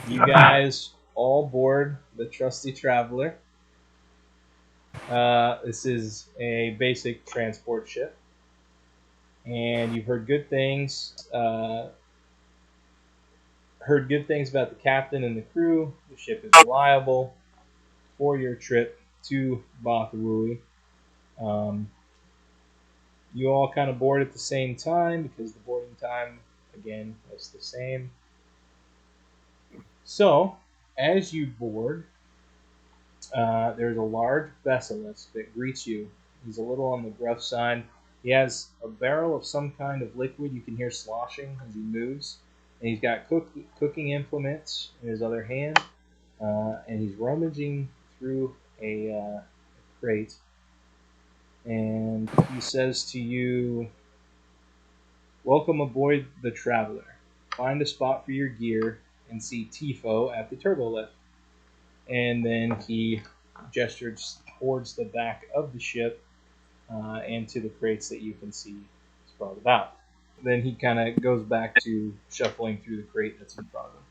You guys all board the Trusty Traveler. This is a basic transport ship, and you've heard good things. Heard good things about the captain and the crew. The ship is reliable for your trip to Bothawui. Um, you all kind of board at the same time because the boarding time, again, was the same. So, as you board, there's a large Basilisk that greets you. He's a little on the gruff side. He has a barrel of some kind of liquid you can hear sloshing as he moves. And he's got cooking implements in his other hand. And he's rummaging through a crate. And he says to you, "Welcome aboard the Traveler. Find a spot for your gear and see Tifo at the turbo lift." And then he gestures towards the back of the ship and to the crates that you can see sprawled about. Then he kind of goes back to shuffling through the crate that's in front of him.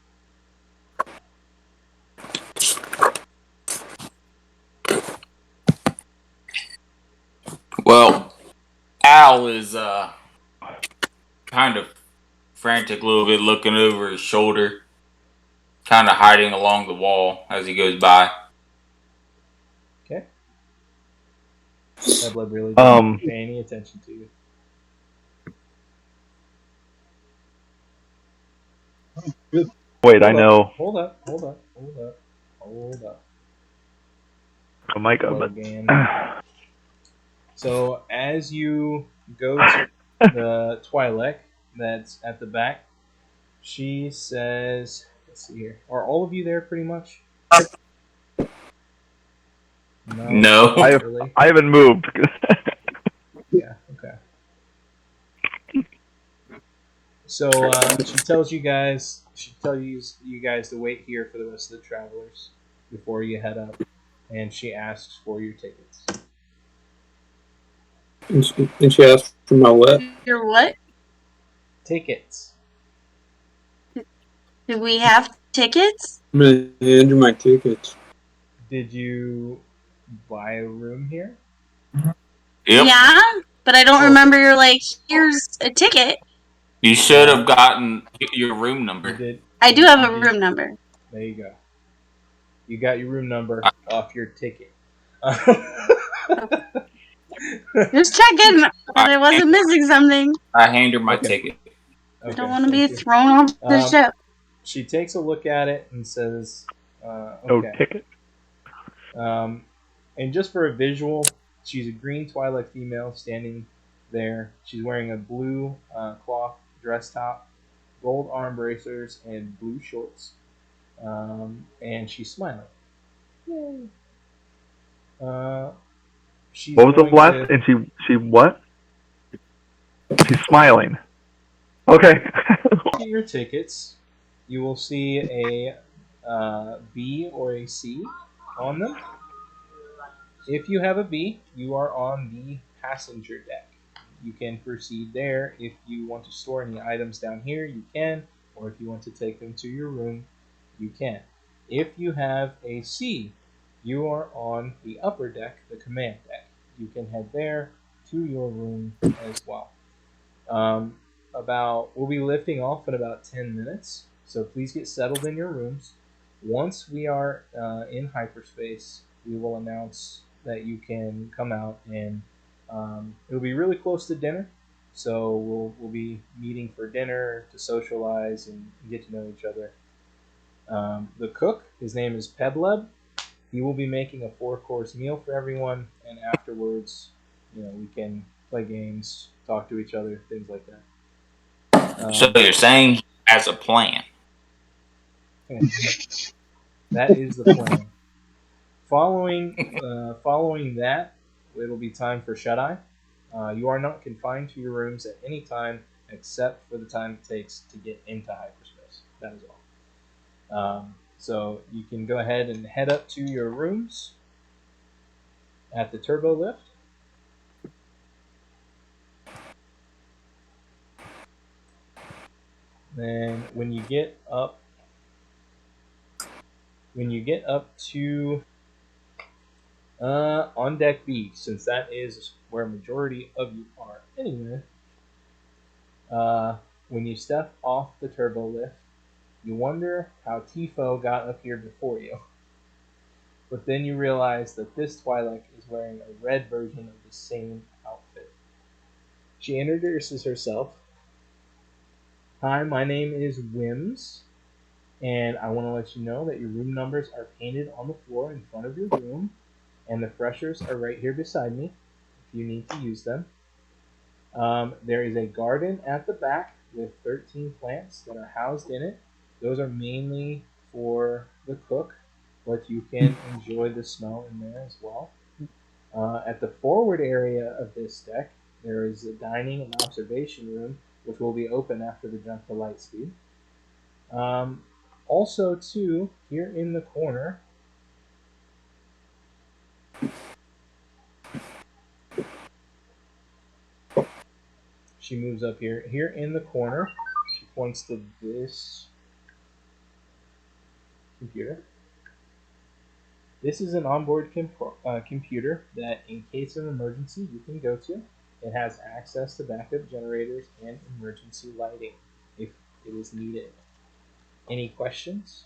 Well, Al is kind of frantic a little bit, looking over his shoulder, kind of hiding along the wall as he goes by. Okay. That blood really doesn't pay any attention to you. Wait, I know. Hold up. Oh my god, but Logan. So as you go to the Twi'lek that's at the back, she says, let's see here. Are all of you there pretty much? No. I haven't moved. Yeah, okay. So she tells you guys, you guys to wait here for the rest of the travelers before you head up, and she asks for your tickets. And she asked for my what? Your what? Tickets. Do we have tickets? I'm gonna hand you my tickets. Did you buy a room here? Yep. Yeah, but I don't remember you're like, here's a ticket. You should have gotten your room number. You did. I do have a room number. There you go. You got your room number off your ticket. Just checking that I wasn't missing something. I hand her my ticket. I don't want to be thrown off the ship. She takes a look at it and says, okay. No ticket? And just for a visual, she's a green Twi'lek female standing there. She's wearing a blue cloth dress top, gold arm bracers, and blue shorts. And she's smiling. Yay. What was the last? And she what? She's smiling. Okay. Your tickets, you will see a B or a C on them. If you have a B, you are on the passenger deck. You can proceed there. If you want to store any items down here, you can. Or if you want to take them to your room, you can. If you have a C, you are on the upper deck, the command deck. You can head there to your room as well. We'll be lifting off in about 10 minutes, so please get settled in your rooms. Once we are in hyperspace, we will announce that you can come out, and it'll be really close to dinner, so we'll be meeting for dinner to socialize and get to know each other. The cook, his name is Pebleb. He will be making a 4-course meal for everyone, and afterwards, we can play games, talk to each other, things like that. So you're saying as a plan? That is the plan. Following that, it'll be time for shut-eye. You are not confined to your rooms at any time except for the time it takes to get into hyperspace. That is all. So you can go ahead and head up to your rooms at the turbo lift. Then when you get up when you get up to on deck B, since that is where a majority of you are anyway, when you step off the turbo lift, you wonder how Tifo got up here before you. But then you realize that this Twi'lek is wearing a red version of the same outfit. She introduces herself. Hi, my name is Wims, and I want to let you know that your room numbers are painted on the floor in front of your room, and the freshers are right here beside me if you need to use them. There is a garden at the back with 13 plants that are housed in it. Those are mainly for the cook, but you can enjoy the smell in there as well. At the forward area of this deck, there is a dining and observation room, which will be open after the jump to light speed. Also, too, here in the corner, she moves up here. Here in the corner, she points to this computer. This is an onboard computer that, in case of emergency, you can go to. It has access to backup generators and emergency lighting if it is needed. Any questions?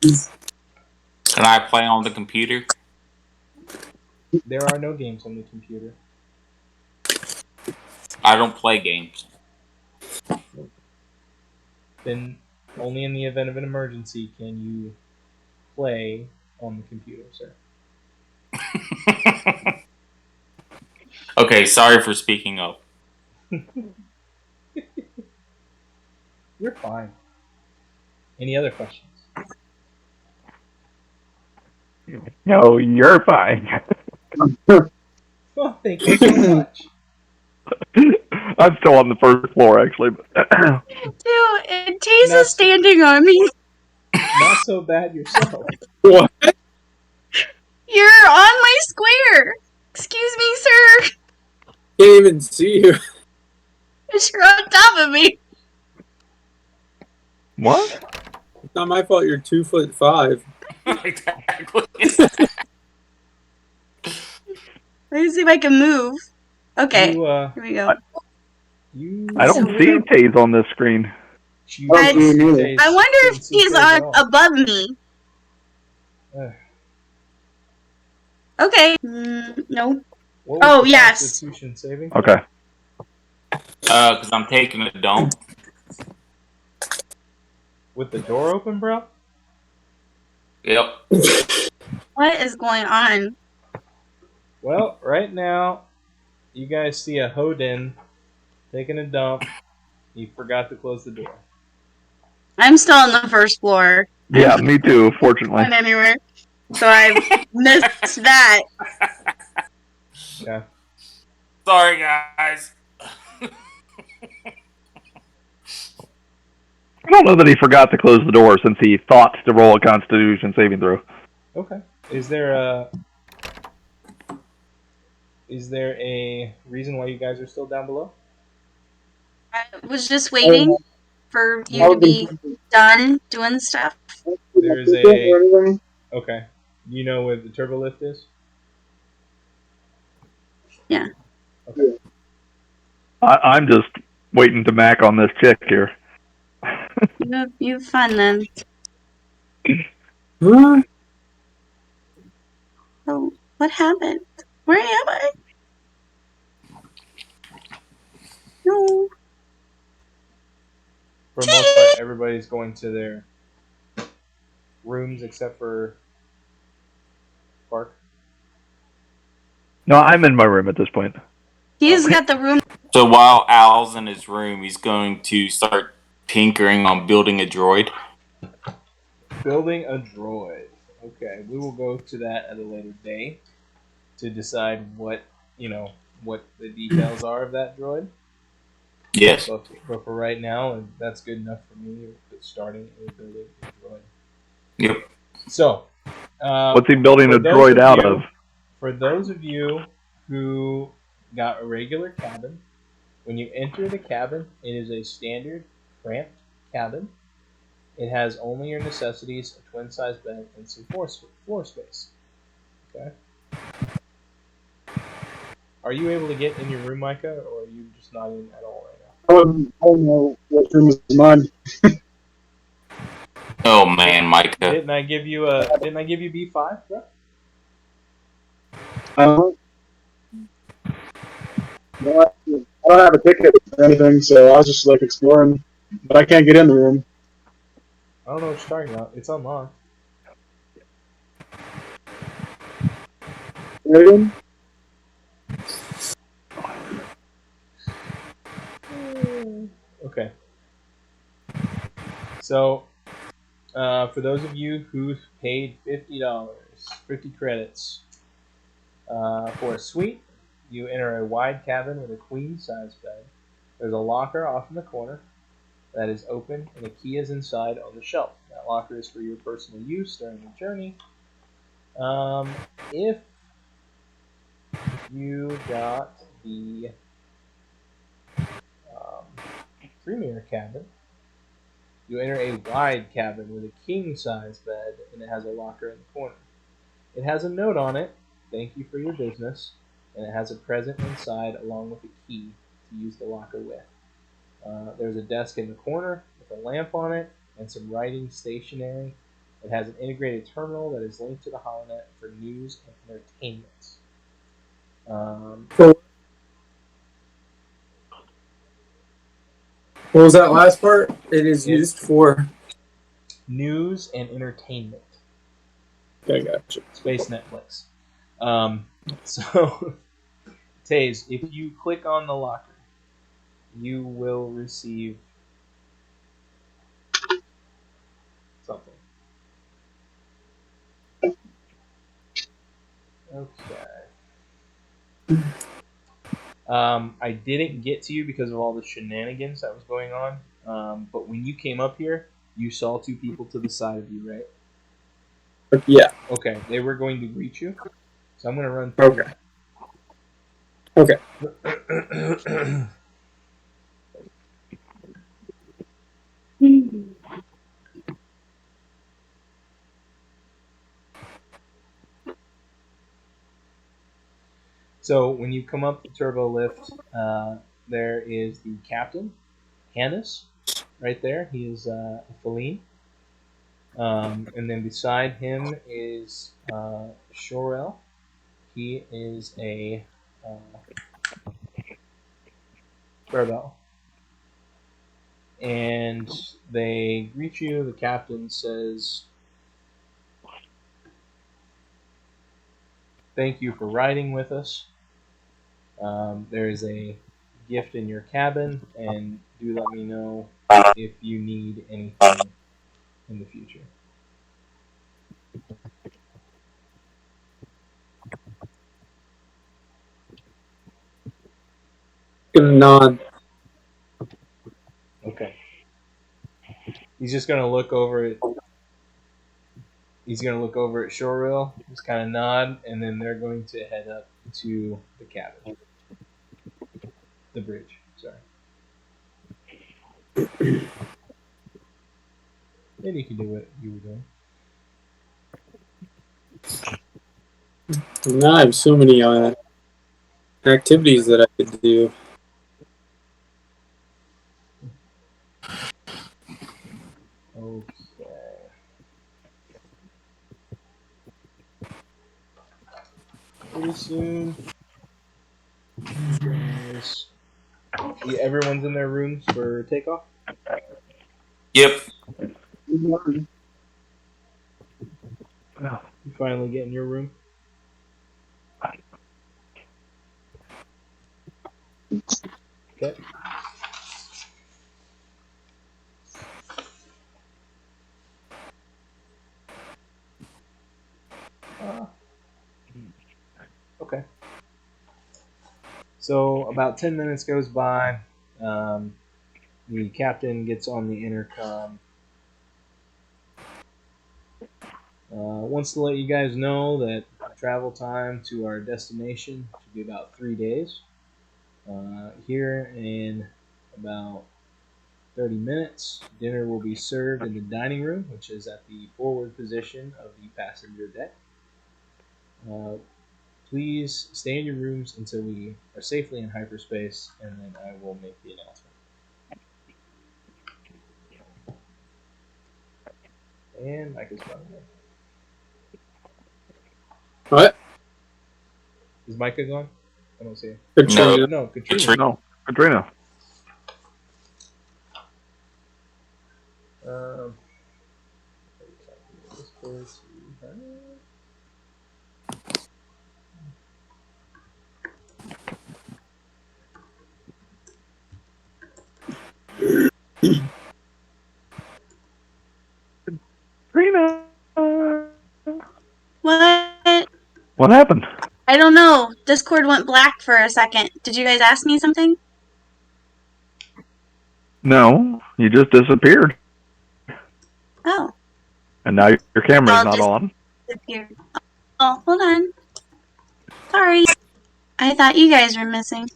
Can I play on the computer? There are no games on the computer. I don't play games. Then, only in the event of an emergency can you play on the computer, sir. Okay, sorry for speaking up. You're fine. Any other questions? No, you're fine. Oh, thank you so much. I'm still on the first floor, actually. But Dude, and Taze Not- is standing on me. Not so bad yourself. What? You're on my square. Excuse me, sir. Can't even see you. You're on top of me. what? It's not my fault you're 2'5". Exactly. Let me see if I can move. Okay, You, here we go. I don't So see weird. Taze on this screen. I wonder if he's on above me. Okay. No. Oh, yes. Constitution saving? Okay. Because I'm taking a dump. With the door open, bro? Yep. What is going on? Well, right now, you guys see a Hodin taking a dump. He forgot to close the door. I'm still on the first floor. Yeah, me too, fortunately. Not anywhere. So I missed that. Yeah. Sorry, guys. I don't know that he forgot to close the door since he thought to roll a Constitution saving throw. Okay. Is there a reason why you guys are still down below? I was just waiting for you to be done doing stuff. There's a... Okay. You know where the turbo lift is? Yeah. Okay. I'm just waiting to mac on this chick here. You have fun then. Huh? Oh, what happened? Where am I? No. For the most part, everybody's going to their rooms except for Park. No, I'm in my room at this point. He's got the room. So while Al's in his room, he's going to start tinkering on building a droid. Building a droid. Okay, we will go to that at a later day to decide what the details are of that droid. Yes. But for right now, that's good enough for me. Starting a building a droid. Yep. So, what's he building a droid out of? For those of you who got a regular cabin, when you enter the cabin, it is a standard cramped cabin. It has only your necessities, a twin-size bed, and some floor space. Okay. Are you able to get in your room, Micah, or are you just not in at all right now? I don't know what room is mine. Oh man, Micah. Didn't I give you B5, bro? I don't know. I don't have a ticket or anything, so I was just like exploring, but I can't get in the room. I don't know what you're talking about. It's unlocked. Room? Okay. So, for those of you who paid $50, 50 credits for a suite, you enter a wide cabin with a queen-size bed. There's a locker off in the corner that is open, and a key is inside on the shelf. That locker is for your personal use during the journey. If you got the premier cabin, you enter a wide cabin with a king-size bed, and it has a locker in the corner. It has a note on it, "Thank you for your business," and it has a present inside along with a key to use the locker with. There's a desk in the corner with a lamp on it and some writing stationery. It has an integrated terminal that is linked to the HoloNet for news and entertainment. What was that last part? It is used for. News and entertainment. Okay, gotcha. Space Netflix. So, Taze, if you click on the locker, you will receive something. Okay. I didn't get to you because of all the shenanigans that was going on. But when you came up here, you saw two people to the side of you, right? Yeah. Okay. They were going to greet you. So I'm going to run through Okay. that. So when you come up the turbo lift, there is the captain, Hannes, right there. He is a Feline. And then beside him is Shorel. He is a Barbell. And they greet you. The captain says, "Thank you for riding with us. There is a gift in your cabin, and do let me know if you need anything in the future." Give a nod. Okay. He's just gonna look over at. He's gonna look over at Shorewell, just kind of nod, and then they're going to head up to the cabin, the bridge. Sorry. Then you can do what you were doing. Now I have so many activities that I could do. Okay. Pretty soon, guys. Yeah, everyone's in their rooms for takeoff. Yep. You finally get in your room. Okay. Okay. So about 10 minutes goes by. The captain gets on the intercom. Wants to let you guys know that travel time to our destination should be about 3 days. Here in about 30 minutes. Dinner will be served in the dining room, which is at the forward position of the passenger deck. Uh, please stay in your rooms until we are safely in hyperspace, and then I will make the announcement. And Mike is running in. What? Is Micah gone? I don't see it. Katrina. No, Katrina. No, Katrina. Um, Katrina. What? What happened? I don't know. Discord went black for a second. Did you guys ask me something? No, you just disappeared, Oh, and now your camera's I'll not just on. disappear. Oh, hold on. Sorry. I thought you guys were missing.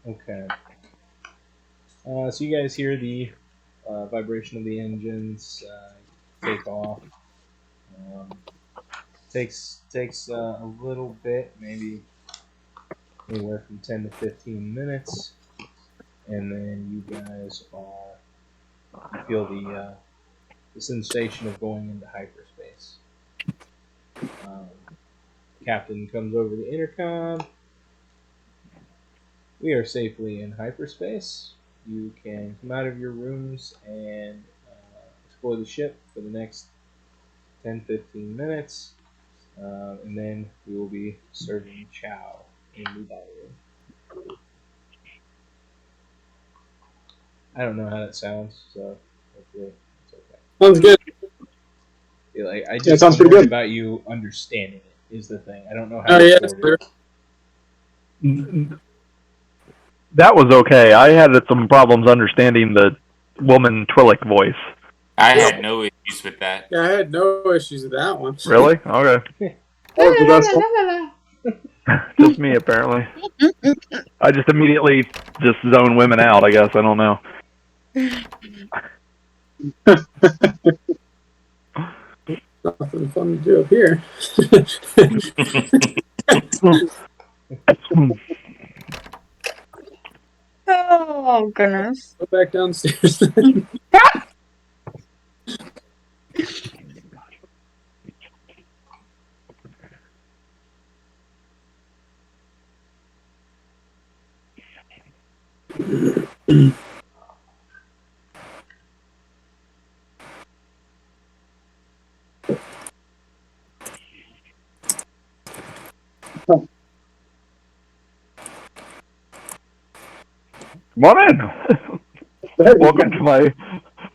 Okay. So you guys hear the vibration of the engines take off. Takes a little bit, maybe anywhere from 10 to 15 minutes, and then you guys you feel the sensation of going into hyperspace. Captain comes over the intercom. We are safely in hyperspace. You can come out of your rooms and explore the ship for the next 10-15 minutes, and then we will be serving chow in the dining room. I don't know how that sounds, so hopefully it's okay. Sounds good. I just sounds pretty worried good. about you understanding it is the thing. I don't know how Oh to yeah, record it's it. clear. That was okay. I had some problems understanding the woman Twillick voice. I had no issues with that. Yeah, I had no issues with that one. Really? Okay. That was the best one. Just me, apparently. I just immediately just zone women out, I guess. I don't know. Nothing fun to do up here. Oh, goodness. Go back downstairs. Come on in. Welcome to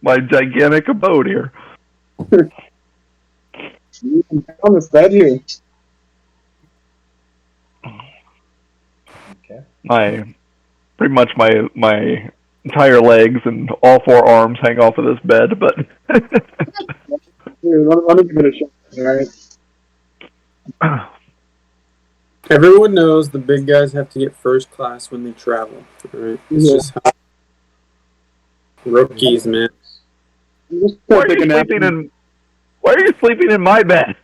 my gigantic abode here. You can found this bed here. Okay. Pretty much my entire legs and all four arms hang off of this bed, but Here, let me give it a shot. All right. Everyone knows the big guys have to get first class when they travel. Right? It's just how rookies, man. Just why take a nap. why are you sleeping in my bed?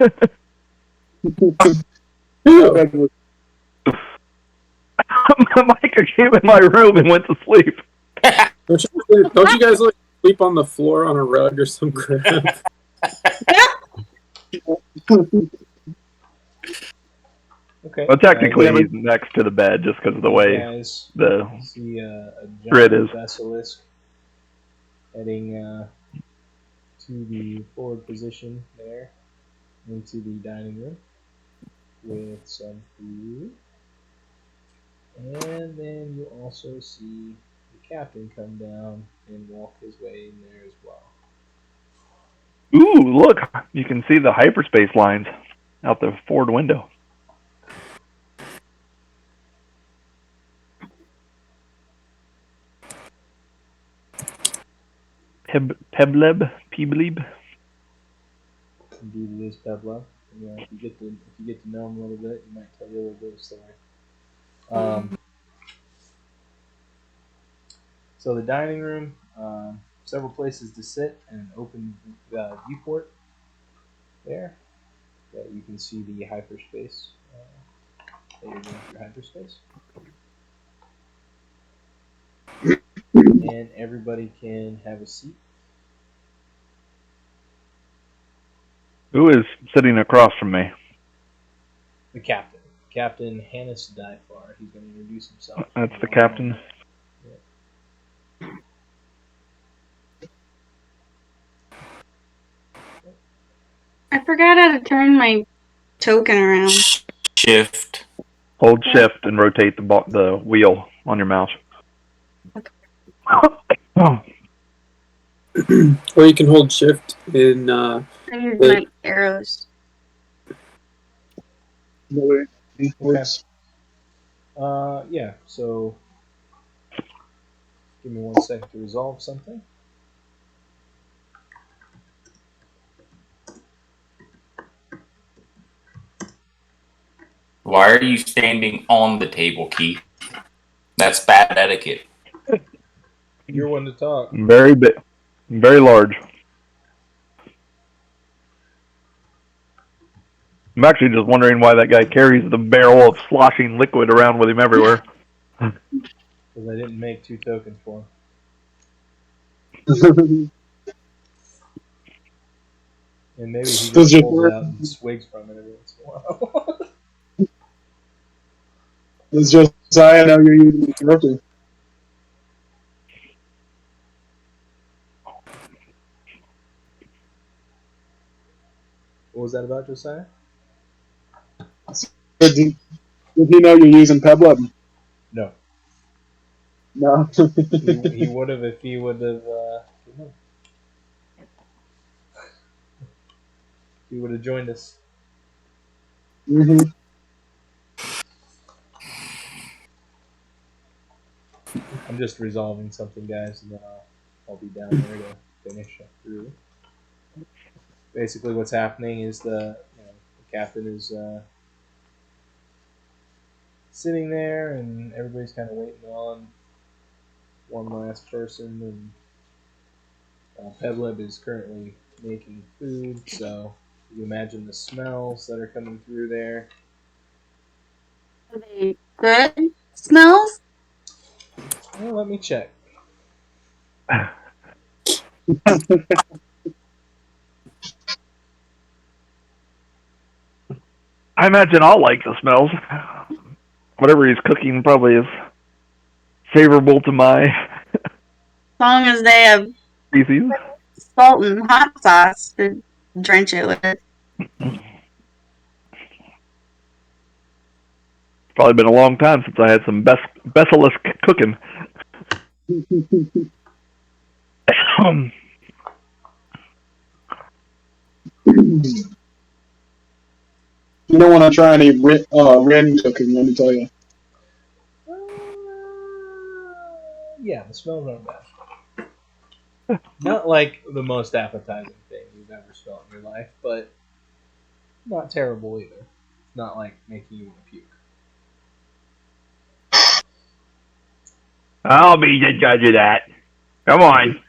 Micah came in my room and went to sleep. Don't you guys like sleep on the floor on a rug or some crap? Okay. Well, technically, he's next to the bed just because of the way the see a grid is. basilisk heading to the forward position there into the dining room with some food. And then you also see the captain come down and walk his way in there as well. Ooh, look! You can see the hyperspace lines out the forward window. Pebleb. Indeed, it is Peblo. If you get to know him a little bit, he might tell you a little bit of story. So the dining room, several places to sit, and an open viewport there. That you can see the hyperspace. That you're going through hyperspace. And everybody can have a seat. Who is sitting across from me? The captain. Captain Hannes Dyfar. He's going to introduce himself. That's the captain. I forgot how to turn my token around. Shift. Hold shift and rotate the wheel on your mouse. Or you can hold shift in. I use my arrows. No way. Yeah, so give me 1 second to resolve something. Why are you standing on the table, Keith? That's bad etiquette. You're one to talk. Very big, very large. I'm actually just wondering why that guy carries the barrel of sloshing liquid around with him everywhere. Because I didn't make 2 tokens for him. And maybe he just pulls it out and swigs from it every once in a while. It's just I know you're using the character. What was that about, Josiah? Did you know you're using Pebleb? No. No. He would have if he would have. He would have joined us. Mm-hmm. I'm just resolving something, guys, and then I'll be down there to finish up through. Basically, what's happening is the captain is sitting there, and everybody's kind of waiting on one last person, and Pedlib is currently making food, so you imagine the smells that are coming through there. Are they good smells? Well, let me check. I imagine I'll like the smells. Whatever he's cooking probably is favorable to my As long as they have species. salt and hot sauce to drench it with. Probably been a long time since I had some Besselis cooking. You don't want to try any Ren cooking, let me tell you. Yeah, the smells aren't bad. Not like the most appetizing thing you've ever smelled in your life, but not terrible either. It's not like making you want to puke. I'll be the judge of that. Come on.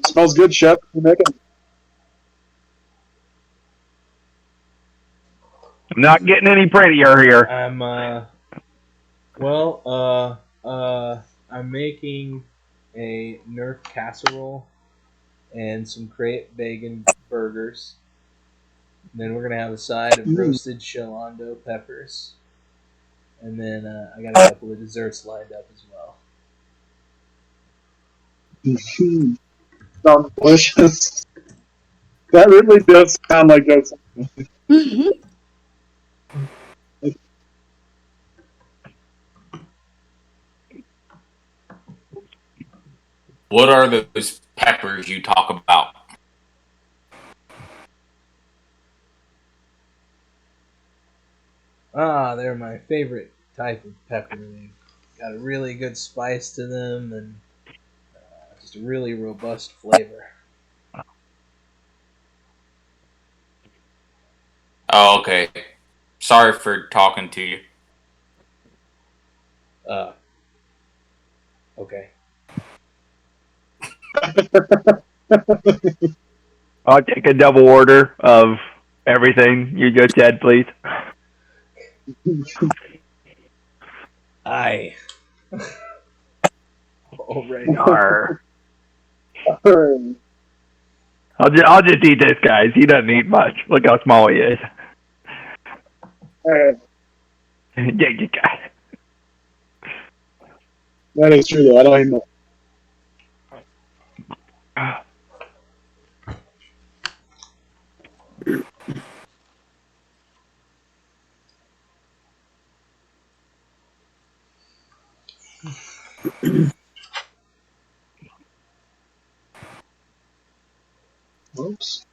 Smells good, chef. You make it. I'm not getting any prettier here. I'm making a Nerf casserole and some crepe bacon burgers. And then we're gonna have a side of roasted shallando peppers, and then I got a couple of desserts lined up as well. Sounds delicious. That really does sound like that's. What are those peppers you talk about? They're my favorite type of pepper. They've got a really good spice to them, and It's a really robust flavor. Oh, okay. Sorry for talking to you. Okay. I'll take a double order of everything you just said, please. Aye. Alright. Arr. Alright. I'll just eat this, guys. He doesn't eat much. Look how small he is. Alright. Yeah, you got it. That is true, though. I don't even know. Oops.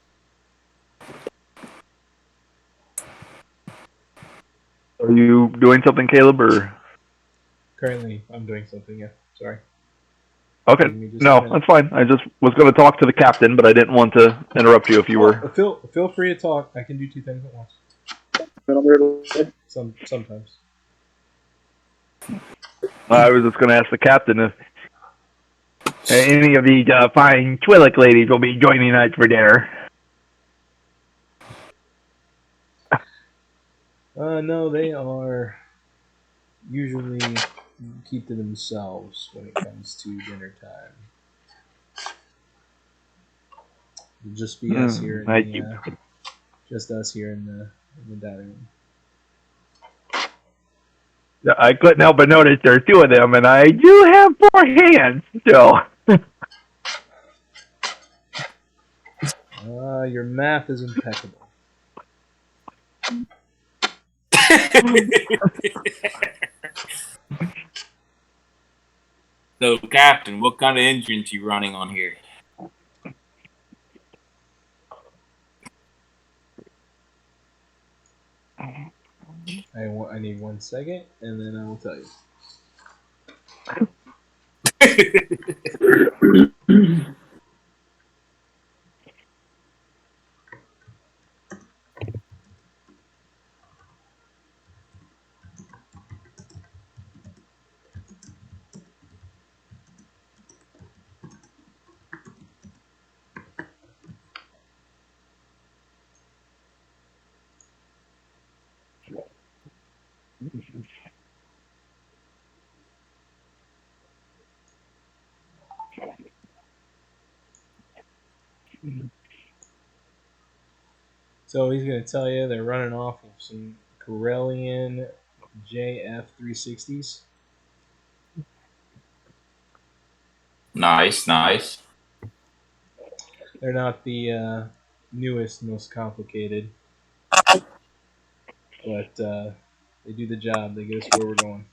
Are you doing something, Caleb, or? Currently, I'm doing something, yeah. Sorry. Okay. Give me just a No, minute. that's fine. I just was going to talk to the captain, but I didn't want to interrupt you if you were. Feel free to talk. I can do two things at once. Sometimes. I was just going to ask the captain if any of these fine Twillick ladies will be joining us for dinner. No, they are usually keep to themselves when it comes to dinner time. It'll just be us here in the just us here in the dining room. I couldn't help but notice there are two of them, and I do have 4 hands still. Your math is impeccable. So, Captain, what kind of engines you running on here? I need 1 second, and then I will tell you. So he's going to tell you they're running off of some Corellian JF360s. Nice, nice. They're not the newest, most complicated, but they do the job. They get us where we're going.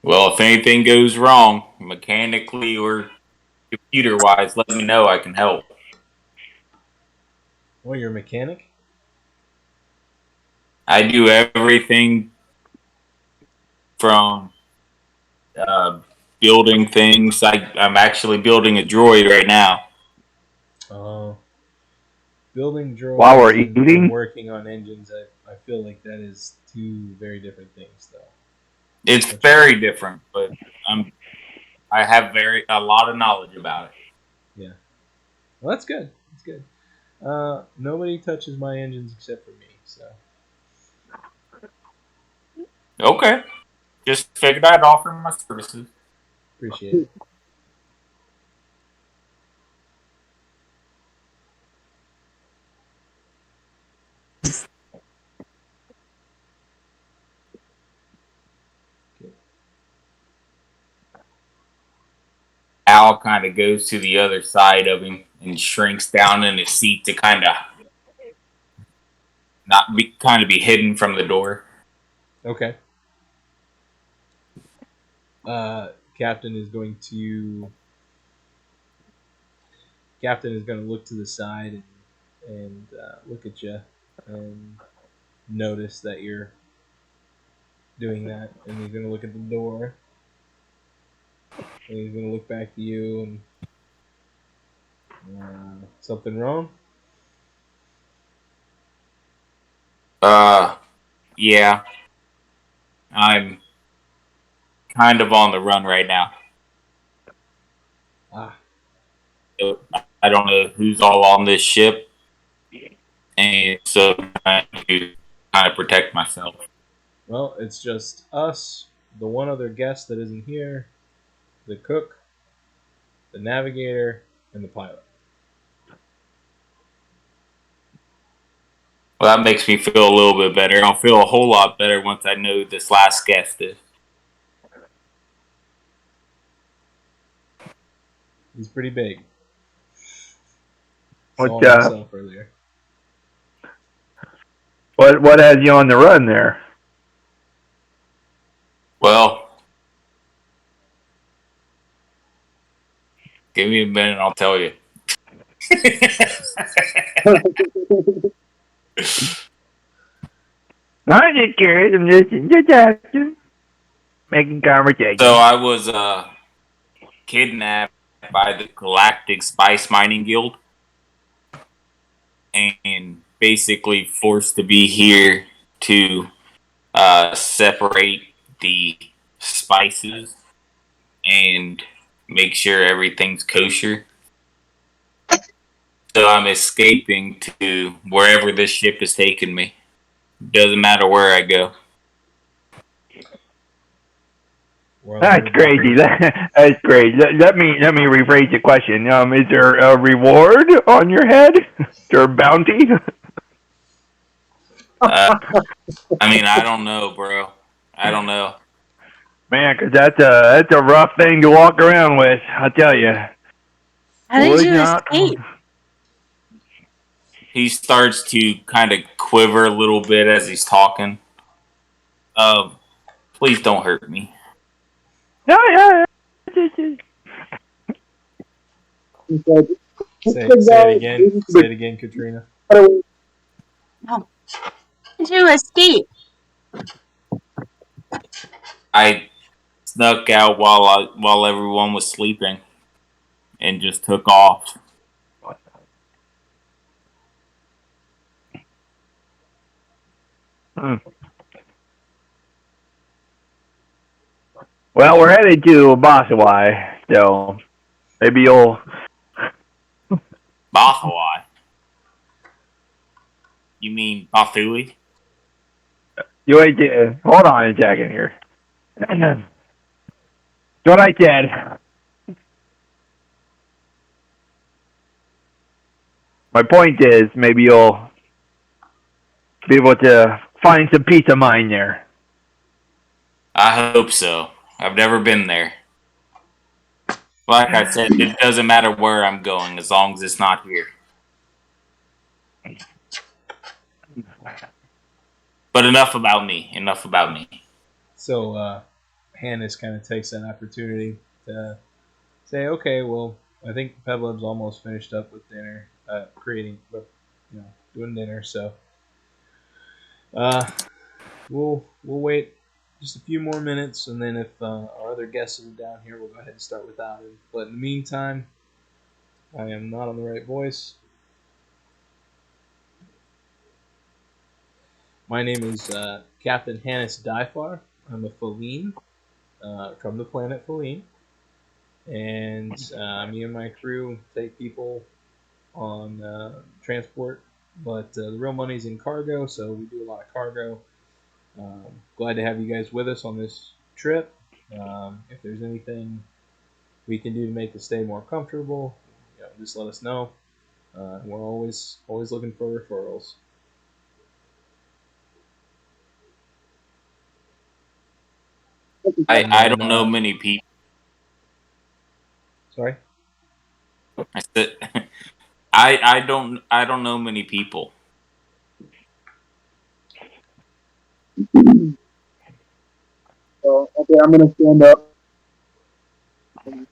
Well, if anything goes wrong, mechanically or computer-wise, let me know. I can help. Oh, you're a mechanic? I do everything from building things. I'm actually building a droid right now. Oh. Building While we're droids and eating? working on engines, I feel like that is two very different things, though. It's very different, but I have a lot of knowledge about it. Yeah. Well, that's good. That's good. Nobody touches my engines except for me, so. Okay. Just figured I'd offer my services. Appreciate it. Okay. Al kind of goes to the other side of him and shrinks down in his seat to kind of be hidden from the door. Okay. Captain is going to look to the side and look at you and notice that you're doing that, and he's going to look at the door and he's going to look back to you and something wrong? Yeah, I'm kind of on the run right now. Ah, I don't know who's all on this ship, and so I'm trying to kind of protect myself. well, it's just us, the one other guest that isn't here, the cook, the navigator, and the pilot. Well, that makes me feel a little bit better. I'll feel a whole lot better once I know who this last guest is. He's pretty big. What Saw him myself earlier. what has you on the run there? Well, give me a minute and I'll tell you. I'm just curious. I'm just asking, making conversation. So I was kidnapped by the Galactic Spice Mining Guild and basically forced to be here to separate the spices and make sure everything's kosher. So I'm escaping to wherever this ship is taking me. Doesn't matter where I go. That's crazy. That's great. Let me rephrase the question. Is there a reward on your head? Is there a bounty? I mean, I don't know, bro. I don't know. Man, 'cause that's a rough thing to walk around with. I tell you. How did you escape? He starts to kind of quiver a little bit as he's talking. Please don't hurt me. Yeah. Say it again. Say it again, Katrina. How did you escape? I snuck out while everyone was sleeping and just took off. Well, we're headed to Bothawui, so maybe you'll. Bothawui? You mean Bothawui? You wait. Hold on a second here. That's what I said. My point is, maybe you'll be able to find some peace of mind there. I hope so. I've never been there. Like I said, it doesn't matter where I'm going as long as it's not here. But enough about me. Enough about me. So Hannes kind of takes that opportunity to say, okay, well, I think Pevleb's almost finished up with dinner, doing dinner. So we'll wait just a few more minutes, and then if our other guests are down here, we'll go ahead and start without him. But in the meantime, I am not on the right voice. My name is Captain Hannes Dyfar. I'm a Feline from the planet Feline. And me and my crew take people on transport, but the real money's in cargo, so we do a lot of cargo. Glad to have you guys with us on this trip. If there's anything we can do to make the stay more comfortable, just let us know. We're always looking for referrals. I don't know many people. Sorry? I said I don't know many people. So, okay, I'm gonna stand up.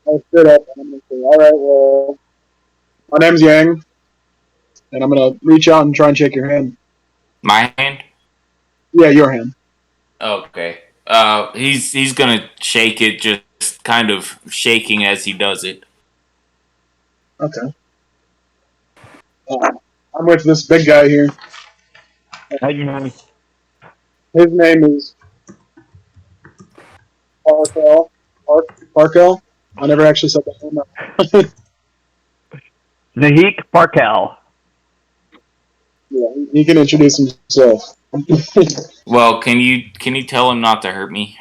I'll sit up and I'm gonna say, all right, well, my name's Yang, and I'm gonna reach out and try and shake your hand. My hand? Yeah, your hand. Okay. He's gonna shake it, just kind of shaking as he does it. Okay. I'm with this big guy here. How you know? His name is Parkel. Parkel. I never actually said that name. Nahik Parkel. Yeah, he can introduce himself. Well, can you tell him not to hurt me?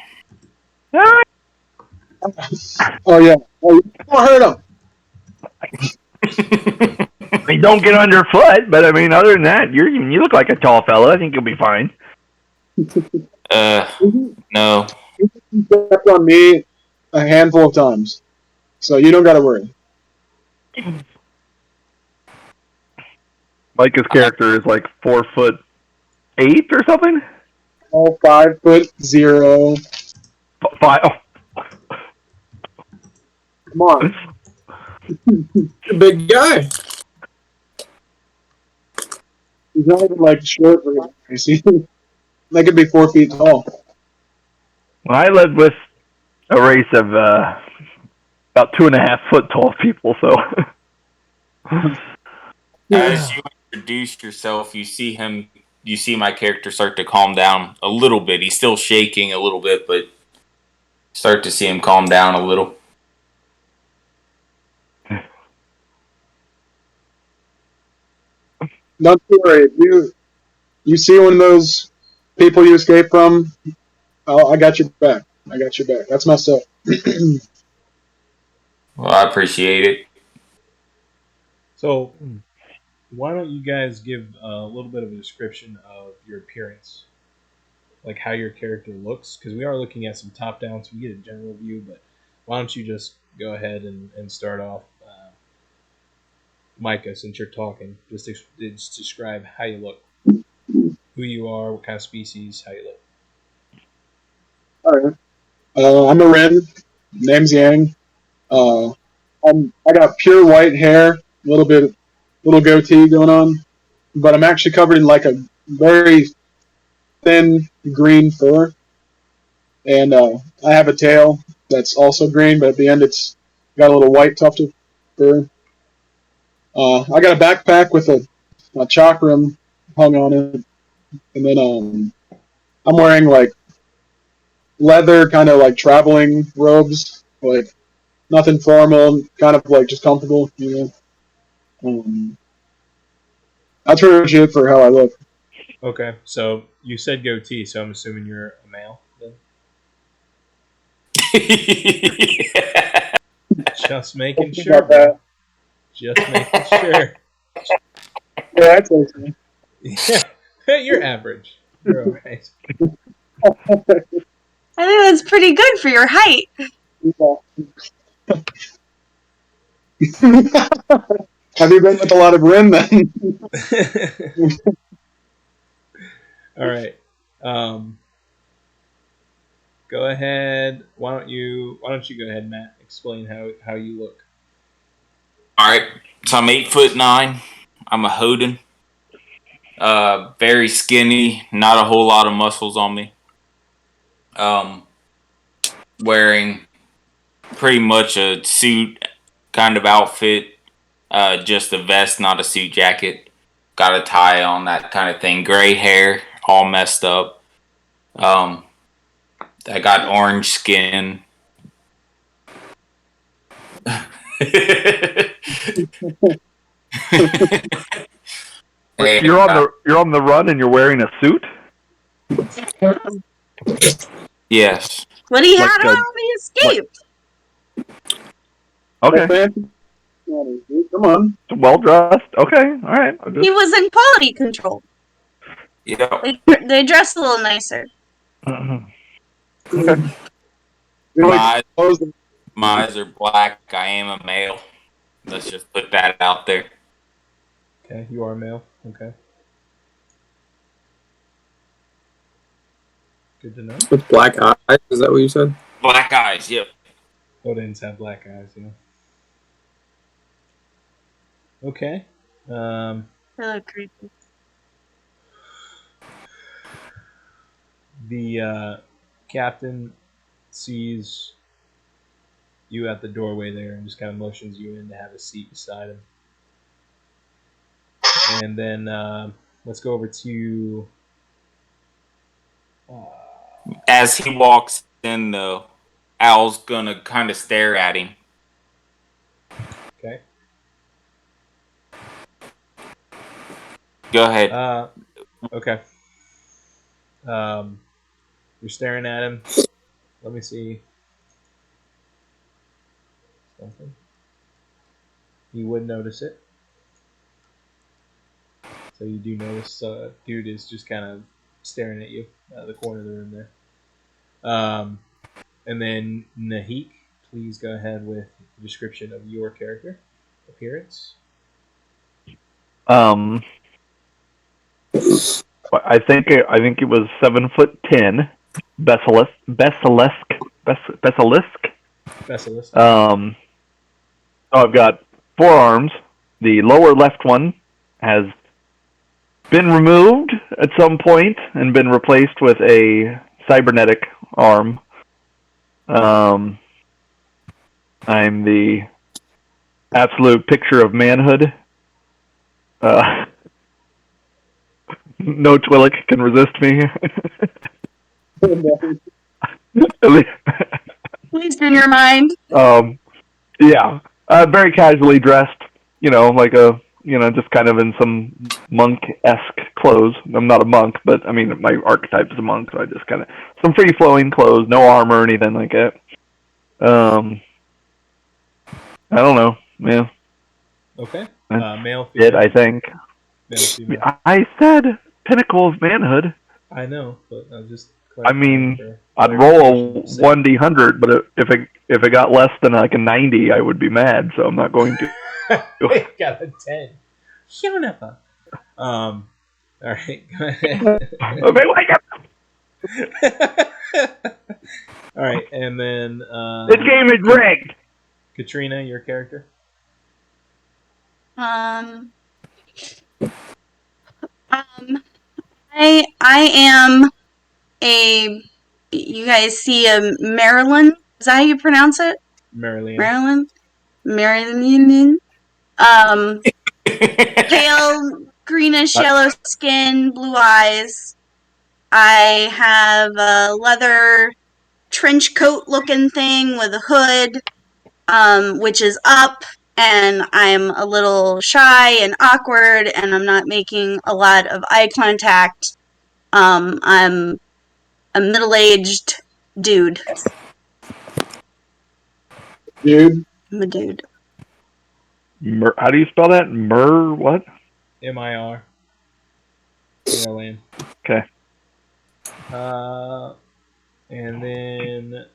Oh yeah. Oh, you don't hurt him. I mean, don't get underfoot, but I mean, other than that, you look like a tall fella. I think you'll be fine. No. He stepped on me a handful of times, so you don't got to worry. Micah's character is like 4'8" or something. Oh, 5'0". Five. Oh. Come on. A big guy. He's not even like short. You see, they could be 4 feet tall. Well, I lived with a race of about 2.5 foot tall people, so. As you introduce yourself, you see my character start to calm down a little bit. He's still shaking a little bit, but start to see him calm down a little. Not to worry. If you see one of those people you escaped from, I got your back. I got your back. That's myself. Well, I appreciate it. So, why don't you guys give a little bit of a description of your appearance? Like how your character looks? Because we are looking at some top down, so we get a general view, but why don't you just go ahead and start off, Micah, since you're talking. Just describe how you look, who you are, what kind of species, how you look. All right. I'm a Ren. Name's Yang. I got pure white hair, little goatee going on, but I'm actually covered in like a very thin green fur, and I have a tail that's also green, but at the end it's got a little white tufted fur. I got a backpack with a chakram hung on it, and then I'm wearing like leather kind of like traveling robes, like nothing formal, kind of like just comfortable, you know. That's pretty much it for how I look. Okay, so you said goatee, so I'm assuming you're a male then? Just making sure. About that. Just making sure. Yeah, I'd say so. Yeah, you're average. You're all right. I think that's pretty good for your height. Have you been with a lot of Ren then? All right. Go ahead. Why don't you go ahead, Matt? Explain how you look. All right. So I'm 8'9". I'm a Hodin. Very skinny. Not a whole lot of muscles on me. Wearing pretty much a suit kind of outfit. Just a vest, not a suit jacket. Got a tie on, that kind of thing. Gray hair, all messed up. I got orange skin. You're on the run and you're wearing a suit. Yes. What he Like had on when he escaped. Okay. Come on. Well dressed. Okay. All right. He was in quality control. Yep. They dressed a little nicer. Okay. My eyes are black. I am a male. Let's just put that out there. Okay, you are male. Okay. Good to know. With black eyes, is that what you said? Black eyes. Yep. Odins have black eyes, you know. Okay. They look creepy. The captain sees you at the doorway there and just kind of motions you in to have a seat beside him. And then let's go over to. As he walks in, though, Al's gonna kind of stare at him. Okay. Go ahead. Okay. You're staring at him. Let me see something. You would notice it. So you do notice dude is just kind of staring at you out of the corner of the room there. And then Nahik, please go ahead with the description of your character appearance. I think it was 7'10", Basilisk. Specialist. So I've got 4 arms. The lower left one has been removed at some point and been replaced with a cybernetic arm. I'm the absolute picture of manhood. No Twi'lek can resist me. At least in your mind. Yeah. Very casually dressed, like just kind of in some monk-esque clothes. I'm not a monk, but I mean, my archetype is a monk, so I just kind of, some free-flowing clothes, no armor or anything like that. I don't know, yeah. Okay. That's male, female. it, I think. Male, female. I said pinnacle of manhood. I know, but I'm just. I mean, I'd roll a 1d100, but if it got less than like a 90, I would be mad. So I'm not going to. It got a 10. Shut up. All right, go ahead. All right, and then this game is rigged. Katrina, your character. I am a. You guys see a Marilyn? Is that how you pronounce it? Marilyn. Marilyn. Pale, greenish yellow skin, blue eyes. I have a leather trench coat looking thing with a hood, which is up, and I'm a little shy and awkward, and I'm not making a lot of eye contact. I'm a middle-aged dude. Dude. I'm a dude. How do you spell that? What? MIR. Marilyn. Okay. And then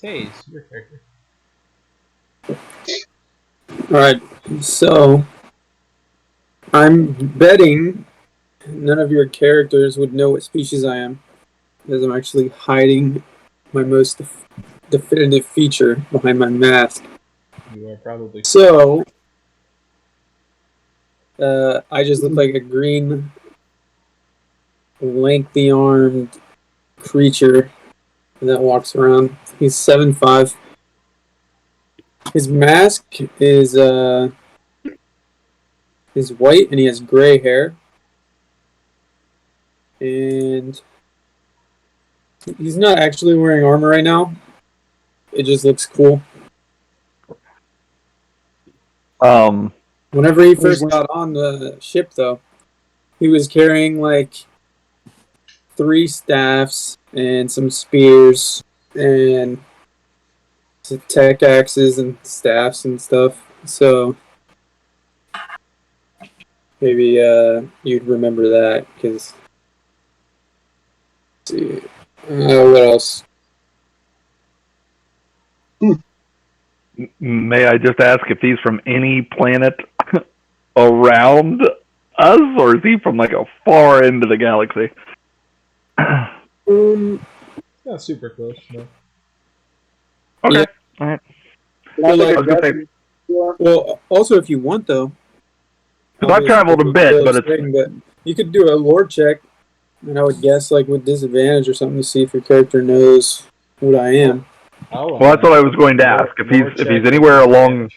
Taze, your character. Alright, so I'm betting none of your characters would know what species I am, because I'm actually hiding my most definitive feature behind my mask. You are probably. So, I just look like a green, lengthy-armed creature that walks around. He's 7'5". His mask is white, and he has gray hair. And he's not actually wearing armor right now. It just looks cool. Whenever he first got on the ship, though, he was carrying like 3 staffs and some spears and some tech axes and staffs and stuff. So maybe you'd remember that, because. See, what else? May I just ask if he's from any planet around us, or is he from like a far end of the galaxy? Not super close, no. Okay. Yeah. All right. Well, like, I was gonna say, well, also if you want though, because I've traveled a bit, but but you could do a lore check, and I would guess like with disadvantage or something to see if your character knows what I am. Well, that's what I was going to ask. If he's anywhere along,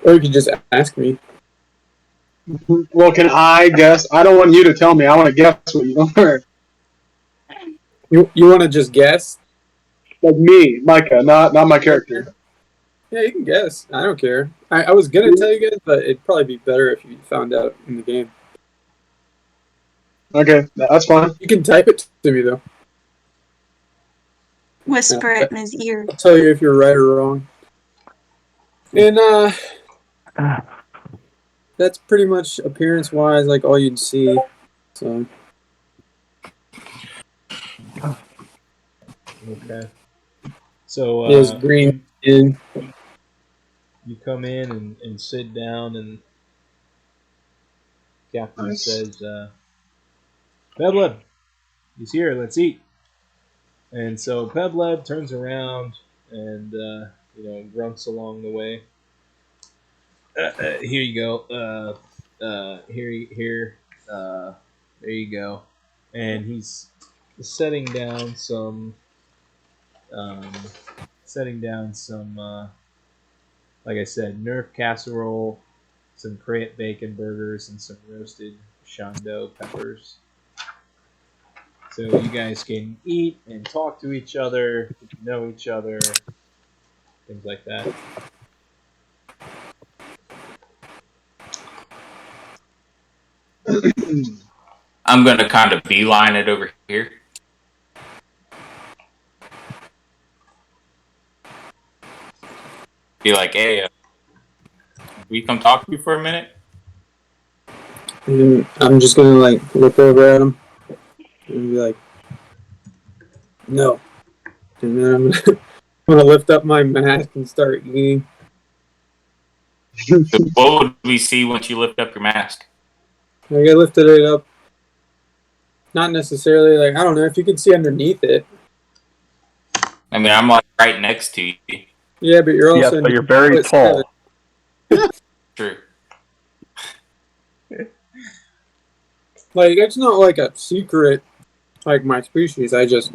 Or you could just ask me. Well, can I guess? I don't want you to tell me. I want to guess what you are. You want to just guess? Like me, Micah, not my character. Yeah, you can guess. I don't care. I was gonna tell you guys, but it'd probably be better if you found out in the game. Okay, that's fine. You can type it to me though. Whisper it in his ear. I'll tell you if you're right or wrong. And that's pretty much appearance-wise, like all you'd see. So Okay. So he has green skin. you come in and sit down, and Captain says, Pebled, he's here, let's eat. And so Pebled turns around and, grunts along the way. Here you go. Here. There you go. And he's setting down some, like I said, Nerf casserole, some Crate bacon burgers, and some roasted Shondo peppers. So you guys can eat and talk to each other, know each other, things like that. I'm going to kind of beeline it over here. Be like, hey, we come talk to you for a minute? And I'm just gonna like look over at him and be like, no. And then I'm gonna lift up my mask and start eating. So what would we see once you lift up your mask? Like I lifted it up. Not necessarily like I don't know if you can see underneath it. I mean, I'm like right next to you. Yeah, but you're also but you're very tall. True. Like it's not like a secret, like my species. I just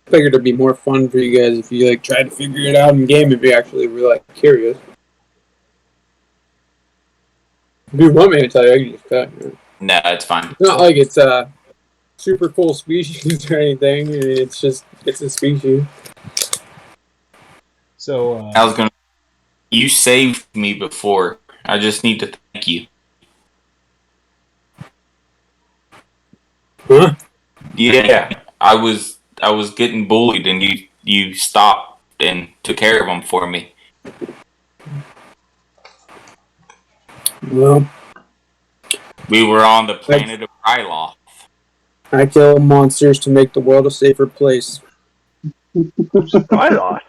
figured it'd be more fun for you guys if you like tried to figure it out in game and be actually really like curious. If you want me to tell you, I can just tell you. No, it's fine. It's not like it's a super cool species or anything. I mean, it's a species. So I was gonna. You saved me before. I just need to thank you. Huh? Yeah, I was getting bullied, and you stopped and took care of them for me. Well, We were on the planet of Ryloth. I kill monsters to make the world a safer place. Ryloth.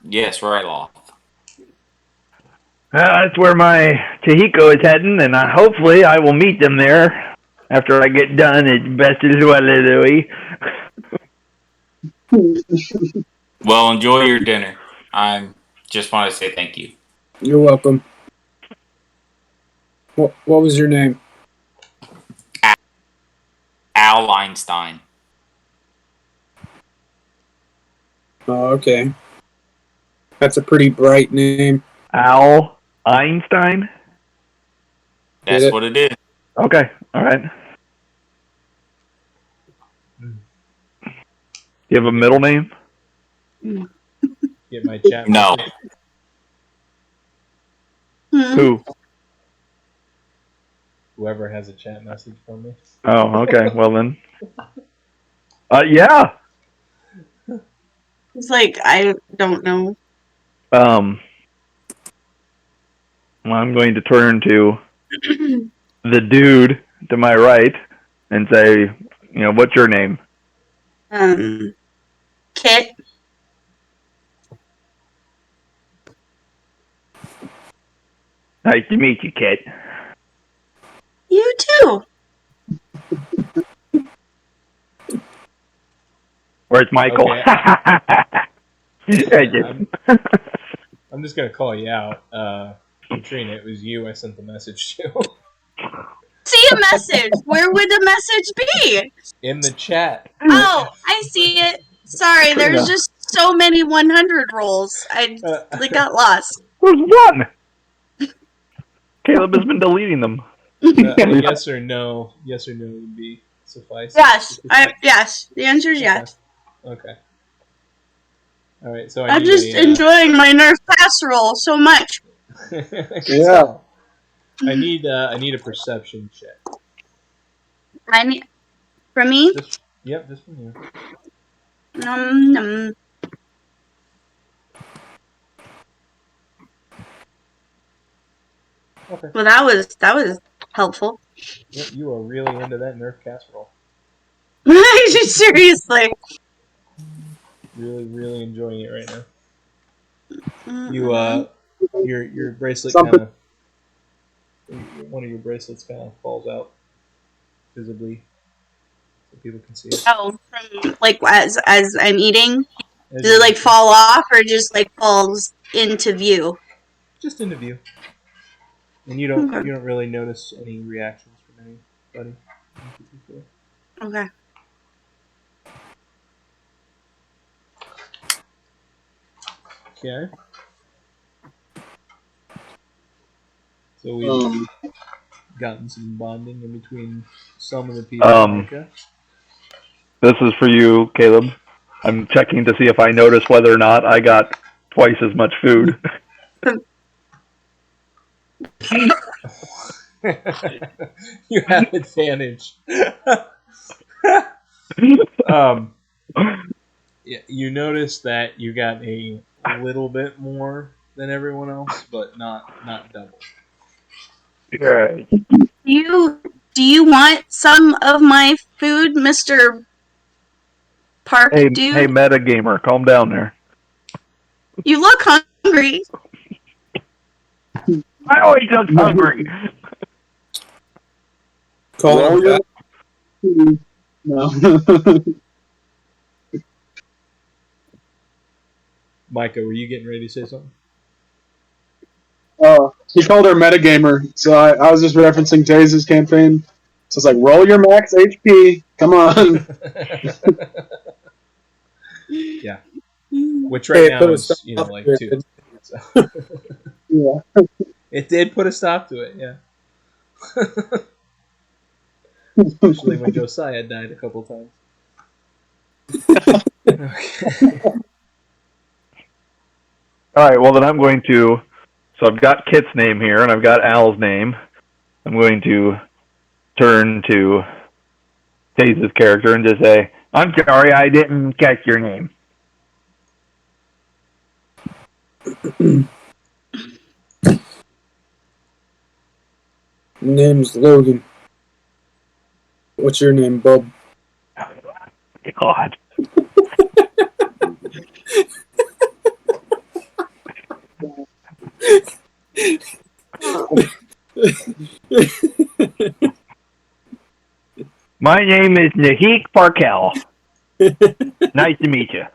Yes, Ryloth. That's where my Chihiko is heading, and hopefully I will meet them there after I get done at Bothawui. Well, enjoy your dinner. I just want to say thank you. You're welcome. What was your name? Al Einstein. Oh, okay. That's a pretty bright name. Al Einstein? That's what it is. Okay, alright. You have a middle name? get my chat. No. Message. Who? Whoever has a chat message from me. Oh, okay. Well then. Yeah. It's like, I don't know. Well, I'm going to turn to the dude to my right and say, what's your name? Kit. Nice to meet you, Kit. You too. Where's Michael? Okay. I'm just gonna call you out. Katrina, it was you I sent the message to. See a message. Where would the message be? In the chat. Oh, I see it. Sorry, there's just so many 100 rolls. I got lost. Where's one? Caleb has been deleting them. Yes or no? Yes or no would be suffice. Yes. Yes. The answer is yes. Okay. All right. So I'm just enjoying my Nerf pass roll so much. Yeah. I need a perception check. From me? Yep, just from you. Okay. Well, that was helpful. Yep, you are really into that Nerf casserole. Seriously. Really, really enjoying it right now. You your bracelet kind of one of your bracelets kind of falls out visibly, so people can see it. Oh, like as I'm eating, does it like fall off or just like falls into view? Just into view, and you don't really notice any reactions from anybody. Okay. Okay. So we've gotten some bonding in between some of the people. Okay. This is for you, Caleb. I'm checking to see if I notice whether or not I got twice as much food. You have advantage. Yeah, you notice that you got a little bit more than everyone else, but not double. Right. Do you want some of my food, Mr. Park dude? Hey, meta gamer, calm down there. You look hungry. I always look hungry. Call him back. No. Micah, were you getting ready to say something? He called her metagamer, so I was just referencing Taze's campaign. So it's like, roll your max HP. Come on. Yeah. Which right now is, like 2. So. Yeah. It did put a stop to it, yeah. Especially when Josiah died a couple times. Okay. Alright, well then I'm going to... So I've got Kit's name here, and I've got Al's name. I'm going to turn to Taze's character and just say, I'm sorry, I didn't catch your name. Name's Logan. What's your name, bub? God. My name is Nahik Parkel. Nice to meet you.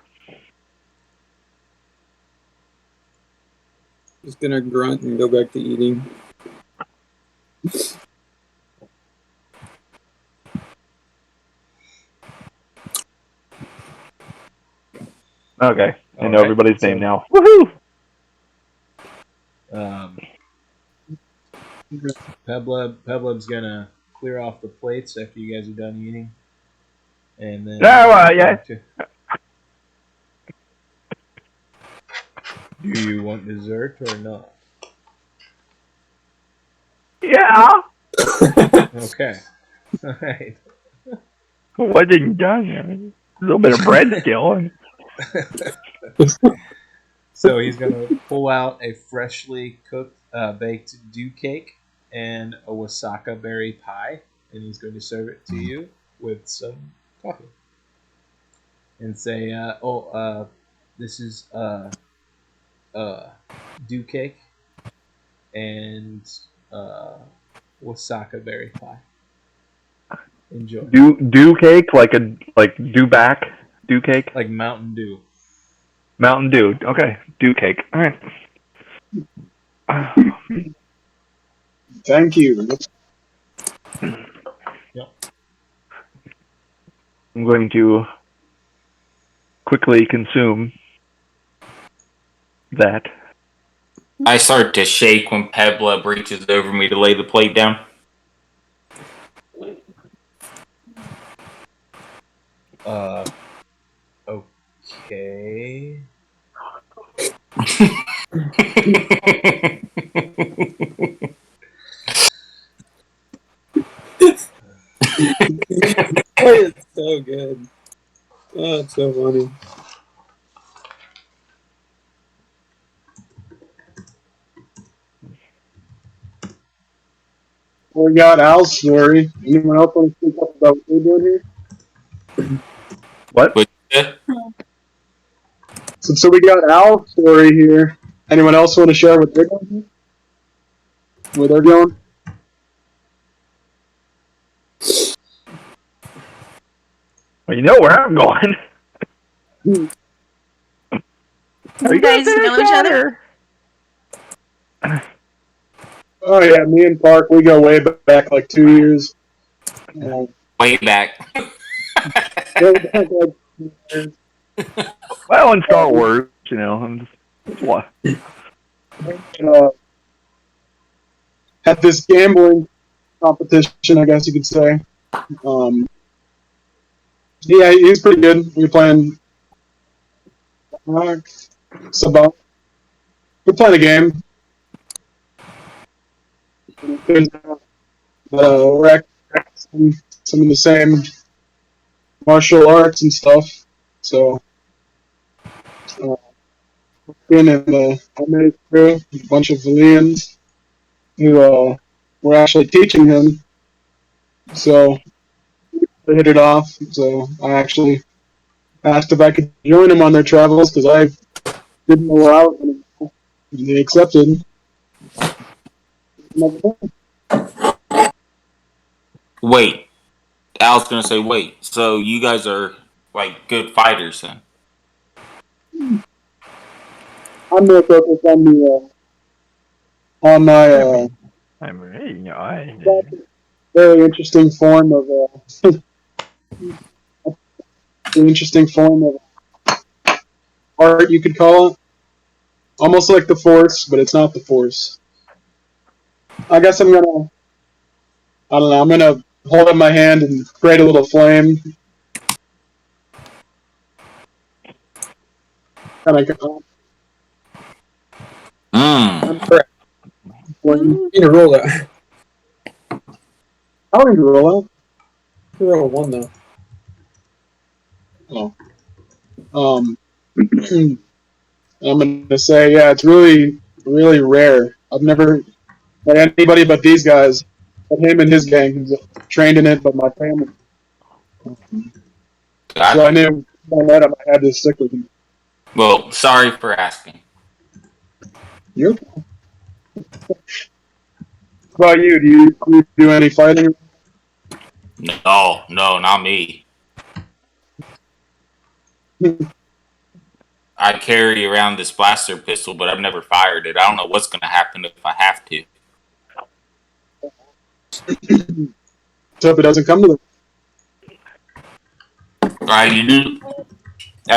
Just gonna grunt and go back to eating. Okay, I know right, everybody's name now. Woohoo! Peblub's gonna clear off the plates after you guys are done eating, and then. Yeah. Do you want dessert or not? Yeah. Okay. All right. Wasn't done. A little bit of bread still. So he's gonna pull out a freshly cooked, baked dew cake and a wasaka berry pie, and he's going to serve it to you with some coffee, and say, this is dew cake. and wasaka berry pie. Enjoy. Dew cake, like dew back dew cake. Like Mountain Dew. Mountain Dew. Okay, dew cake. All right. Thank you. Yep. I'm going to quickly consume that. I start to shake when Pebla reaches over me to lay the plate down. Okay. It's so good. Oh, it's so funny. We got Al's story. Anyone else want to speak up about what we're doing here? What? But yeah, So we got Al's story here. Anyone else want to share what they're doing here? Where they're going? Well, you know where I'm going. You guys know each other? Oh yeah, me and Park, we go way back like 2 years. way back. Way back like 2 years. Well, in Star Wars, you know, I'm just what? At this gambling competition, I guess you could say. Yeah, he's pretty good. We were playing Sabah. We're playing a game. We're actually some of the same martial arts and stuff. So, in the Ahmed crew, a bunch of Valians who were actually teaching him. So, they hit it off. So, I actually asked if I could join them on their travels because I didn't know where I was going to go. And they accepted. Wait, Al's gonna say wait. So you guys are like good fighters then? I'm more focused on the on my I'm ready, you know, very interesting form of interesting form of art, you could call it. Almost like the Force, but it's not the Force. I guess I don't know, I'm gonna hold up my hand and create a little flame. Kind of. Mm. You need to roll that. How do you roll out? You roll one though. Oh. I'm gonna say, yeah, it's really, really rare. I've never met anybody but these guys, but him and his gang who's trained in it, but my family. So I knew when I met him, I had to stick with him. Well, sorry for asking. You? How about you? Do you do any fighting? No, not me. I carry around this blaster pistol, but I've never fired it. I don't know what's going to happen if I have to. So if it doesn't come to I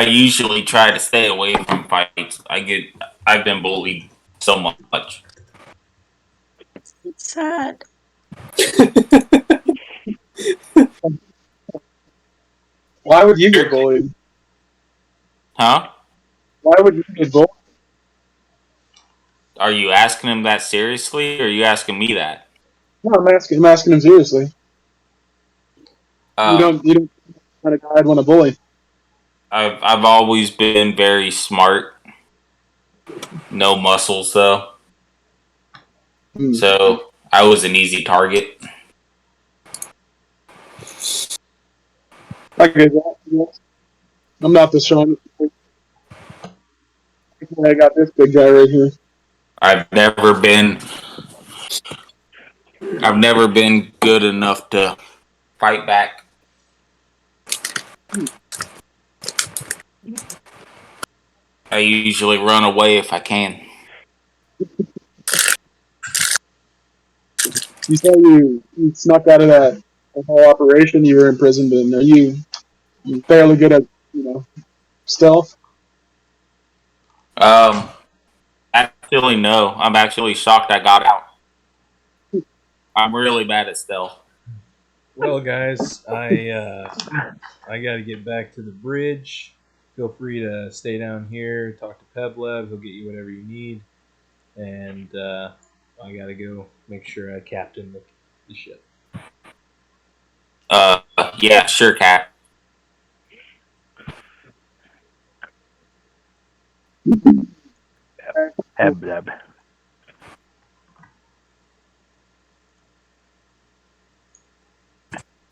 usually try to stay away from fights. I've been bullied so much. It's sad. why would you get bullied? Huh? Why would you get bullied? Are you asking him that seriously, or are you asking me that? No, I'm asking him seriously. You don't kind of guy I'd want to bully. I've always been very smart. No muscles though. So I was an easy target. I get that. I'm not the strongest. I got this big guy right here. I've never been good enough to fight back. I usually run away if I can. You say you snuck out of that whole operation you were imprisoned in. Are you fairly good at stealth? Actually, no. I'm actually shocked I got out. I'm really bad at stealth. Well, guys, I got to get back to the bridge. Feel free to stay down here, talk to Peblev. He'll get you whatever you need. And I got to go make sure I captain the ship. Yeah, sure, Cat. Heb.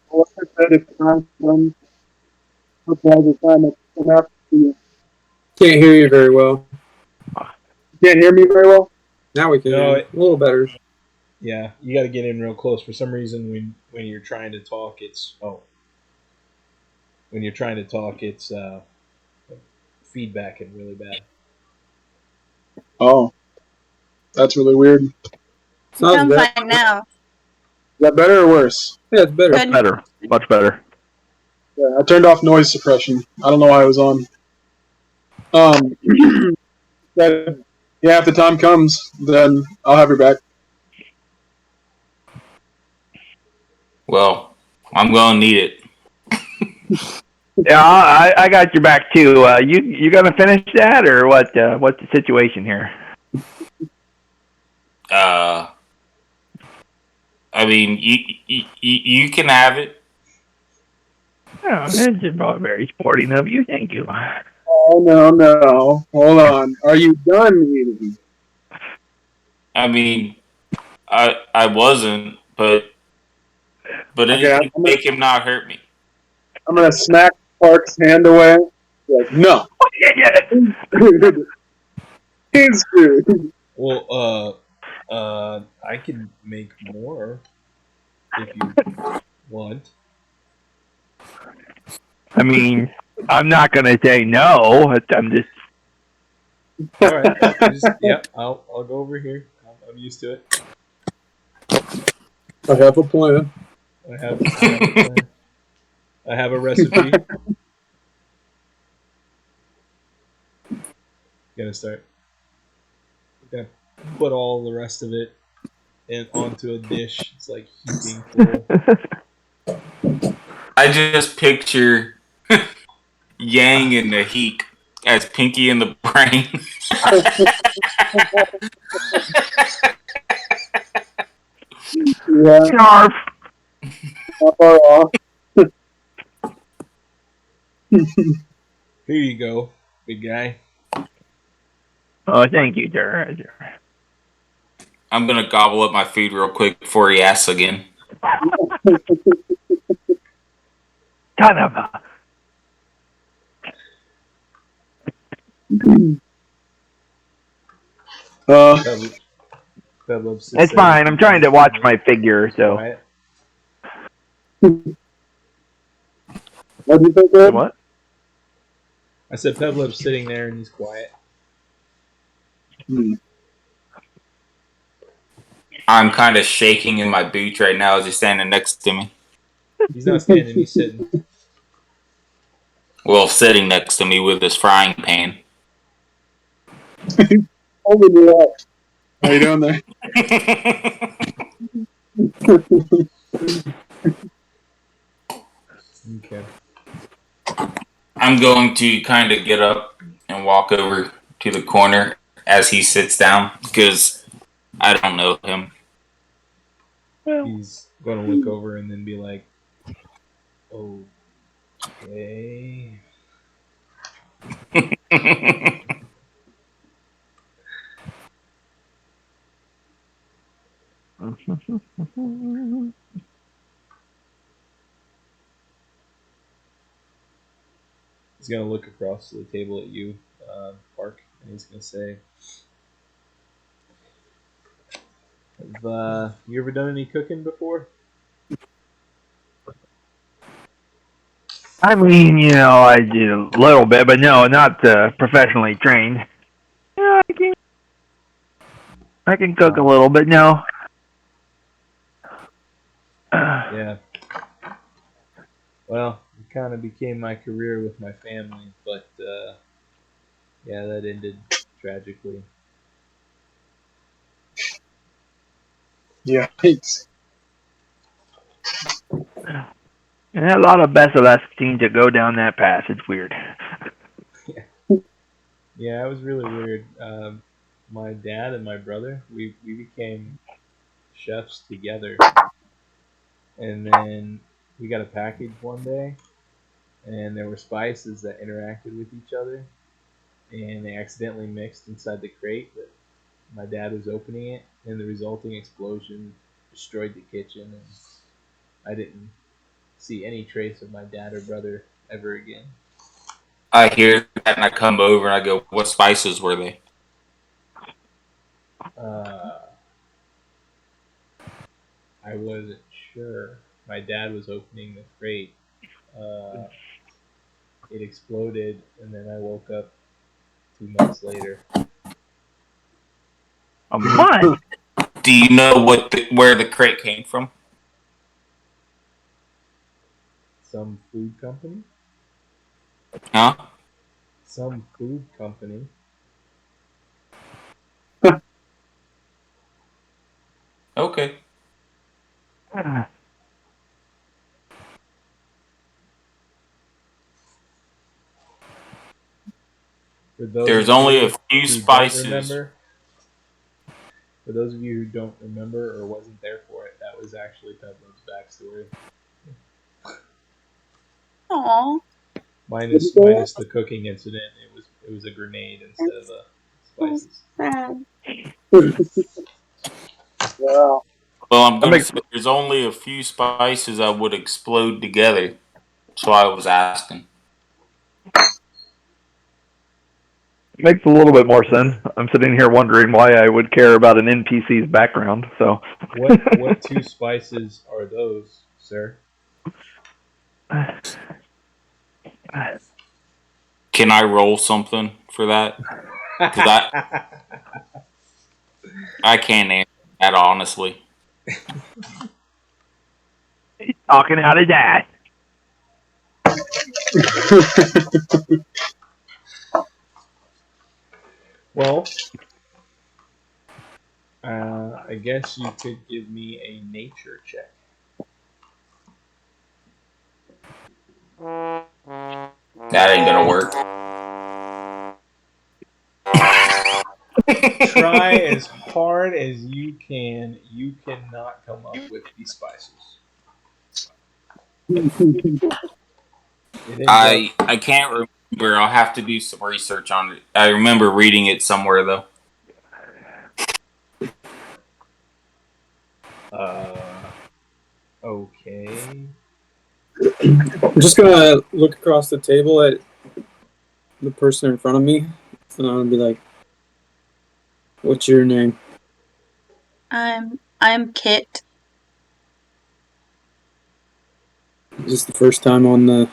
Well, like I said, if time comes, that's all the time it's come after you. Can't hear you very well. You can't hear me very well? Now we can No, hear you. A little better. Yeah, you got to get in real close. For some reason, when you're trying to talk, it's feedbacking really bad. Oh, that's really weird. Is It's not as Sounds bad. fine now. that better or worse? Yeah, it's better. Good. Better. Much better. Yeah, I turned off noise suppression. I don't know why it was on. But yeah, if the time comes, then I'll have your back. Well, I'm gonna need it. Yeah, I got your back too. You gonna finish that or what? What's the situation here? I mean, you can have it. Oh, that's just not very sporting of you. Thank you. Oh no! Hold on. Are you done eating? I mean, I wasn't, but Okay, anything to make him not hurt me. I'm gonna smack Park's hand away. Like, no, he's good. Well, I can make more if you want. I mean, I'm not gonna say no. I'm just. All right, I'll go over here. I'm used to it. I have a plan. I have a plan. I have a recipe. Gonna start. Gonna put all the rest of it onto a dish. It's like heaping full. I just picture Yang and Nahik as Pinky and the Brain. Yeah, Snarf. not far off. Here you go, big guy. Oh, thank you, sir. I'm gonna gobble up my food real quick before he asks again. Ton of a. Pebble sits It's there fine. I'm trying to watch my figure, so. quiet. What do you think, Ed? What? I said Pebbleb's sitting there and he's quiet. I'm kind of shaking in my boots right now as he's standing next to me. He's not standing, he's sitting. Well, sitting next to me with his frying pan. Holding you up. How you doing there? Okay. I'm going to kind of get up and walk over to the corner as he sits down because I don't know him. He's gonna look over and then be like, okay. He's gonna look across the table at you, Park, and he's gonna say, Have you ever done any cooking before? I mean, I do a little bit, but no, not professionally trained. Yeah, I can cook a little bit. No. Yeah. Well, it kind of became my career with my family, but yeah, that ended tragically. Yeah. Thanks. And a lot of best of us seem to go down that path. It's weird. Yeah, it was really weird. My dad and my brother, we became chefs together, and then we got a package one day, and there were spices that interacted with each other, and they accidentally mixed inside the crate that my dad was opening it, and the resulting explosion destroyed the kitchen, and I didn't see any trace of my dad or brother ever again. I hear that and I come over and I go, "What spices were they?" Uh, I wasn't sure. My dad was opening the crate. Uh, it exploded, and then I woke up 2 months later. A month? Do you know where the crate came from? Some food company? Huh? Some food company. Okay. For those There's of only a you few who don't spices. remember, for those of you who don't remember or wasn't there for it, that was actually Pedlo's backstory. Aw. Minus the cooking incident, it was a grenade instead of That's so spices. sad. Wow. Well, I'm That going to makes say there's only a few spices that would explode together. So I was asking. makes a little bit more sense. I'm sitting here wondering why I would care about an NPC's background. So. What two spices are those, sir? Can I roll something for that? Because I can't answer that honestly. Talking out of that. Well, I guess you could give me a nature check. That ain't gonna work. Try as hard as you can. You cannot come up with these spices. It ends up. I can't remember. I'll have to do some research on it. I remember reading it somewhere though. Okay. I'm just gonna look across the table at the person in front of me, and I'm gonna be like, "What's your name?" I'm Kit. Is this the first time on the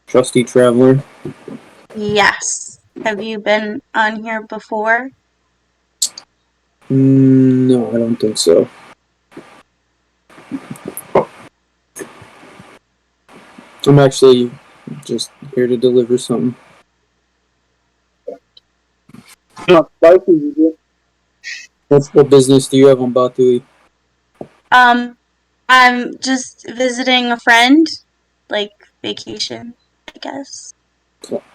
Trusty Traveler? Yes. Have you been on here before? No, I don't think so. I'm actually just here to deliver something. Not spicy, is it? What business do you have on Bothawui? I'm just visiting a friend, like vacation, I guess.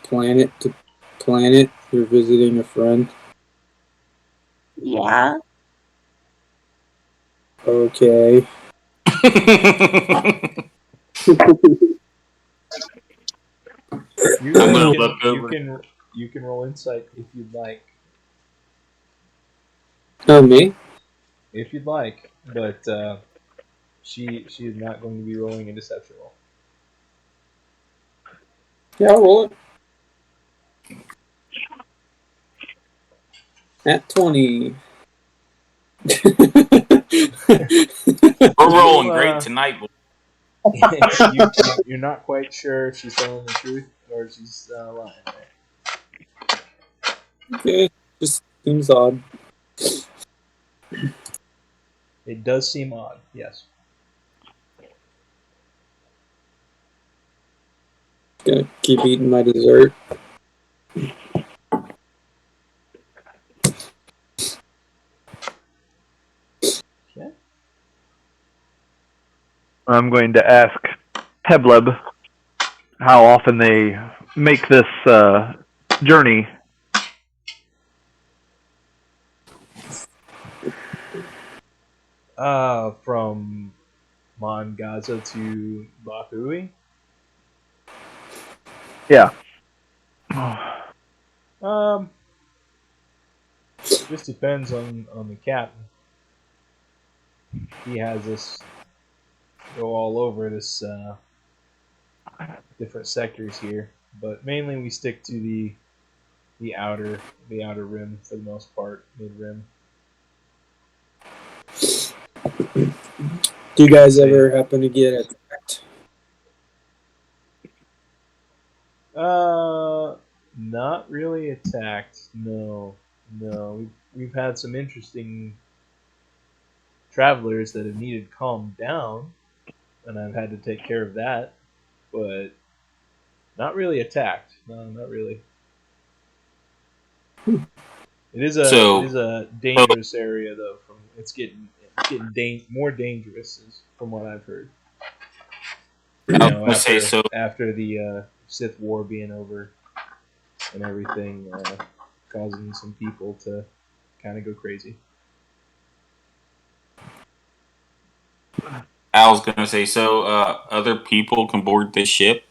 Planet to planet? You're visiting a friend? Yeah. Okay. You, I'm you gonna can look you over. can you can roll insight if you'd like. Oh, me? If you'd like, but she is not going to be rolling a deception roll. Yeah, I'll roll it. At 20. We're rolling great tonight. You're not quite sure if she's telling the truth or if she's lying. Right? Okay, just seems odd. It does seem odd, yes. Gonna keep eating my dessert. Okay. I'm going to ask Hebleb how often they make this journey. From Mon Gazza to Bothawui? Yeah. Just depends on the captain. He has us go all over this different sectors here, but mainly we stick to the outer rim for the most part, mid rim. Do you guys ever happen to get attacked? Not really attacked. No. We've had some interesting travelers that have needed calmed down, and I've had to take care of that, but not really attacked. No, not really. It is a dangerous area though. It's getting more dangerous, from what I've heard. I was gonna say so. After the Sith War being over and everything, causing some people to kind of go crazy. I was gonna say so. Other people can board this ship.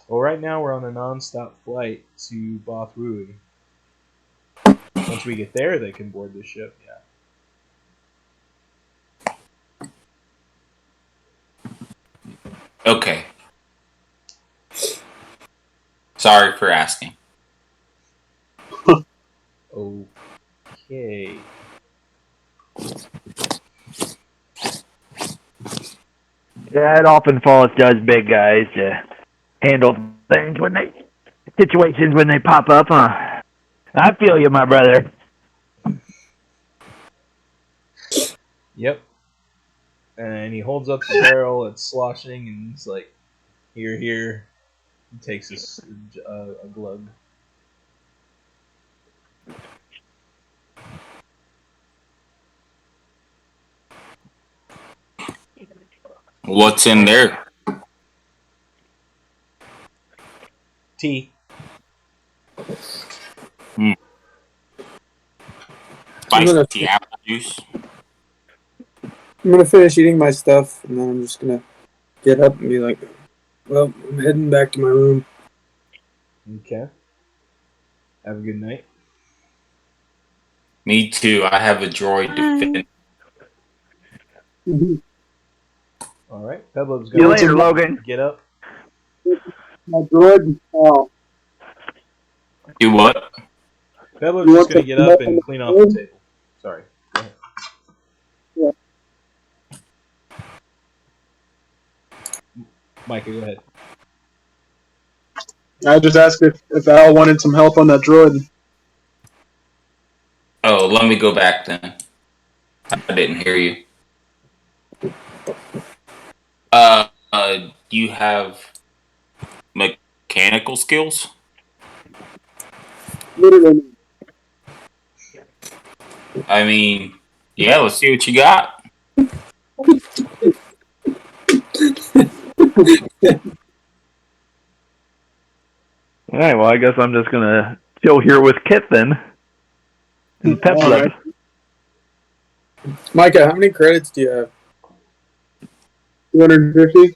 Well, right now we're on a non-stop flight to Bothawui. Once we get there, they can board the ship. Yeah. Okay. Sorry for asking. Okay. Yeah, it often falls to us big guys to handle things situations when they pop up, huh? I feel you, my brother. Yep. And he holds up the barrel, it's sloshing, and he's like, here. He takes a glug. What's in there? Tea. Spicy apple juice. I'm gonna finish eating my stuff, and then I'm just gonna get up and be like, well, I'm heading back to my room. Okay. Have a good night. Me too. I have a droid to fit. All right. Peblob's See you later, Logan. Get up. My droid. Do what? Peblob's just going to get up and clean off the table. Sorry. Go ahead. Yeah. Micah, go ahead. I just asked if Al wanted some help on that droid. Oh, let me go back then. I didn't hear you. You have mechanical skills? Literally. I mean, yeah, let's see what you got. All right, well, I guess I'm just going to chill here with Kit then. And Pepleb. Right. Micah, how many credits do you have? 250.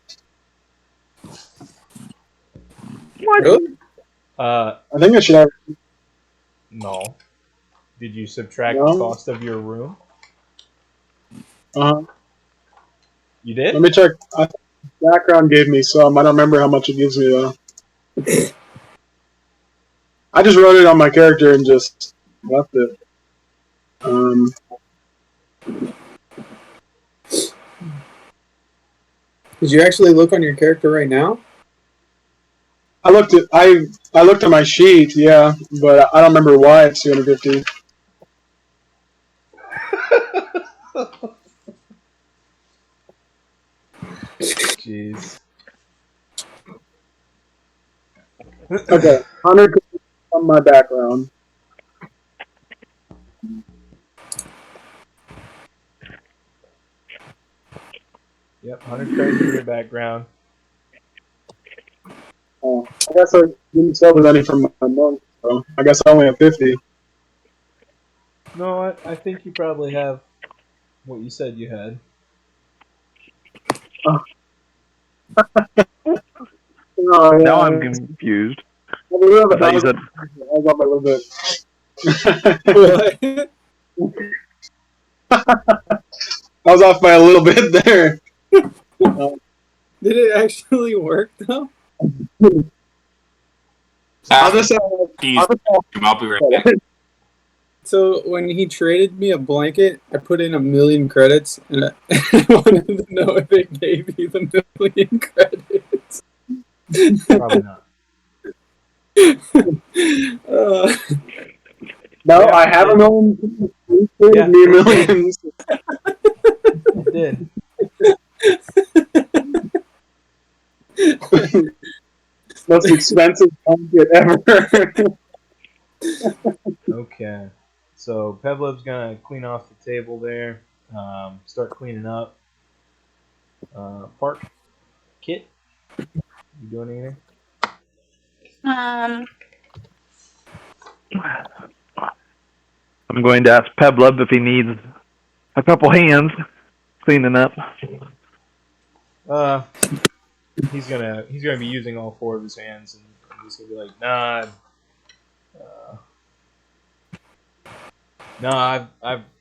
What? Really? I think I should have. No. Did you subtract No. the cost of your room? Uh-huh. You did? Let me check. Background gave me some. I don't remember how much it gives me though. I just wrote it on my character and just left it. Um, Did you actually look on your character right now? I looked at my sheet, yeah, but I don't remember why it's 250. Jeez. Okay, 100 on my background. Yep, 100 credits in your background. I guess I didn't sell with any from my month, so I guess I only have 50. No, I think you probably have what you said you had. Oh, yeah. Now I'm confused. I was I thought you said off a little bit. What? I was off by a little bit there. Did it actually work though? I'll just say, I'll be right back. So when he traded me a blanket, I put in 1,000,000 credits, and I wanted to know if it gave you the 1,000,000 credits. Probably not. no, Yeah, I have it a million. Yeah. Me millions. It did. Most expensive blanket ever. Okay. So Pevlov's gonna clean off the table there. Start cleaning up. Park. Kit. You doing anything? I'm going to ask Peblub if he needs a couple hands cleaning up. He's gonna be using all 4 of his hands, and he's gonna be like, nah. No,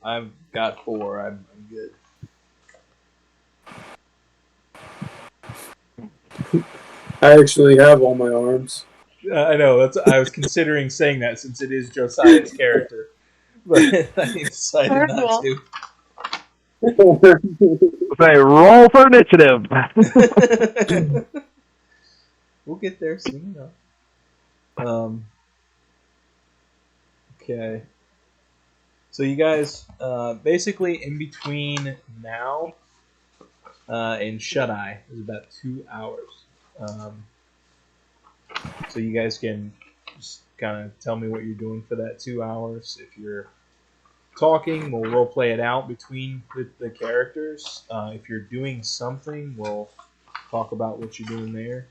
I've got 4. I'm good. I actually have all my arms. I know. I was considering saying that since it is Josiah's character, but I decided not to. Say, roll for initiative. We'll get there soon enough. Okay. So you guys, basically in between now and Shut Eye is about 2 hours. So you guys can just kind of tell me what you're doing for that 2 hours. If you're talking, we'll role play it out between the characters. If you're doing something, we'll talk about what you're doing there.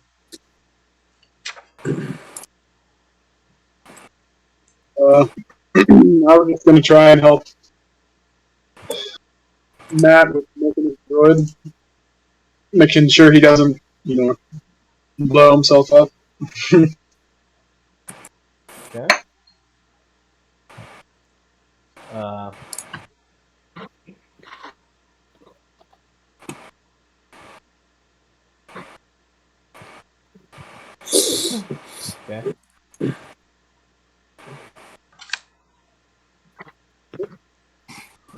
I was just gonna try and help Matt with making his droid, making sure he doesn't, blow himself up. Okay. Okay.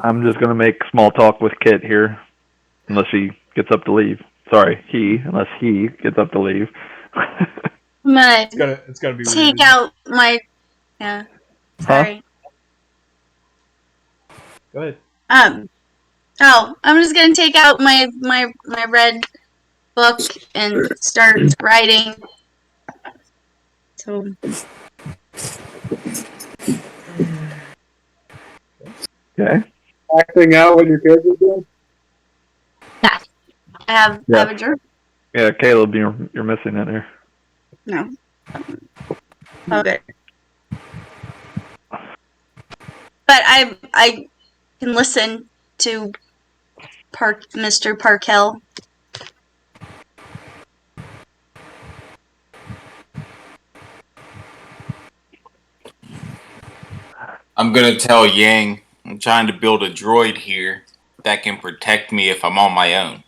I'm just going to make small talk with Kit here, unless he gets up to leave. Sorry, unless he gets up to leave. I'm gonna It's gonna be take weird. out my. Yeah. Sorry. Go ahead. Oh, I'm just gonna take out my red book and start writing. So. Okay. Acting out what your character's doing? Yeah. I have a journal. Yeah, Caleb, you're missing it here. No. Okay. But I can listen to Mr. Parkell. I'm gonna tell Yang I'm trying to build a droid here that can protect me if I'm on my own.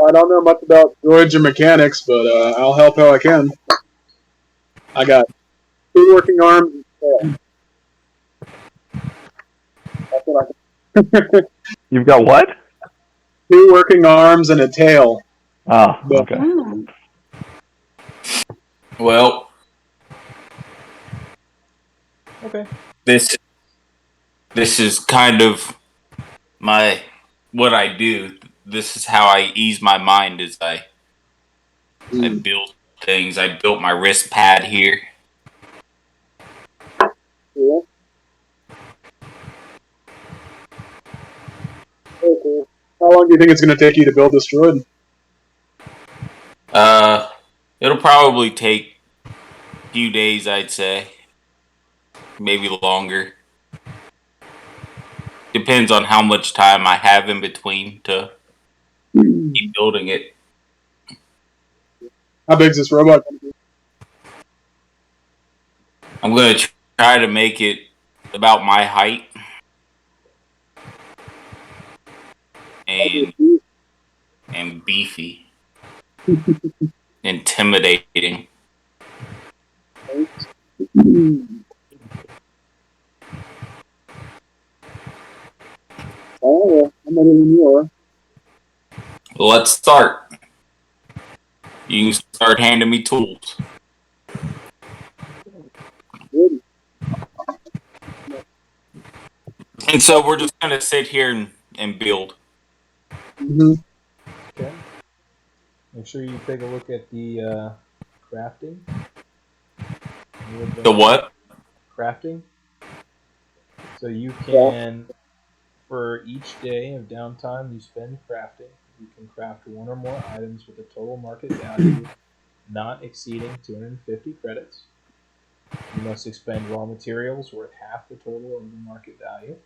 I don't know much about droids or mechanics, but I'll help how I can. I got 2 working arms and tail. That's what I can. You've got what? 2 working arms and a tail. Ah, But okay. Ooh. Well, Okay. this is kind of what I do. This is how I ease my mind. Is I build things. I built my wrist pad here. cool. Very cool. How long do you think it's going to take you to build this droid? It'll probably take a few days, I'd say. Maybe longer. Depends on how much time I have in between to keep building it. How big is this robot going to be? I'm going to try to make it about my height. And beefy. Intimidating. Oh, well, I'm ready when you are. Let's start. You can start handing me tools. Good. And so we're just going to sit here and build. Mm-hmm. Okay. Make sure you take a look at the crafting. The what? Crafting. So you can, for each day of downtime you spend crafting, you can craft 1 or more items with a total market value not exceeding 250 credits. You must expend raw materials worth half the total of the market value.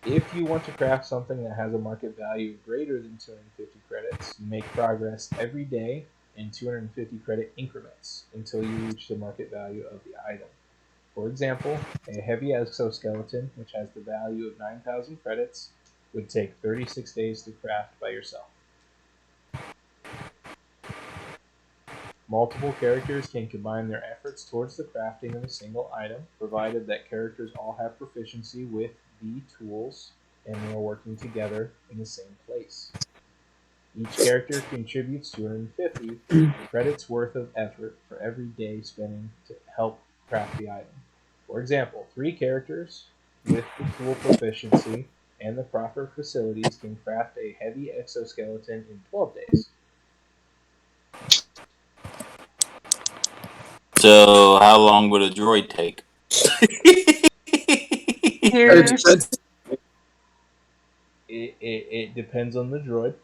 If you want to craft something that has a market value greater than 250 credits, you make progress every day in 250 credit increments until you reach the market value of the item. For example, a heavy exoskeleton, which has the value of 9,000 credits, would take 36 days to craft by yourself. Multiple characters can combine their efforts towards the crafting of a single item, provided that characters all have proficiency with the tools and they are working together in the same place. Each character contributes 250 credits worth of effort for every day spending to help craft the item. For example, 3 characters with the tool proficiency and the proper facilities can craft a heavy exoskeleton in 12 days. So how long would a droid take? Here's It depends on the droid,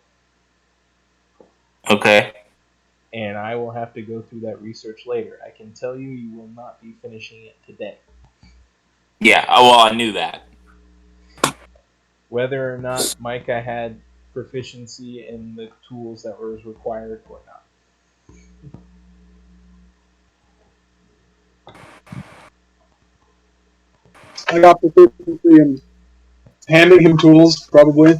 Okay. and I will have to go through that research later. I can tell you, you will not be finishing it today. Yeah, well, I knew that. Whether or not Micah had proficiency in the tools that were required or not. I got proficiency in handing him tools, probably.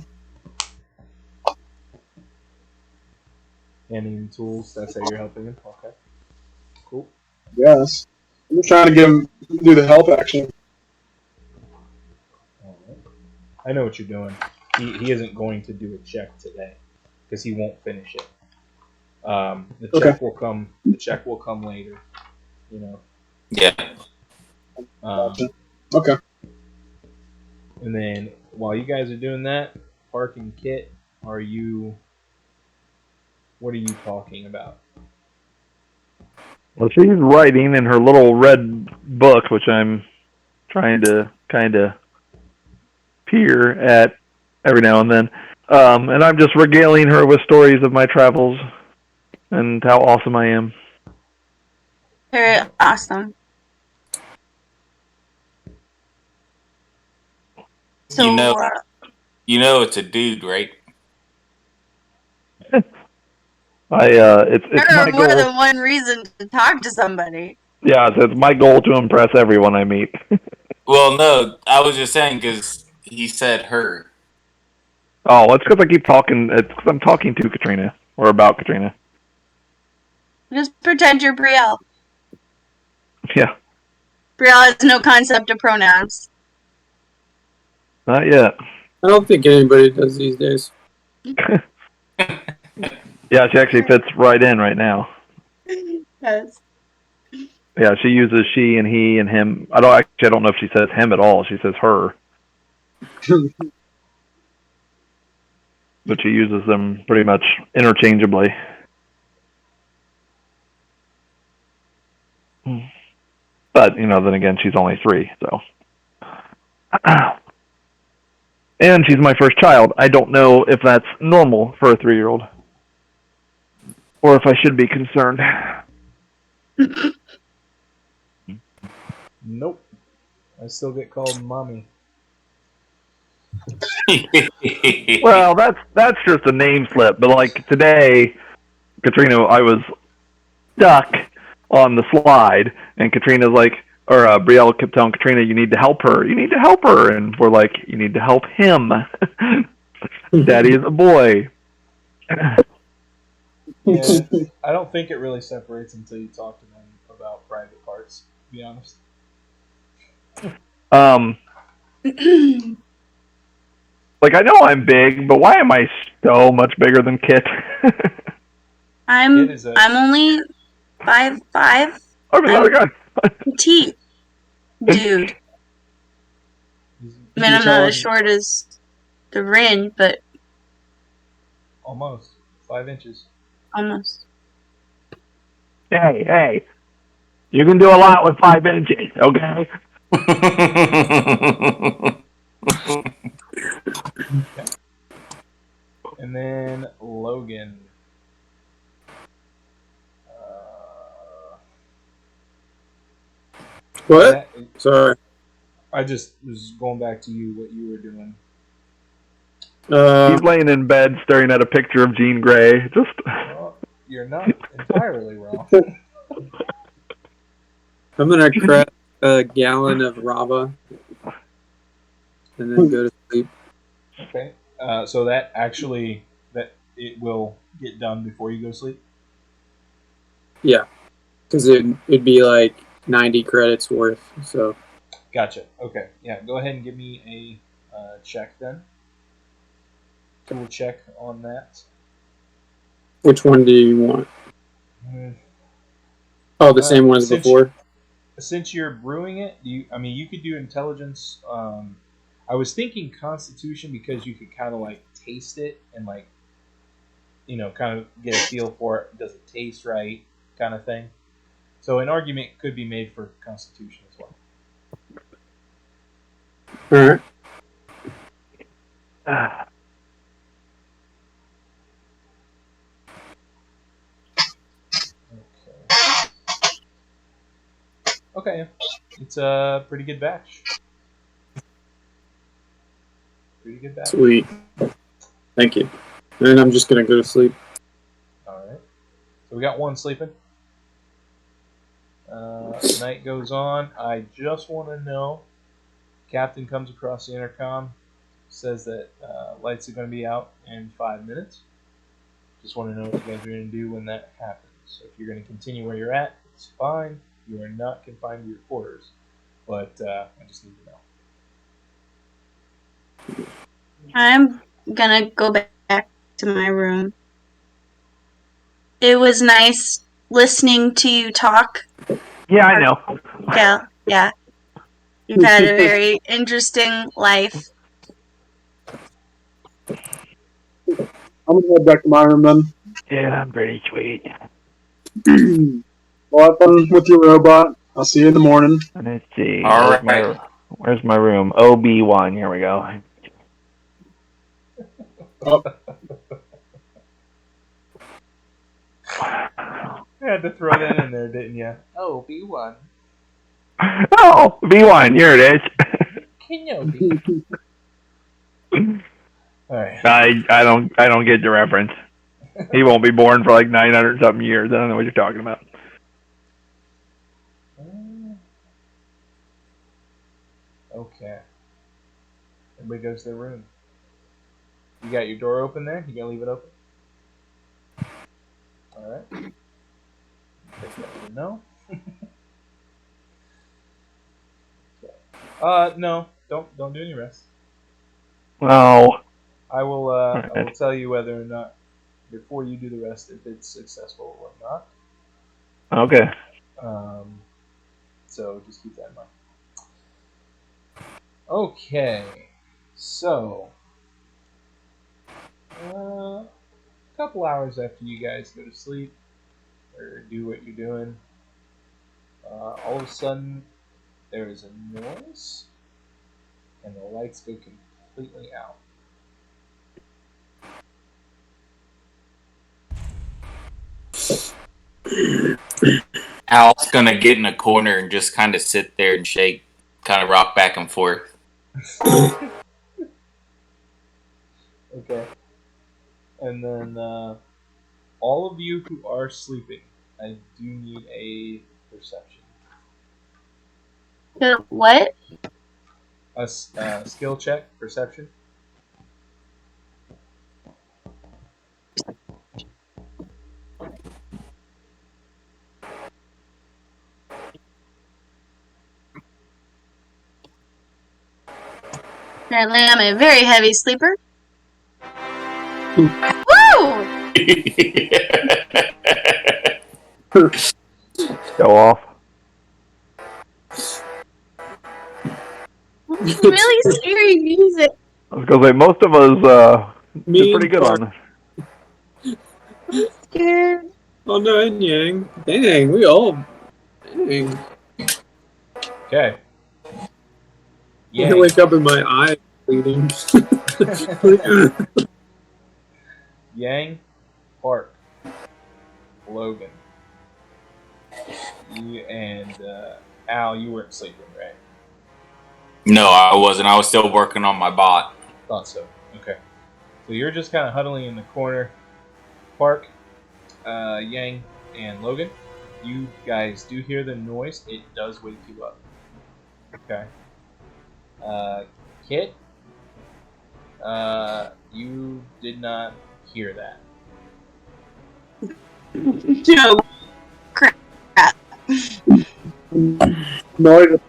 Handing tools, that's how you're helping him? Okay. Cool. Yes. I'm just trying to get him to do the help action. Alright. I know what you're doing. He isn't going to do a check today because he won't finish it. The check will come. The check will come later. You know. Yeah. Okay. And then while you guys are doing that, Park and Kit, what are you talking about? Well, she's writing in her little red book, which I'm trying to kind of peer at every now and then. And I'm just regaling her with stories of my travels and how awesome I am. very awesome. So You know it's a dude, right? It's there my are more goal. than one reason to talk to somebody. Yeah, it's my goal to impress everyone I meet. Well, no, I was just saying because he said her. Oh, it's because I keep talking. It's because I'm talking to Katrina or about Katrina. Just pretend you're Brielle. Yeah, Brielle has no concept of pronouns. not yet. I don't think anybody does these days. Yeah, she actually fits right in right now. Yes. Yeah, she uses she and he and him. I don't know if she says him at all. She says her, but she uses them pretty much interchangeably. But then again, she's only 3, so. And she's my first child. I don't know if that's normal for a 3-year-old, or if I should be concerned. Nope. I still get called mommy. Well, that's just a name slip. But like today, Katrina, I was stuck on the slide, and Katrina's like, or Brielle kept telling Katrina, "You need to help her. You need to help her." And we're like, "You need to help him. Daddy is a boy." Yeah, I don't think it really separates until you talk to them about private parts, to be honest. Like I know I'm big, but why am I so much bigger than Kit? I'm Kit is only 5'5". Oh, my God. Petite, dude. I mean, I'm not as short as the Rin, but almost 5 inches. almost. Hey, you can do a lot with 5 inches, okay? Okay. And then Logan. What? Sorry. I just was going back to you, what you were doing. He's laying in bed staring at a picture of Jean Grey. Well, you're not entirely wrong. I'm gonna crack a gallon of Rava and then go to sleep. Okay. So that it will get done before you go to sleep? Yeah, because it'd be like 90 credits worth. So. Gotcha. Okay. Yeah, go ahead and give me a check then. Tool check on that. Which one do you want? Oh, the same one as before? Since you're brewing it, you could do intelligence. I was thinking constitution because you could kind of like taste it and like, kind of get a feel for it. Does it taste right? Kind of thing. So an argument could be made for constitution as well. All right. Okay. It's a pretty good batch. Pretty good batch. Sweet. Thank you. And then I'm just gonna go to sleep. Alright. So we got one sleeping. Night goes on. I just want to know. Captain comes across the intercom, says that lights are going to be out in 5 minutes. Just want to know what you guys are going to do when that happens. So if you're going to continue where you're at, it's fine. You are not confined to your quarters. But I just need to know. I'm gonna go back to my room. It was nice listening to you talk. Yeah, I know. Yeah. You've had a very interesting life. I'm gonna head back to my room then. Yeah, I'm pretty sweet. Well, have fun with your robot. I'll see you in the morning. Let's see. All right. Where's my room? OB1. Here we go. Oh. You had to throw that in there, didn't you? Oh, B1. Oh, B1. Here it is. Kenobi. All right. I don't get the reference. He won't be born for like 900 something years. I don't know what you're talking about. Okay. Everybody goes to their room. You got your door open there? You gonna leave it open? Alright. Take that as a no. No. Don't do any rest. Oh. I will tell you whether or not before you do the rest if it's successful or not. Okay. So just keep that in mind. Okay. So a couple hours after you guys go to sleep or do what you're doing, all of a sudden there is a noise and the lights go completely out. Al's gonna get in a corner and just kind of sit there and shake, kind of rock back and forth. Okay. And then all of you who are sleeping, I do need a perception. What? A skill check, perception. Apparently, I'm a very heavy sleeper. Woo! Go off. Really scary music. I was gonna say most of us Me did pretty and good Mark. on this. I'm scared. Oh no, and Yang. Dang, we all. Dang. Okay. I Yang. wake up and my eye bleeding. Yang, Park, Logan. You and Al, you weren't sleeping, right? No, I wasn't. I was still working on my bot. Thought so. Okay. So you're just kind of huddling in the corner. Park, Yang, and Logan. You guys do hear the noise. It does wake you up. Okay. Kit, you did not hear that. No. Crap. Noise.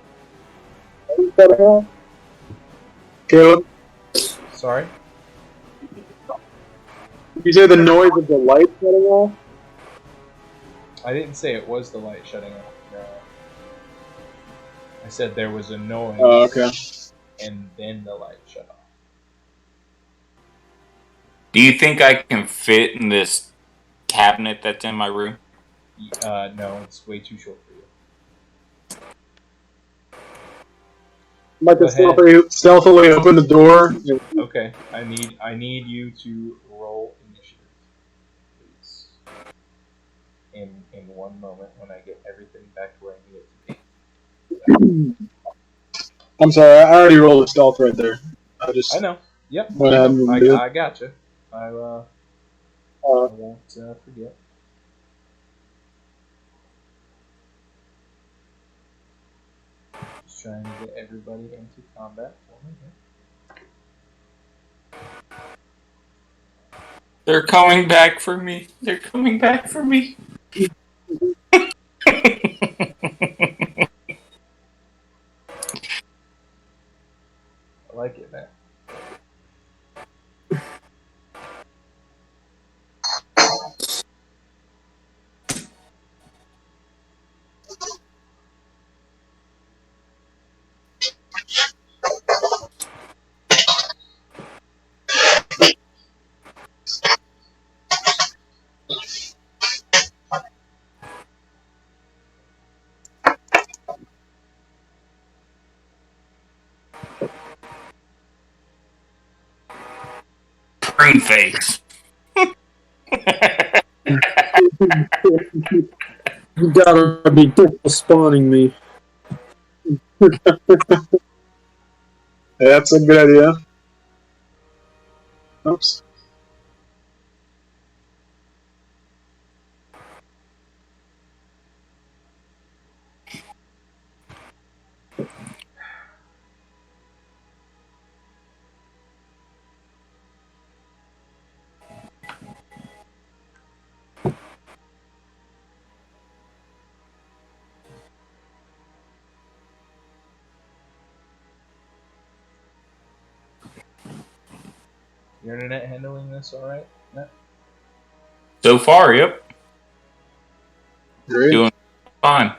Caleb, Sorry? you say the noise of the light shutting off? I didn't say it was the light shutting off. No. I said there was a noise. Oh, okay. And then the light shut off. Do you think I can fit in this cabinet that's in my room? No, it's way too short for you. I'm about Go to stealthily open the door. Okay, I need you to roll initiative, please. In one moment when I get everything back to where I need it to be. I'm sorry, I already rolled a stealth right there. I know. Yep. Went ahead and do it. I gotcha. I won't forget. Just trying to get everybody into combat for me here. They're coming back for me. They're coming back for me. I like it, man. Green face. You gotta be careful spawning me. That's a good idea. Oops. Your internet handling this all right? Matt? So far, yep. Great. Doing fine.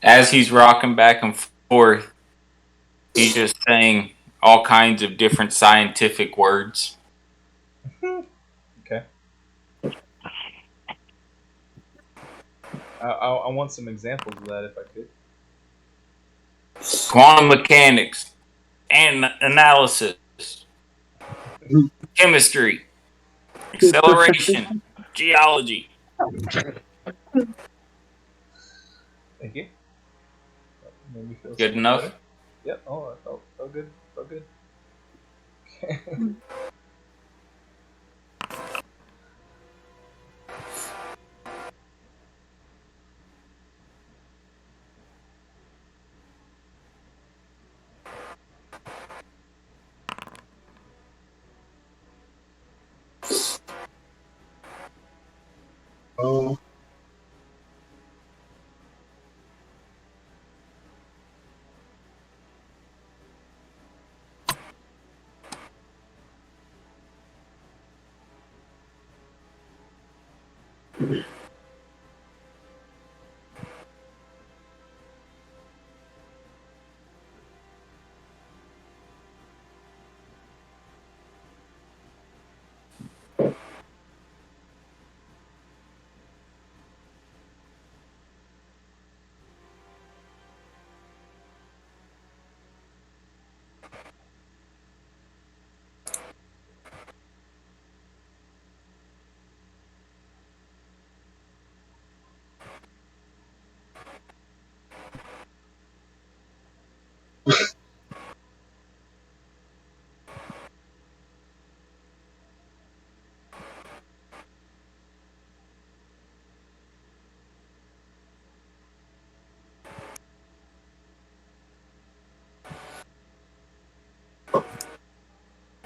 As he's rocking back and forth, he's just saying all kinds of different scientific words. Okay. I want some examples of that if I could. Quantum mechanics, and analysis, chemistry, acceleration, geology. Thank you. That made me feel Good so enough? better. Yep. Oh, that felt good. Felt good. Okay. Oh,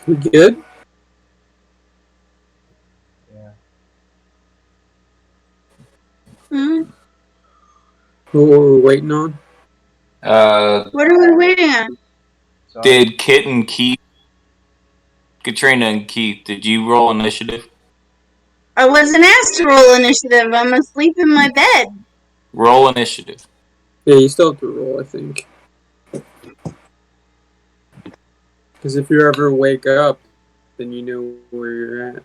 We good? Yeah. Hmm? What were we waiting on? What are we waiting on? Sorry. Did Kit and Keith, Katrina and Keith, did you roll initiative? I wasn't asked to roll initiative. I'm asleep in my bed. Roll initiative. Yeah, you still have to roll, I think. Because if you ever wake up, then you know where you're at.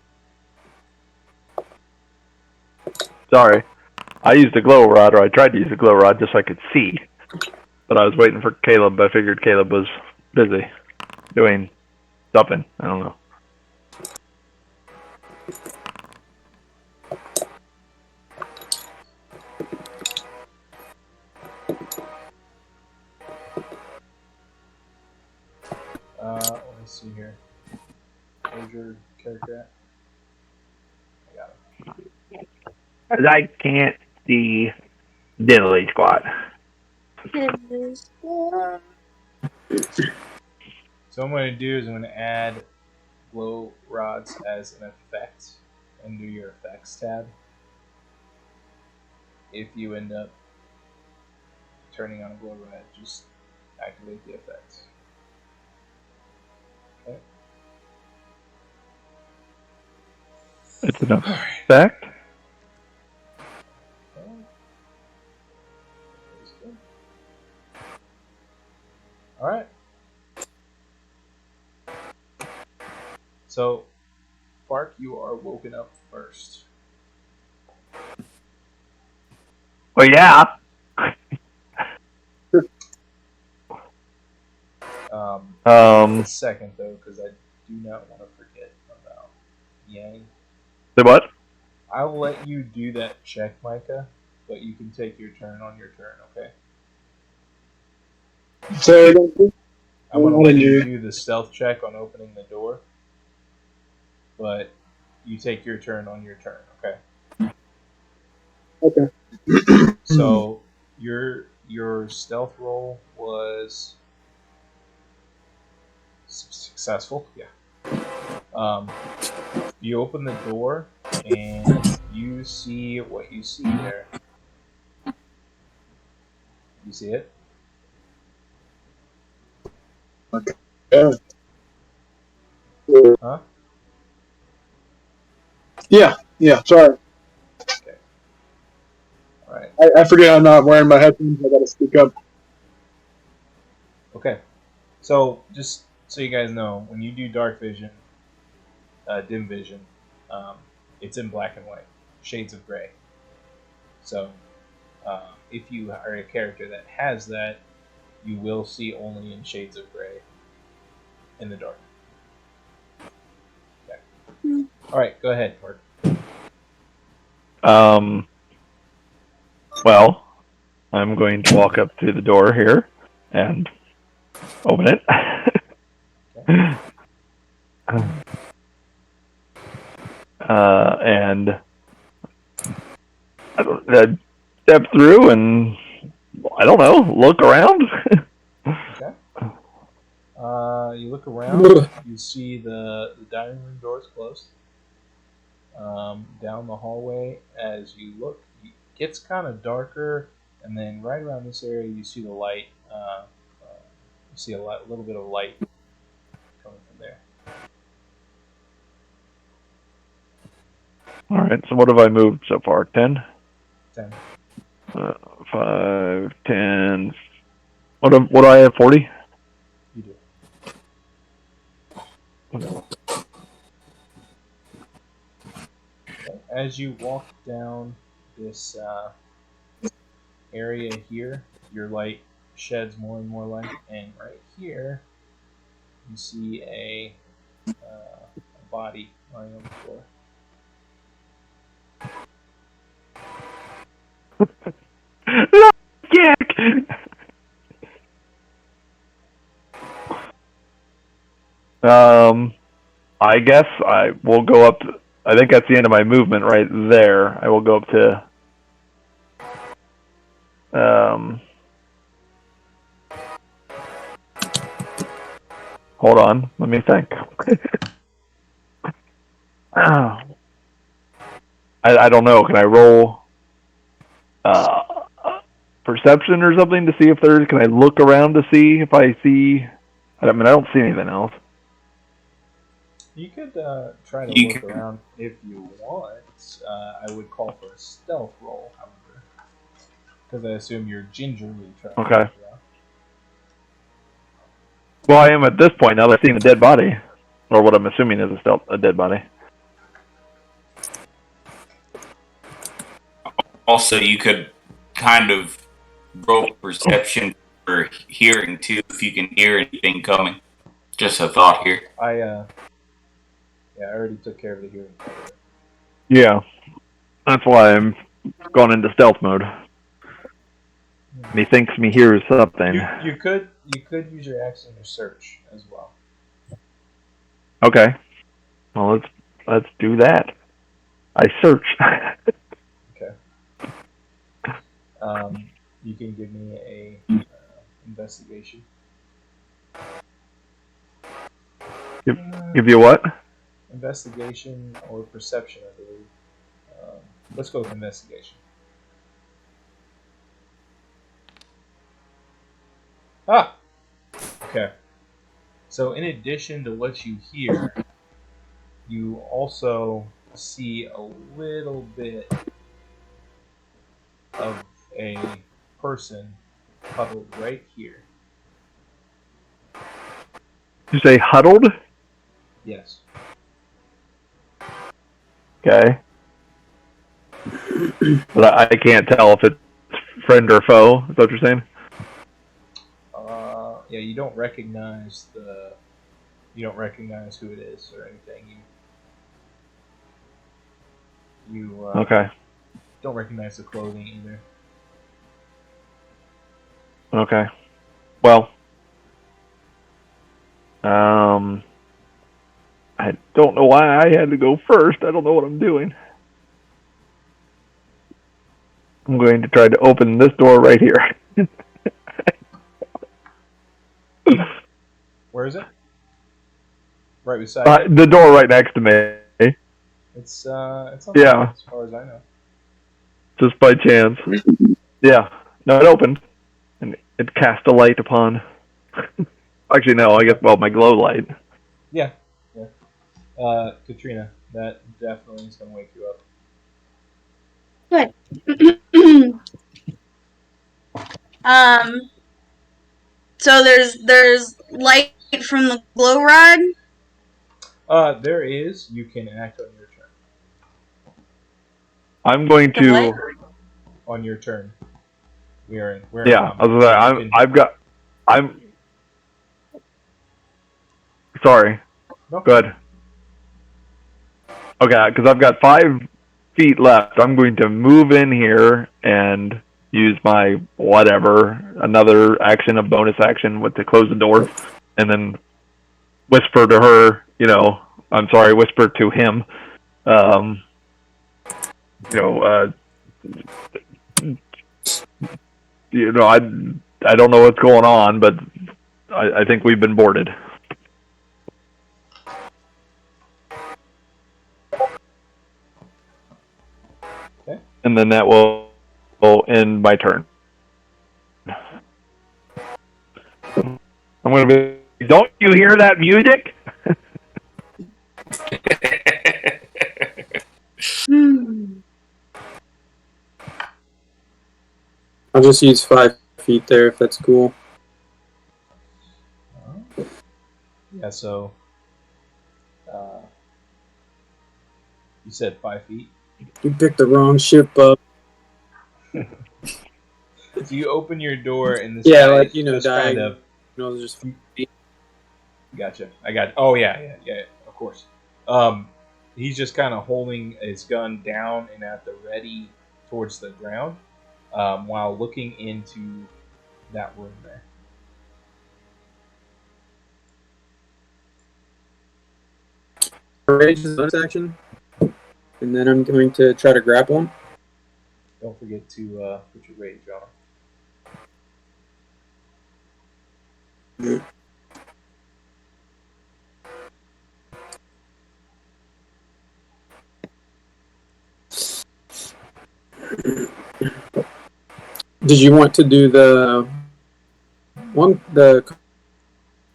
Sorry. I used a glow rod, or I tried to use a glow rod just so I could see. But I was waiting for Caleb. I figured Caleb was busy doing something. I don't know. Let me see here. Where's your character at? I got it. 'Cause I can't see diddly squat. So what I'm going to do is I'm going to add glow rods as an effect into your effects tab. If you end up turning on a glow rod, just activate the effect. Okay. It's an effect. All right. So, Bark, you are woken up first. Well, yeah. Give me a second though, because I do not want to forget about Yang. Say what? I will let you do that check, Micah, but you can take your turn on your turn, okay? so I'm going to let you do the stealth check on opening the door, but you take your turn on your turn, okay? Okay. So your stealth roll was successful. Yeah. You open the door and you see what you see there. You see it? Yeah. Huh? Yeah. Sorry, Okay. All right. I forget I'm not wearing my headphones. I gotta speak up. Okay. So just so you guys know, when you do dark vision, dim vision, um, it's in black and white, shades of gray. So if you are a character that has that, you will see only in shades of gray in the dark. Okay. All right, go ahead, Mark. Well, I'm going to walk up to the door here and open it. And I step through and I don't know, look around. Okay. You look around. You see the dining room doors closed. Down the hallway, as you look, it gets kind of darker, and then right around this area, you see the light. You see a little bit of light coming from there. All right. So what have I moved so far? 10, 10. 5, 10. What do I have? 40. You do. Okay. As you walk down this area here, your light sheds more and more light, and right here, you see a body lying on the floor. Jack. I guess I will go up. I think that's the end of my movement right there. I will go up to. Hold on. Let me think. I don't know. Can I roll perception or something to see if there's? Can I look around to see if I see? I mean, I don't see anything else. You could try to look around if you want. I would call for a stealth roll, however, because I assume you're gingerly trying to look around. Well, I am at this point now that I've seen a dead body, or what I'm assuming is a dead body. Also, you could kind of roll perception for hearing too, if you can hear anything coming. Just a thought here. I already took care of the hearing part of it. Yeah, that's why I'm going into stealth mode. And he thinks me hears something. You could use your action to search as well. Okay. Well, let's do that. I search. Okay. You can give me a investigation. Give you what? Investigation or perception, I believe. Let's go with investigation. Ah! Okay. So in addition to what you hear, you also see a little bit of a person huddled right here. You say huddled? Yes. Okay. But I can't tell if it's friend or foe. Is that what you're saying? Yeah, you don't recognize who it is or anything. You okay. Don't recognize the clothing either. Okay. Well, I don't know why I had to go first. I don't know what I'm doing. I'm going to try to open this door right here. Where is it? Right beside you. The door right next to me. It's unlocked, Yeah. as far as I know. Just by chance. Yeah. No, it opened. And it cast a light upon. Actually, no, I guess, well, my glow light. Yeah. Katrina, that definitely is going to wake you up. Good. So there's light from the glow rod. There is. You can act on your turn. I'm going The what? to. On your turn. We're in Yeah, I combat. was like, I'm. Sorry. No. Good. Okay, because I've got 5 feet left. I'm going to move in here and use my whatever, another action, a bonus action, to close the door, and then whisper to her. Whisper to him. You know, I don't know what's going on, but I think we've been boarded. Okay. And then that will end my turn. I'm going to be, don't you hear that music? I'll just use 5 feet there if that's cool. Yeah, so you said 5 feet. You picked the wrong ship up. So you open your door and this Yeah, guy like, just kind of... just 5 feet. Gotcha. Oh, yeah, of course. He's just kind of holding his gun down and at the ready towards the ground while looking into that room there. Rage is bonus action. And then I'm going to try to grapple him. Don't forget to put your rage on. Did you want to do the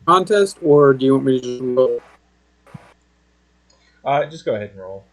contest, or do you want me to just roll? Just go ahead and roll.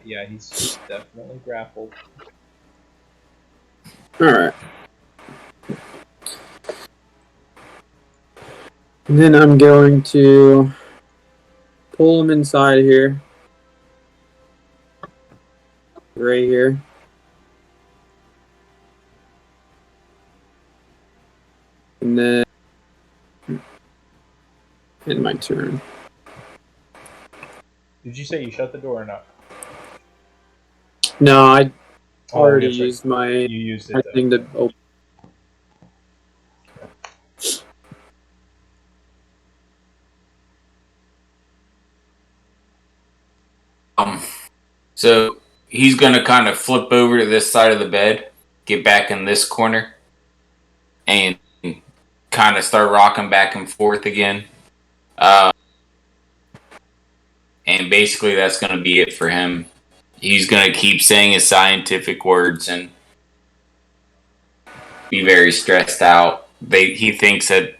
Yeah, he's definitely grappled. Alright. And then I'm going to pull him inside here. Right here. And then end my turn. Did you say you shut the door or not? No, I already that's right. used my You used it. thing to open. So he's gonna kind of flip over to this side of the bed, get back in this corner, and kind of start rocking back and forth again. And basically that's gonna be it for him. He's gonna keep saying his scientific words and be very stressed out. He thinks that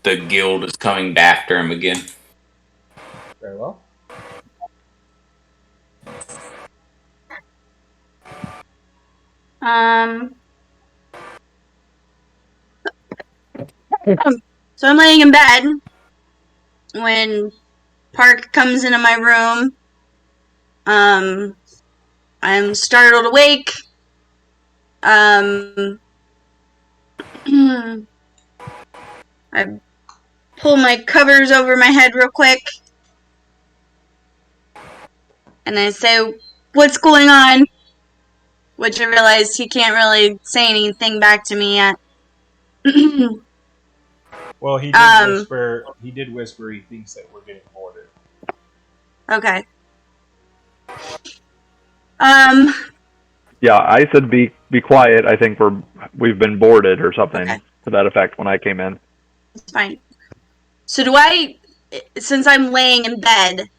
the guild is coming after him again. Very well. So I'm laying in bed when Park comes into my room. I'm startled awake. I pull my covers over my head real quick. And I say, "What's going on?" Which I realize he can't really say anything back to me yet. Well, he did whisper. He did whisper. He thinks that we're getting boarded. Okay. Yeah, I said be quiet. I think we've been boarded or something Okay. to that effect when I came in. It's fine. So do I, since I'm laying in bed,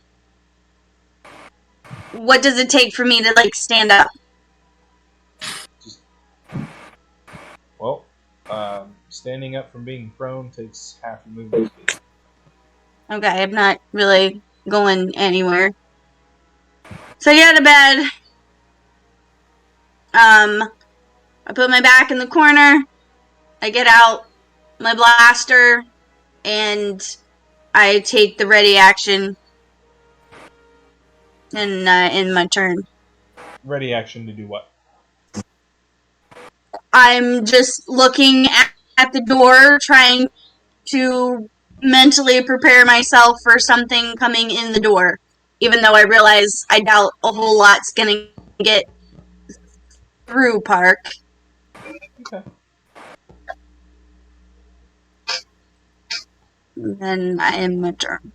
what does it take for me to, like, stand up? Well, standing up from being prone takes half your movement speed. Okay, I'm not really going anywhere. So I get out of bed. I put my back in the corner. I get out my blaster, and I take the ready action in my turn. Ready action to do what? I'm just looking at the door, trying to mentally prepare myself for something coming in the door, even though I realize I doubt a whole lot's gonna get through Park. Okay. And then I end my turn.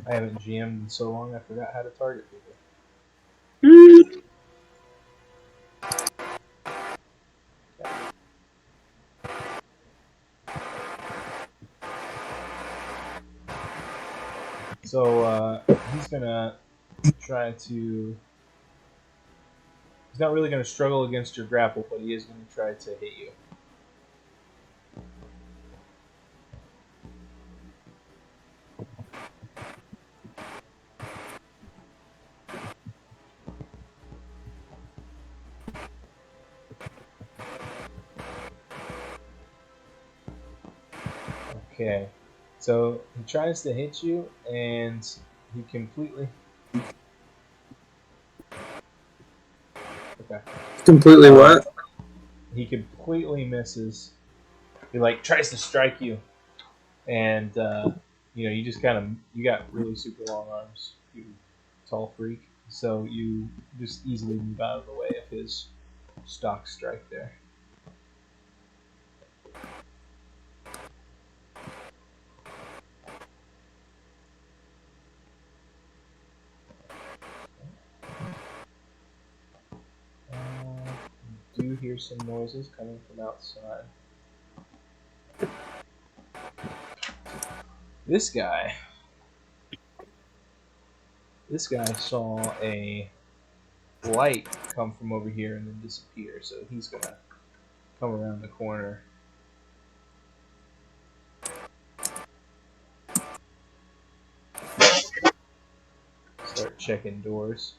I haven't GM'd in so long. I forgot how to target people. So he's gonna try to. He's not really gonna struggle against your grapple, but he is gonna try to hit you. Okay, so he tries to hit you, and he completely. Okay. Completely what? He completely misses. He like tries to strike you, and you just kind of you got really super long arms, you tall freak. So you just easily move out of the way of his stock strike there. You do hear some noises coming from outside. This guy saw a light come from over here and then disappear, so he's gonna come around the corner. Start checking doors.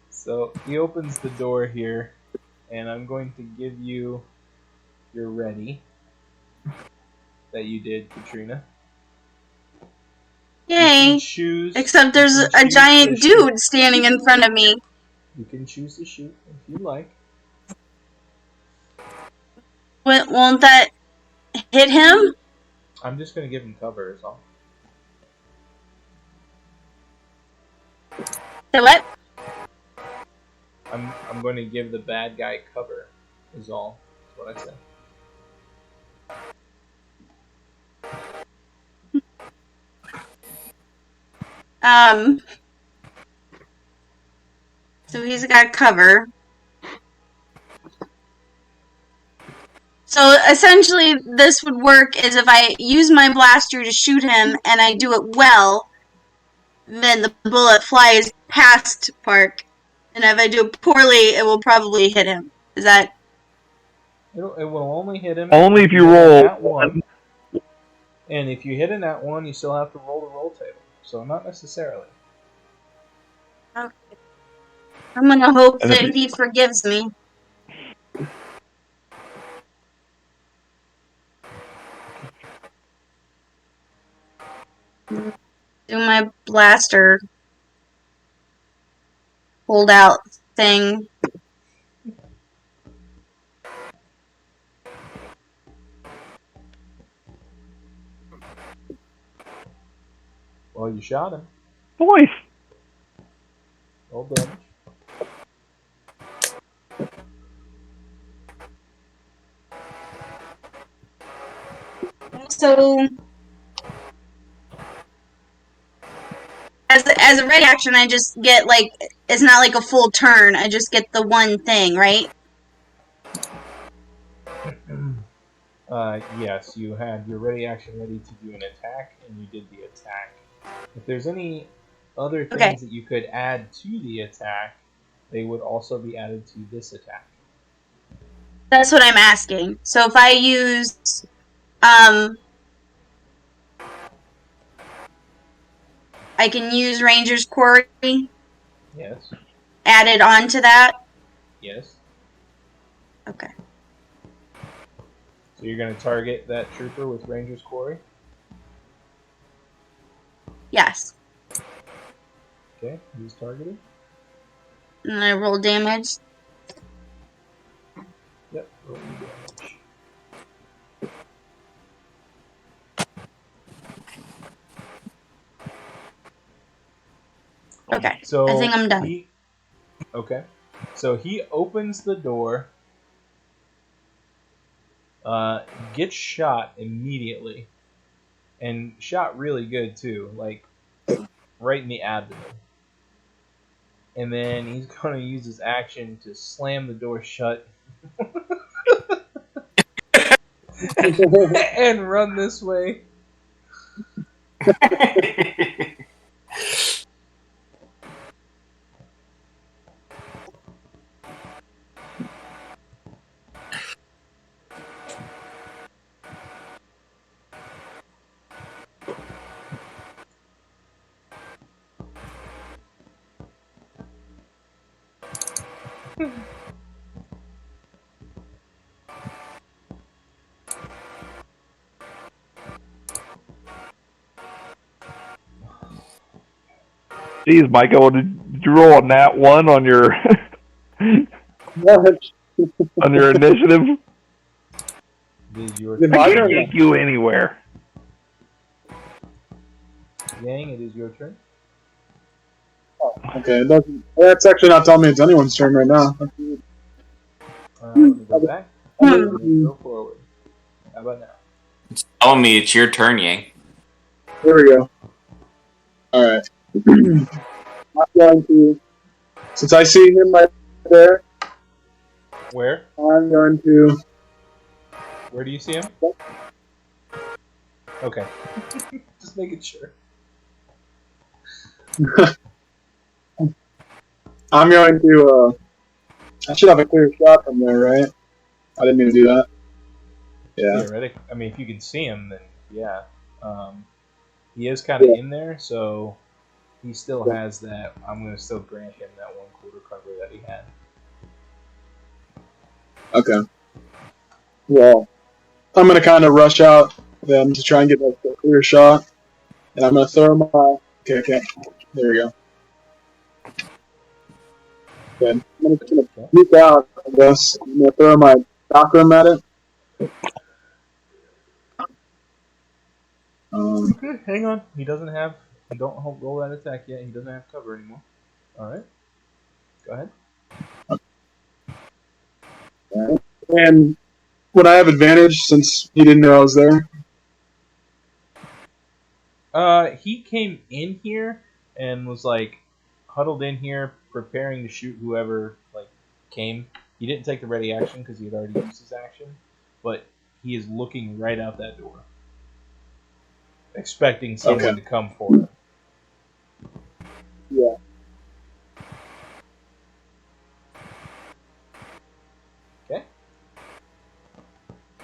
So he opens the door here, and I'm going to give you your ready that you did, Katrina. Yay! Choose. Except there's a giant dude standing in front of me. You can choose to shoot if you like. Won't that hit him? I'm just going to give him cover, is all. Say what? I'm going to give the bad guy cover, is all. That's what I said. So he's got cover. So essentially, this would work is if I use my blaster to shoot him and I do it well, then the bullet flies past Park. And if I do it poorly, it will probably hit him. Is that It will only hit him. Only if you hit a roll nat one. And if you hit a nat one, you still have to roll the roll table. So not necessarily. Okay. I'm gonna hope And that if he forgives me. Do my blaster holdout thing. Well, you shot him. voice. Roll damage. So, as a ready action, I just get like it's not like a full turn. I just get the one thing, right? Yes, you had your ready action ready to do an attack, and you did the attack. If there's any other Okay. things that you could add to the attack, they would also be added to this attack. That's what I'm asking. So if I use I can use Ranger's Quarry Yes. added onto that. Yes. Okay. So you're going to target that trooper with Ranger's Quarry? Yes. Okay, he's targeted. And I roll damage. Yep, roll damage. Okay. So I think I'm done. Okay. So he opens the door, gets shot immediately, and shot really good too, like right in the abdomen. And then he's going to use his action to slam the door shut and run this way. Jeez, Michael, did you roll a nat 1 on your What? on your initiative? It is your Did I my turn. can't turn? yank you anywhere. Yang, it is your turn. Okay, it doesn't. That's actually not telling me it's anyone's turn right now. Let me go back. And then go forward. How about now? Telling me it's your turn, Yang. There we go. Alright. I'm going to. Since I see him right there, Where? I'm going to. Where do you see him? Okay. Just making sure. I'm going to. I should have a clear shot from there, right? I didn't mean to do that. Yeah. Theoretic. I mean, if you can see him, then yeah. He is kind of in there, so he still has that. I'm going to still grant him that 1/4 cover that he had. Okay. Well, I'm going to kind of rush out then to try and get a clear shot. And I'm going to throw my. Okay. There we go. Okay. I'm going to sneak out, I guess. I'm going to throw my chakram at it. Okay, hang on. He doesn't have. Don't roll that attack yet. He doesn't have cover anymore. All right. Go ahead. And would I have advantage since he didn't know I was there? He came in here and was like huddled in here, preparing to shoot whoever like came. He didn't take the ready action because he had already used his action, but he is looking right out that door, expecting someone to come for him. Yeah. Okay.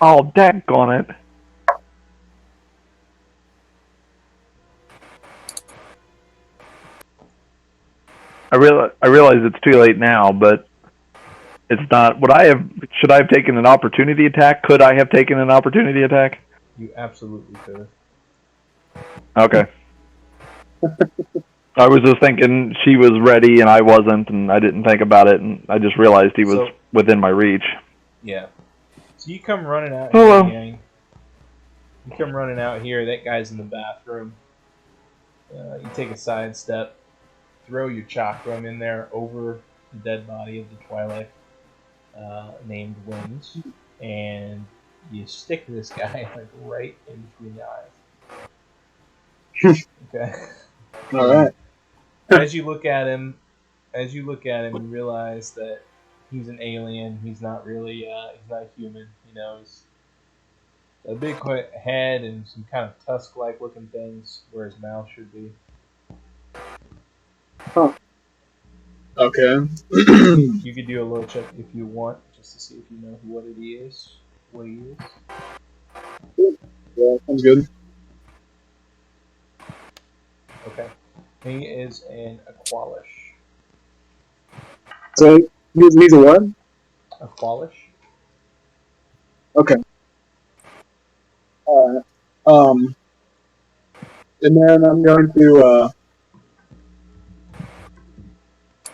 Oh, daggone it. I realize it's too late now, but it's not. Should I have taken an opportunity attack? Could I have taken an opportunity attack? You absolutely could have. Okay. I was just thinking she was ready and I wasn't, and I didn't think about it, and I just realized he was within my reach. Yeah. So you come running out here, well. Gang. You come running out here. That guy's in the bathroom. You take a side step, throw your chakram in there over the dead body of the Twi'lek named Wings, and you stick this guy like right in between the eyes. Okay. All right. As you look at him, you realize that he's an alien. He's not really. He's not human. You know, he's a big head and some kind of tusk-like looking things where his mouth should be. Huh. Okay. You could do a little check if you want, just to see if you know what he is. Yeah, sounds good. Okay. He is an Aqualish. So he's a what? Aqualish? Okay. Alright. And then I'm going to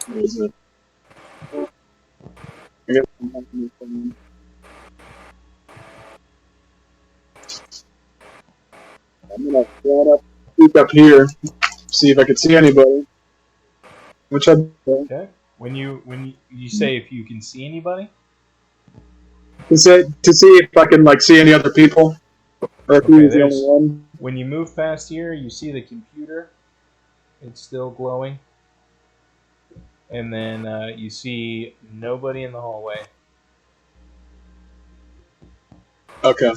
what is it? I guess I'm having some. I'm gonna run up, peek up here, see if I can see anybody. Which I Okay. When you say if you can see anybody? to see if I can like see any other people, or if he's the only one. When you move past here, you see the computer. It's still glowing. And then you see nobody in the hallway. Okay.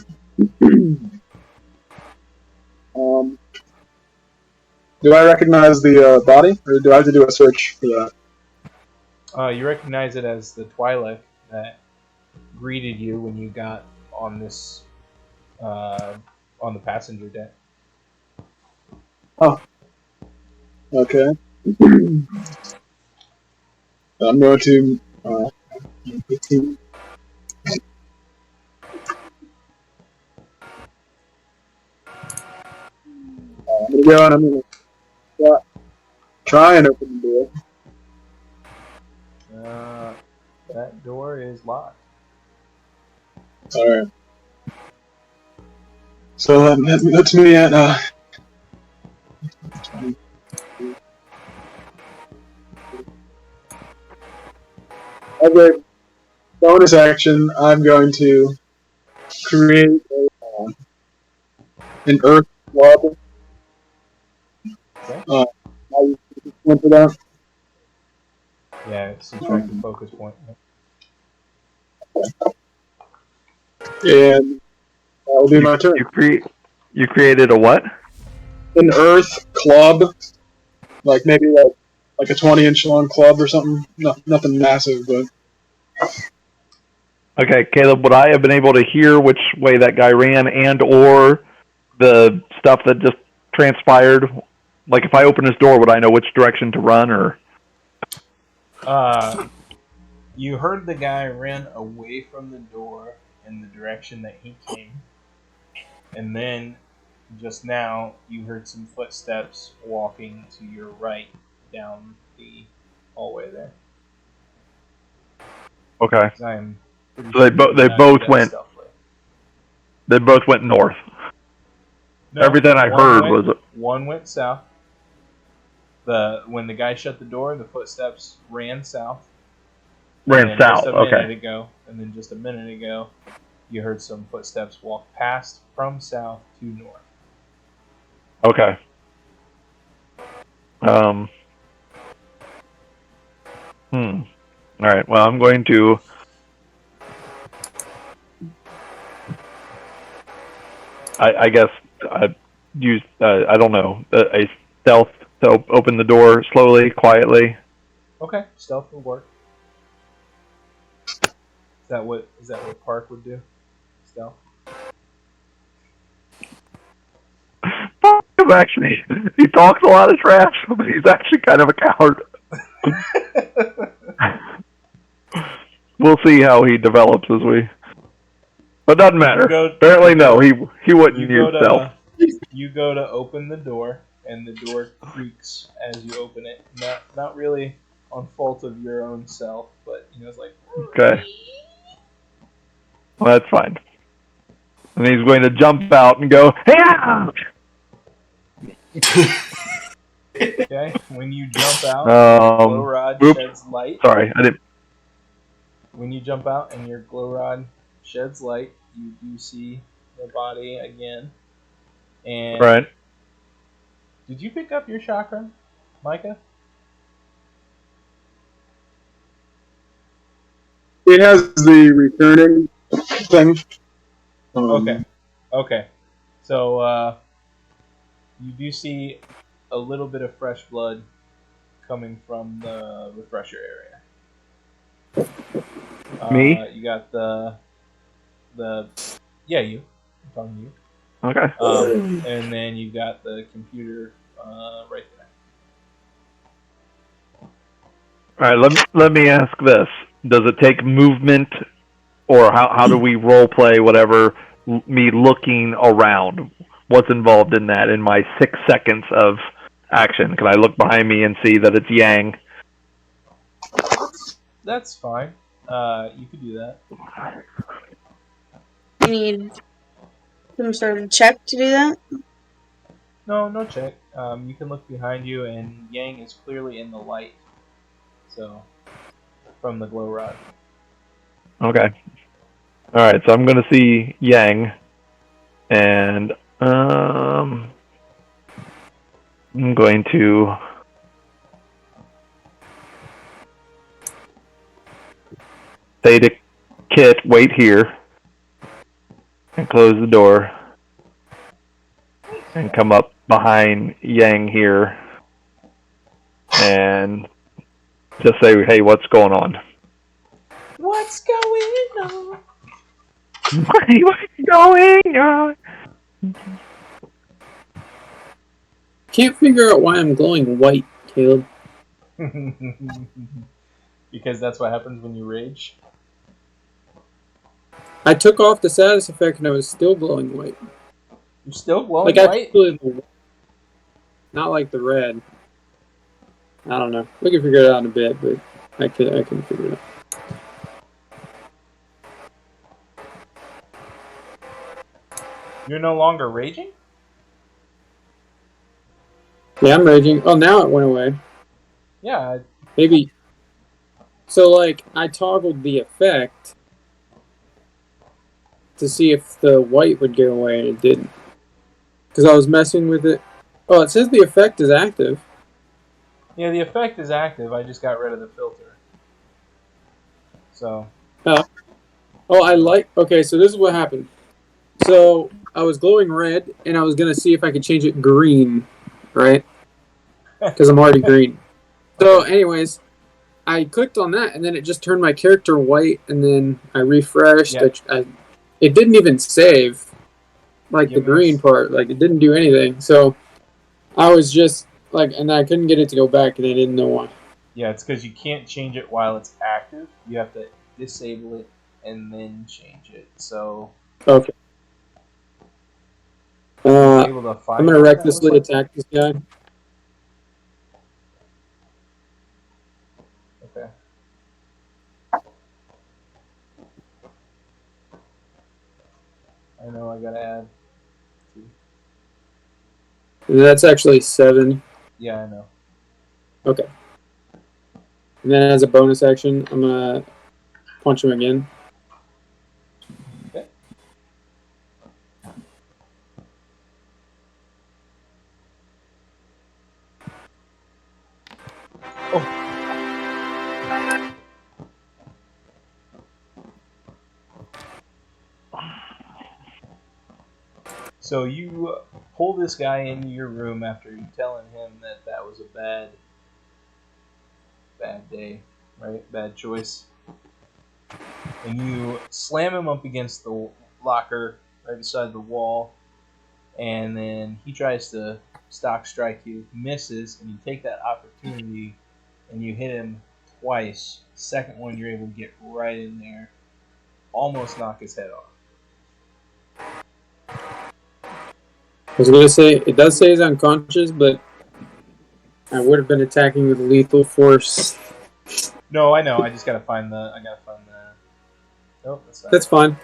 Do I recognize the body, or do I have to do a search for that? You recognize it as the Twi'lek that greeted you when you got on this on the passenger deck. Oh. Okay. I'm going to. 15. I'm gonna go and I'm gonna try and open the door. That door is locked. Alright. So that's me at as a bonus action, I'm going to create an earth club. Okay. I went for that. Yeah, subtract the focus point. And that will be my turn. You created a what? An earth club, like maybe like a 20-inch long club or something. No, nothing massive, but. Okay, Caleb, would I have been able to hear which way that guy ran and or the stuff that just transpired? Like if I open his door, would I know which direction to run or? You heard the guy ran away from the door in the direction that he came. And then just now you heard some footsteps walking to your right down the hallway there. Okay. So they both went. They both went north. No, everything I heard was one went south. When the guy shut the door, the footsteps ran south. Ran south. And then just a minute ago, you heard some footsteps walk past from south to north. Okay. All right. Well, I'm going to. I guess I'd use. I don't know. A stealth to open the door slowly, quietly. Okay, stealth will work. Is that what Park would do? Stealth. Fuck him, actually. He talks a lot of trash, but he's actually kind of a coward. We'll see how he develops as we. But doesn't matter. Apparently, no. He wouldn't use stealth. You go to open the door, and the door creaks as you open it. Not really on fault of your own self, but it's like. Okay. Well, that's fine. And he's going to jump out and go, "Yeah!" Okay. When you jump out, your glow rod sheds light. Sorry, I didn't. When you jump out and your glow rod sheds light, you do see the body again. And Right. Did you pick up your chakra, Micah? It has the returning thing. Okay. So you do see a little bit of fresh blood coming from the refresher area. Me? You got the you. I'm talking to you. Okay. And then you got the computer right there. All right. Let me ask this: does it take movement, or how do we role play whatever? Me looking around. What's involved in that? In my 6 seconds of action, can I look behind me and see that it's Yang? That's fine. You could do that. You need some sort of check to do that? No check. You can look behind you, and Yang is clearly in the light. So, from the glow rod. Okay. All right. So I'm going to see Yang, and I'm going to say to Kit, "Wait here," and close the door, and come up behind Yang here, and just say, "Hey, what's going on?" What's going on? What's going on? Can't figure out why I'm glowing white, Caleb. Because that's what happens when you rage. I took off the status effect and I was still glowing white. You're still glowing Like white? actually, not like the red. I don't know. We can figure it out in a bit, but I can figure it out. You're no longer raging? Yeah, I'm raging. Oh, now it went away. Yeah. Maybe. So, like, I toggled the effect to see if the white would go away, and it didn't. Because I was messing with it. Oh, it says the effect is active. Yeah, the effect is active. I just got rid of the filter. So. Oh, okay, so this is what happened. So, I was glowing red, and I was going to see if I could change it green, right? Because I'm already green. So, anyways, I clicked on that, and then it just turned my character white, and then I refreshed. Yeah. It didn't even save, like, the green part. Like, it didn't do anything. So, I was just, like, and I couldn't get it to go back, and I didn't know why. Yeah, it's because you can't change it while it's active. You have to disable it and then change it. So. Okay. I'm going to recklessly attack this guy. Okay. I know I gotta add 2. That's actually 7. Yeah, I know. Okay. And then as a bonus action, I'm going to punch him again. Okay. Oh. So you pull this guy into your room after you telling him that was a bad day, right? Bad choice. And you slam him up against the locker right beside the wall, and then he tries to stock strike you, misses, and you take that opportunity and you hit him twice. Second one, you're able to get right in there, almost knock his head off. I was gonna say it does say he's unconscious, but I would have been attacking with lethal force. No, I know. I just gotta find the. Nope, that's not. That's fine.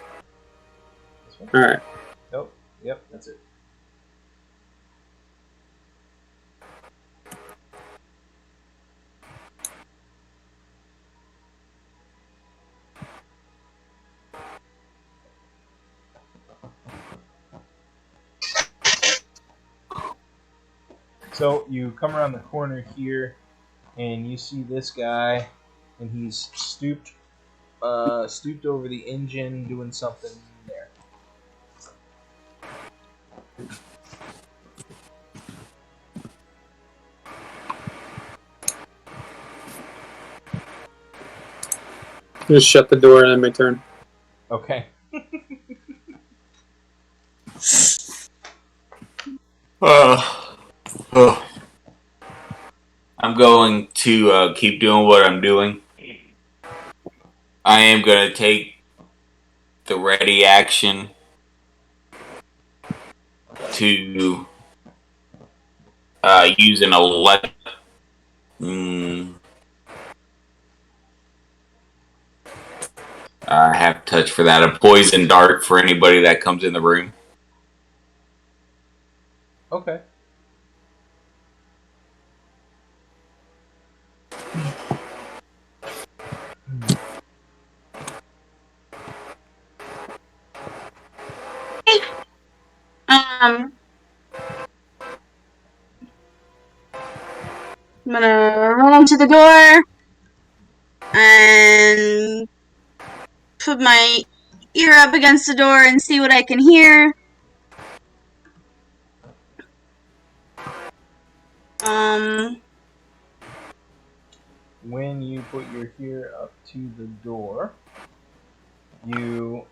This one? All right. Nope. Yep, that's it. So you come around the corner here, and you see this guy, and he's stooped over the engine, doing something there. Just shut the door and then my turn. Okay. I'm going to keep doing what I'm doing. I am going to take the ready action to use an elect. I have touch for that. A poison dart for anybody that comes in the room. Okay. I'm gonna run to the door and put my ear up against the door and see what I can hear. When you put your ear up to the door, you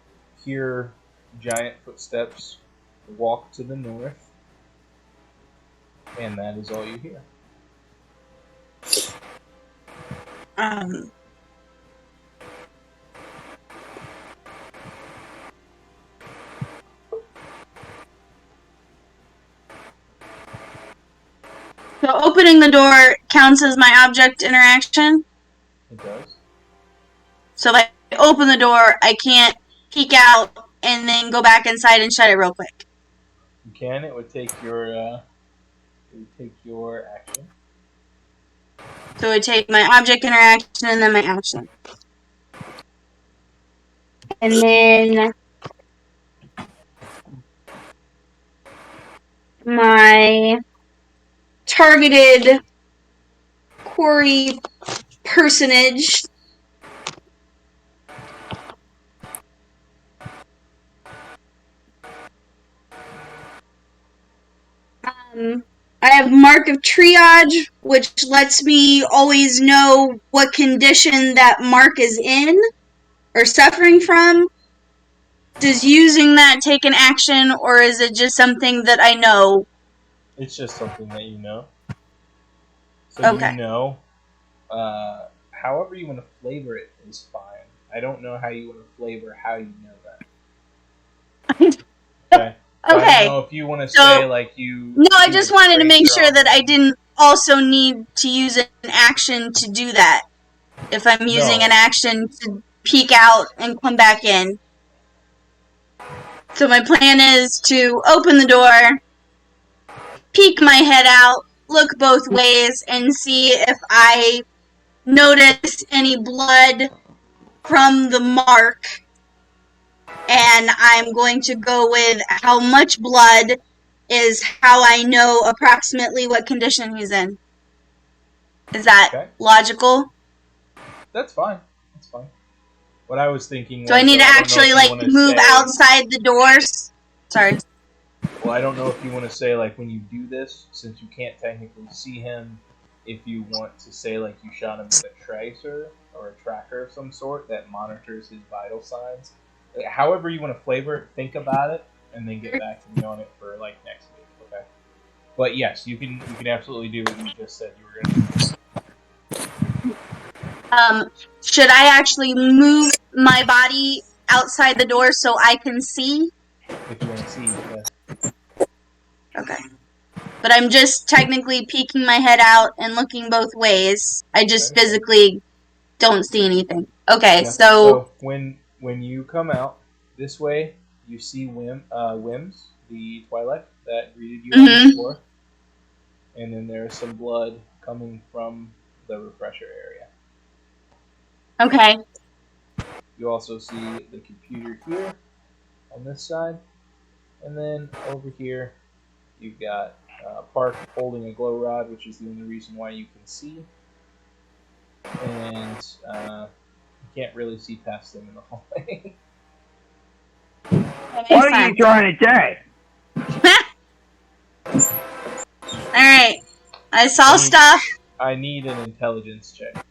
hear giant footsteps walk to the north, and that is all you hear. So opening the door counts as my object interaction. It does. So if I open the door, I can't peek out and then go back inside and shut it real quick. You can. It would take your action. So it would take my object interaction and then my action. And then my targeted quarry personage I have Mark of Triage, which lets me always know what condition that Mark is in or suffering from. Does using that take an action, or is it just something that I know? It's just something that you know. So Okay. you know. However you want to flavor it is fine. I don't know how you want to flavor how you know that. Okay. So I don't know if you want to say like you. No, I just wanted to make sure that I didn't also need to use an action to do that. If I'm using an action to peek out and come back in. So my plan is to open the door, peek my head out, look both ways, and see if I notice any blood from the mark. And I'm going to go with how much blood is how I know approximately what condition he's in. Is that logical? That's fine. That's fine. What I was thinking. Do I need to actually move outside the doors? Sorry. Well, I don't know if you want to say like when you do this, since you can't technically see him, if you want to say like you shot him with a tracer or a tracker of some sort that monitors his vital signs, however you want to flavor it, think about it, and then get back to me on it for like next week. Okay. But yes, you can absolutely do what you just said you were going to do. Should I actually move my body outside the door so I can see? If you want to see, yes. Okay. But I'm just technically peeking my head out and looking both ways. I just physically don't see anything. Okay, Yeah. so when you come out this way, you see Wims, the Twi'lek that greeted you on the floor, and then there's some blood coming from the refresher area. Okay. You also see the computer here on this side, and then over here you've got Park holding a glow rod, which is the only reason why you can see, and you can't really see past them in the hallway. What are you trying to say? Alright. I saw stuff. I need an intelligence check.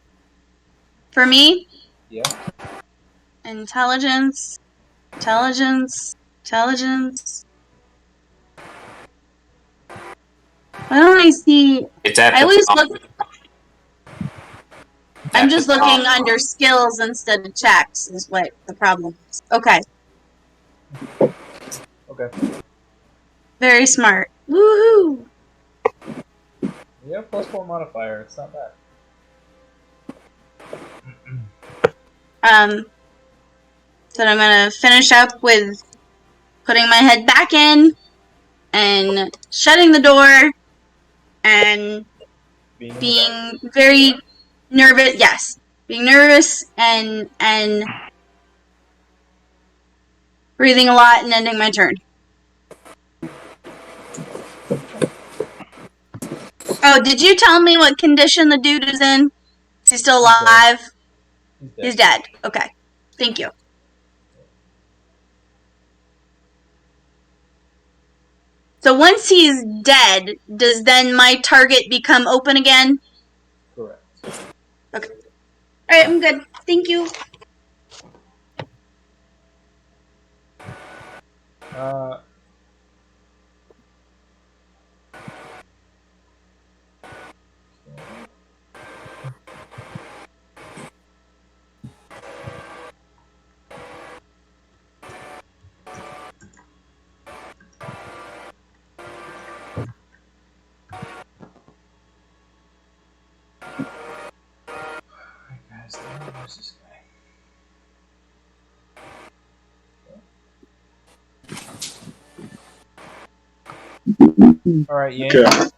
For me? Yeah. Intelligence. Intelligence. Intelligence. Why don't I see... It's at I the always top. look... I'm just looking under skills instead of checks is what the problem is. Okay. Okay. Very smart. Woohoo! You have +4 modifier. It's not bad. So I'm gonna finish up with putting my head back in and shutting the door and being very nervous. Yes, being nervous and breathing a lot and ending my turn. Oh, did you tell me what condition the dude is in? Is he still alive? He's dead. Okay. Thank you. So once he's dead, does then my target become open again? Correct. Okay. Alright, I'm good. Thank you. Where's this guy? Alright, Yang. Okay.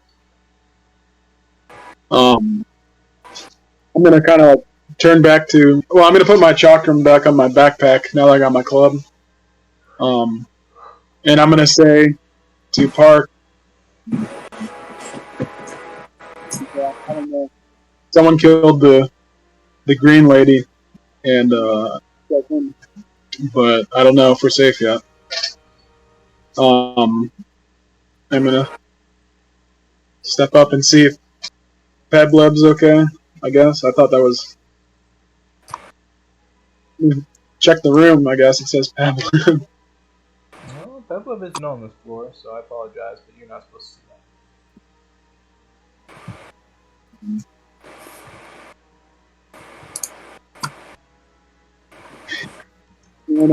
I'm gonna kind of turn back to. Well, I'm gonna put my chakram back on my backpack now that I got my club. And I'm gonna say to Park. I don't know. Someone killed the green lady, and but I don't know if we're safe yet. I'm gonna step up and see if Pebleb's okay. I guess I thought that was. Check the room. I guess it says Pebleb. No, Pebleb isn't on this floor, so I apologize, but you're not supposed to see that. And,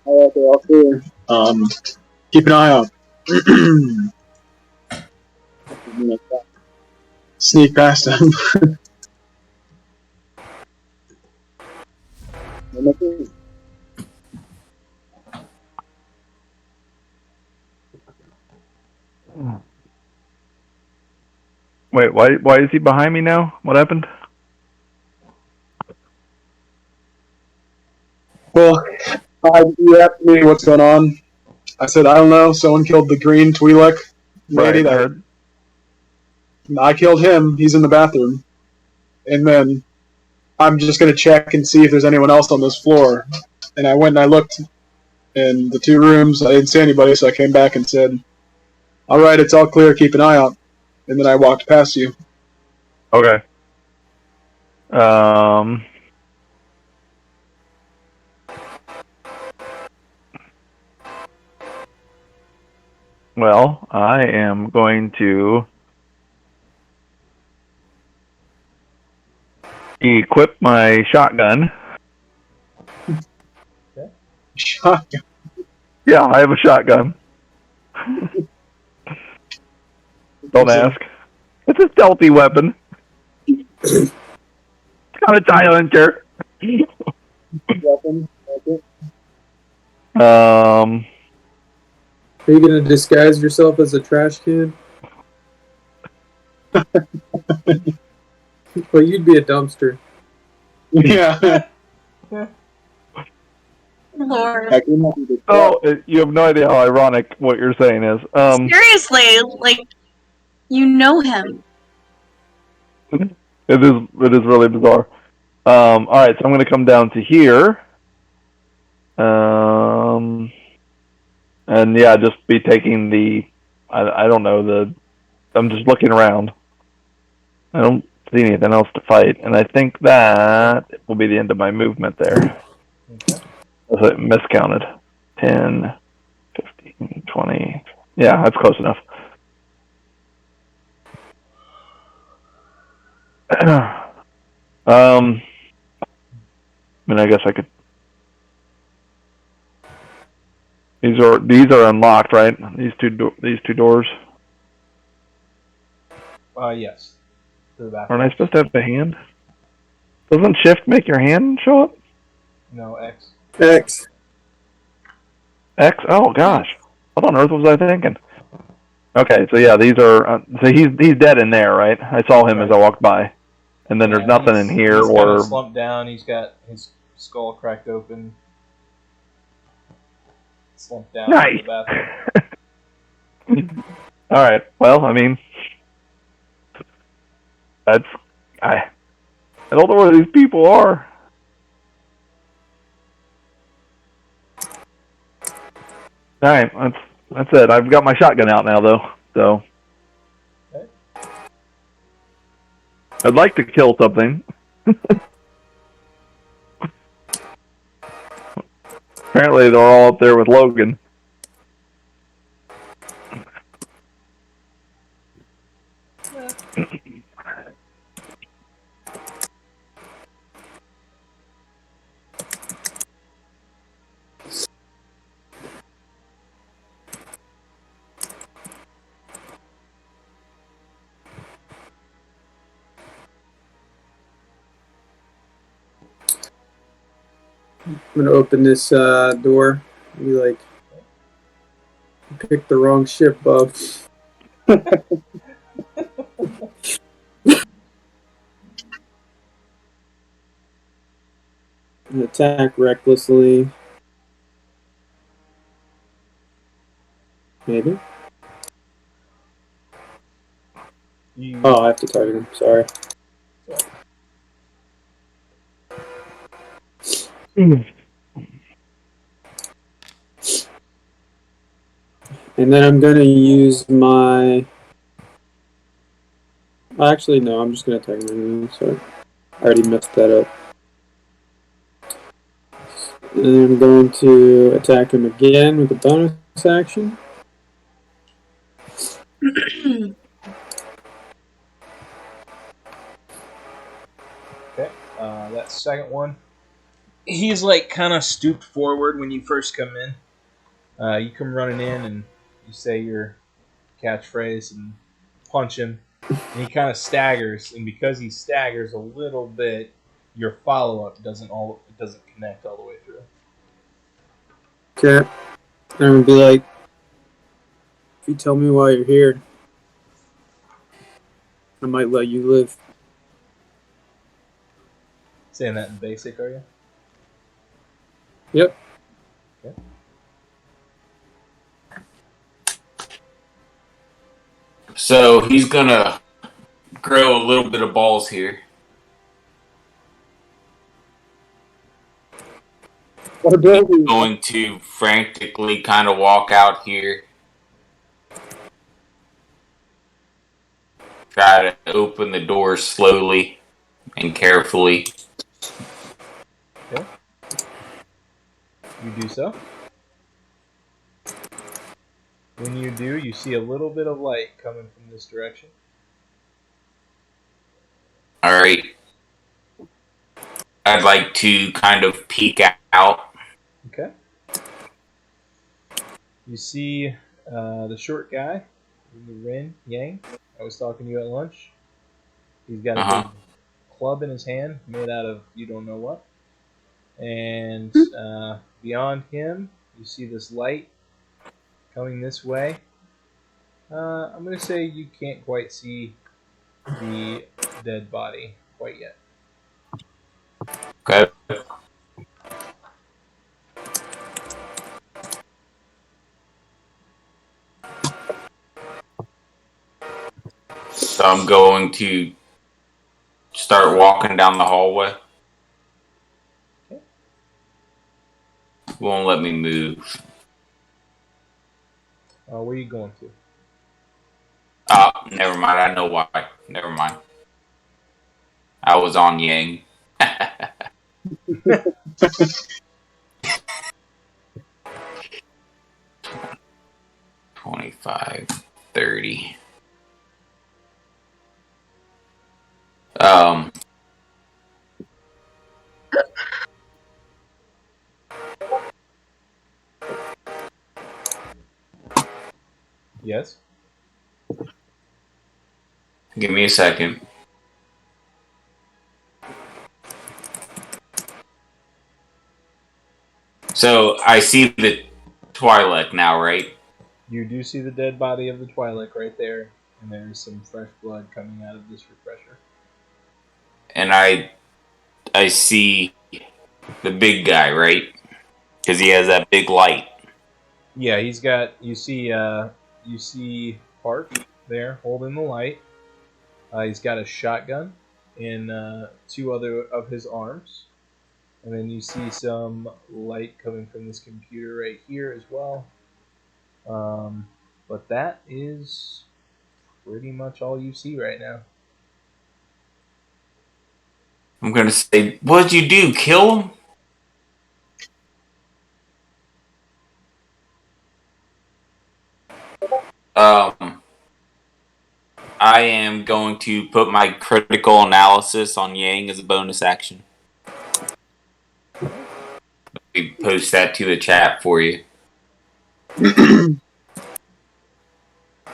all clear. Keep an eye out. Sneak past him. Wait, why is he behind me now? What happened? Well, you asked me what's going on. I said, I don't know. Someone killed the green Twi'lek lady. Right, I killed him. He's in the bathroom. And then I'm just going to check and see if there's anyone else on this floor. And I went and I looked in the two rooms. I didn't see anybody, so I came back and said, all right, it's all clear. Keep an eye out. And then I walked past you. Okay. Well, I am going to equip my shotgun. Shotgun. Yeah, I have a shotgun. Don't ask. It's a stealthy weapon. It's got a silencer. Weapon. Okay. Are you gonna disguise yourself as a trash can? Well, you'd be a dumpster. Yeah. Lord. Heck, we might be the- Oh, you have no idea how ironic what you're saying is. Seriously, like, you know him. It is really bizarre. All right, so I'm going to come down to here. And yeah, just be taking the. I don't know I'm just looking around. I don't see anything else to fight, and I think that will be the end of my movement there. Okay. I miscounted. 10, 15, 20. Yeah, that's close enough. I mean, I guess I could. These are unlocked, right? These two doors. Yes. To the bathroom. Aren't I supposed to have the hand? Doesn't shift make your hand show up? No, X. X. X? Oh gosh, what on earth was I thinking? Okay, so yeah, these are. So he's dead in there, right? I saw him as I walked by, and then there's nothing in here he's or. kind of slumped down. He's got his skull cracked open. Slumped down Nice. in the bathroom. All right. Well, I mean, I don't know where these people are. All right, that's it. I've got my shotgun out now, though. So Okay. I'd like to kill something. Apparently, they're all up there with Logan. I'm gonna open this door. And be like, you picked the wrong ship, bub. And attack recklessly. Maybe. Oh, I have to target him. Sorry. And then I'm gonna use my. Actually, no. I'm just gonna attack him. Sorry, I already messed that up. And I'm going to attack him again with a bonus action. Okay. That second one. He's like kind of stooped forward when you first come in. You come running in and you say your catchphrase and punch him. And he kind of staggers, and because he staggers a little bit, your follow-up doesn't connect all the way through. Okay. I'm gonna be like, if you tell me why you're here, I might let you live. Saying that in basic, are you? Yep. Okay. So he's gonna grow a little bit of balls here. What about you? Going to frantically kind of walk out here. Try to open the door slowly. and carefully. Okay. You do so. When you do, you see a little bit of light coming from this direction. All right. I'd like to kind of peek out. Okay. You see the short guy, the Rin Yang. I was talking to you at lunch. He's got a big Uh-huh. club in his hand made out of you don't know what. And beyond him, you see this light coming this way. I'm going to say you can't quite see the dead body quite yet. Okay. So I'm going to start walking down the hallway. Okay. Won't let me move. Where are you going to? Never mind. I know why. Never mind. I was on Yang. 25, 30. Um, Yes. Give me a second. So I see the Twi'lek now, right? You do see the dead body of the Twi'lek right there, and there's some fresh blood coming out of this refresher. And I see the big guy, right? Because he has that big light. Yeah, he's got. You see Park there holding the light. He's got a shotgun in two other of his arms, and then you see some light coming from this computer right here as well. But that is pretty much all you see right now. I'm gonna say, what'd you do? Kill him? Um, I am going to put my critical analysis on Yang as a bonus action. We post that to the chat for you.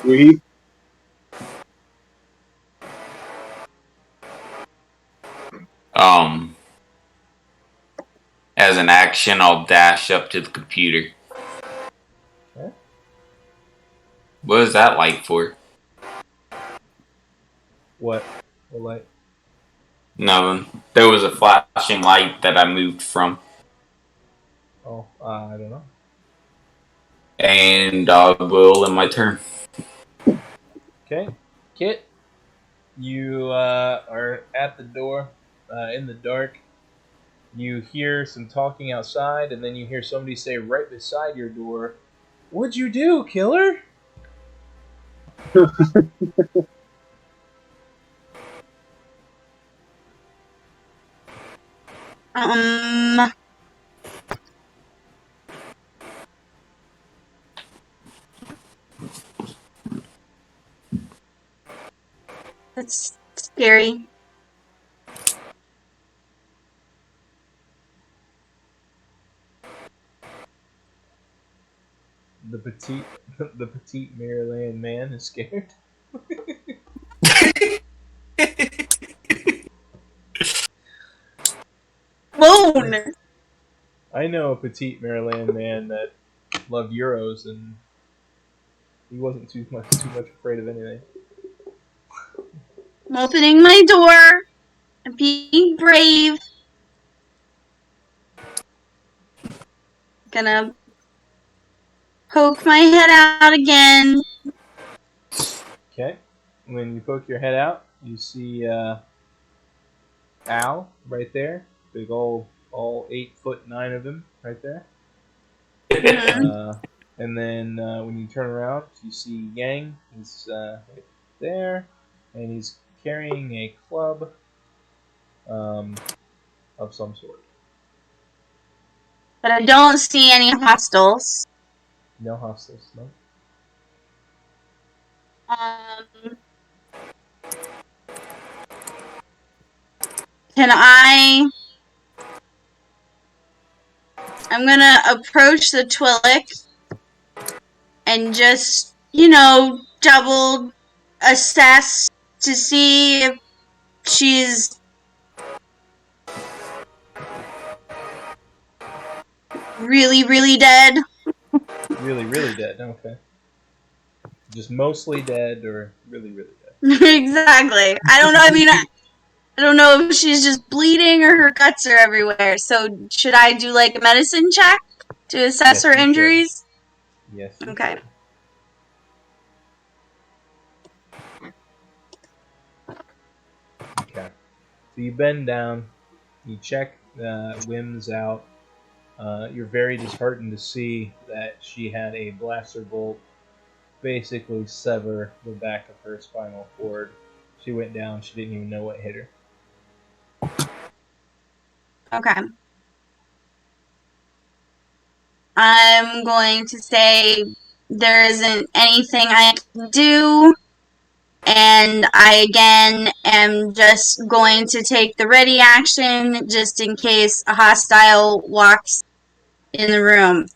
We As an action, I'll dash up to the computer. Okay. What is that light for? What light? Nothing. There was a flashing light that I moved from. Oh, I don't know. And I will in my turn. Okay, Kit, you are at the door in the dark. You hear some talking outside, and then you hear somebody say right beside your door, "What'd you do, killer?" Um, that's scary. The petite, the petite Maryland man is scared. Moan! I know a petite Maryland man that loved Euros, and he wasn't too much afraid of anything. I'm opening my door. I'm being brave. Gonna poke my head out again. Okay, when you poke your head out, you see Al right there, big old all 8'9" of him right there. And then when you turn around, you see Yang. He's right there, and he's carrying a club. of some sort. But I don't see any hostiles. No hostiles, no. Um, can I? I'm gonna approach the Twillick and just, double assess to see if she's really, really dead. Really, really dead. Okay. Just mostly dead or really, really dead. Exactly. I don't know. I mean, I don't know if she's just bleeding or her guts are everywhere. So should I do like a medicine check to assess Yes, her you should. injuries? Yes. You Okay. should. Okay. So you bend down, you check Wim's out. You're very disheartened to see that she had a blaster bolt basically sever the back of her spinal cord. She went down. She didn't even know what hit her. Okay. I'm going to say there isn't anything I can do. And I again am just going to take the ready action just in case a hostile walks in the room.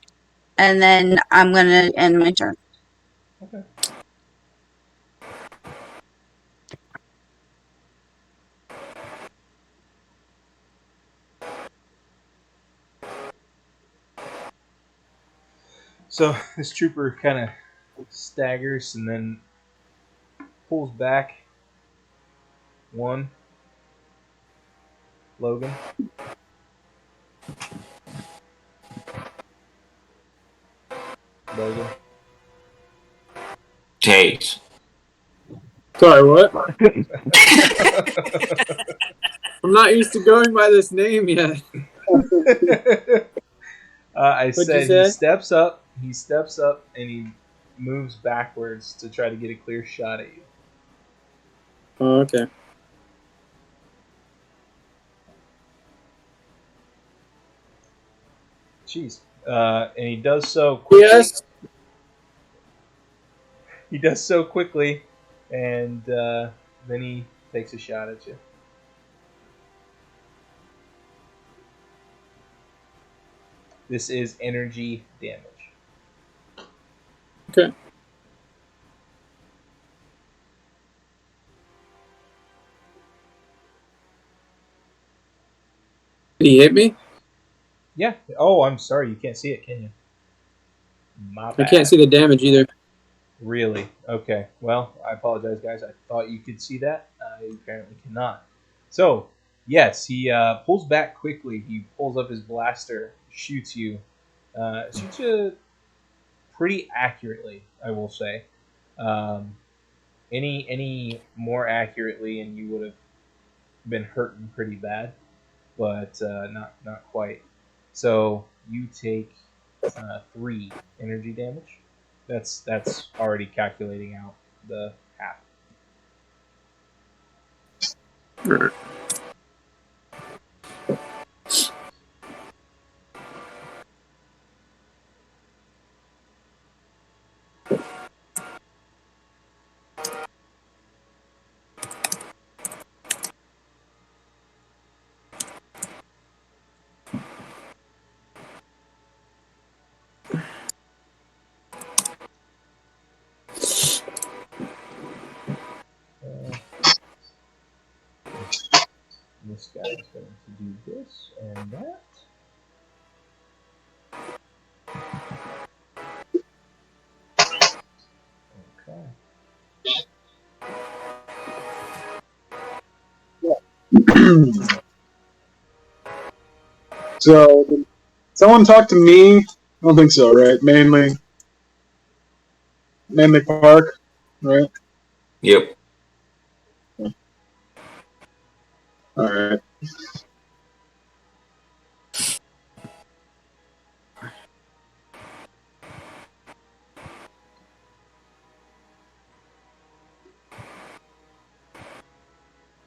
And then I'm going to end my turn. Okay. So this trooper kind of staggers and then pulls back. One. Logan. Logan. Chase. Sorry, what? I'm not used to going by this name yet. I What'd said you he say? steps up. He steps up and he moves backwards to try to get a clear shot at you. Oh, okay. Jeez. And he does so quickly. Yes. He does so quickly, and then he takes a shot at you. This is energy damage. Okay. Did he hit me? Yeah. Oh, I'm sorry. You can't see it, can you? My I bad. can't see the damage either. Really? Okay. Well, I apologize, guys. I thought you could see that. You apparently cannot. So, yes, he pulls back quickly. He pulls up his blaster, shoots you. Shoots you pretty accurately, I will say. Any more accurately, and you would have been hurting pretty bad, but not quite. So you take 3 energy damage. That's already calculating out the half. This guy is going to do this and that. Okay. So, did someone talk to me? I don't think so, right? Mainly Park, right? Yep. All right.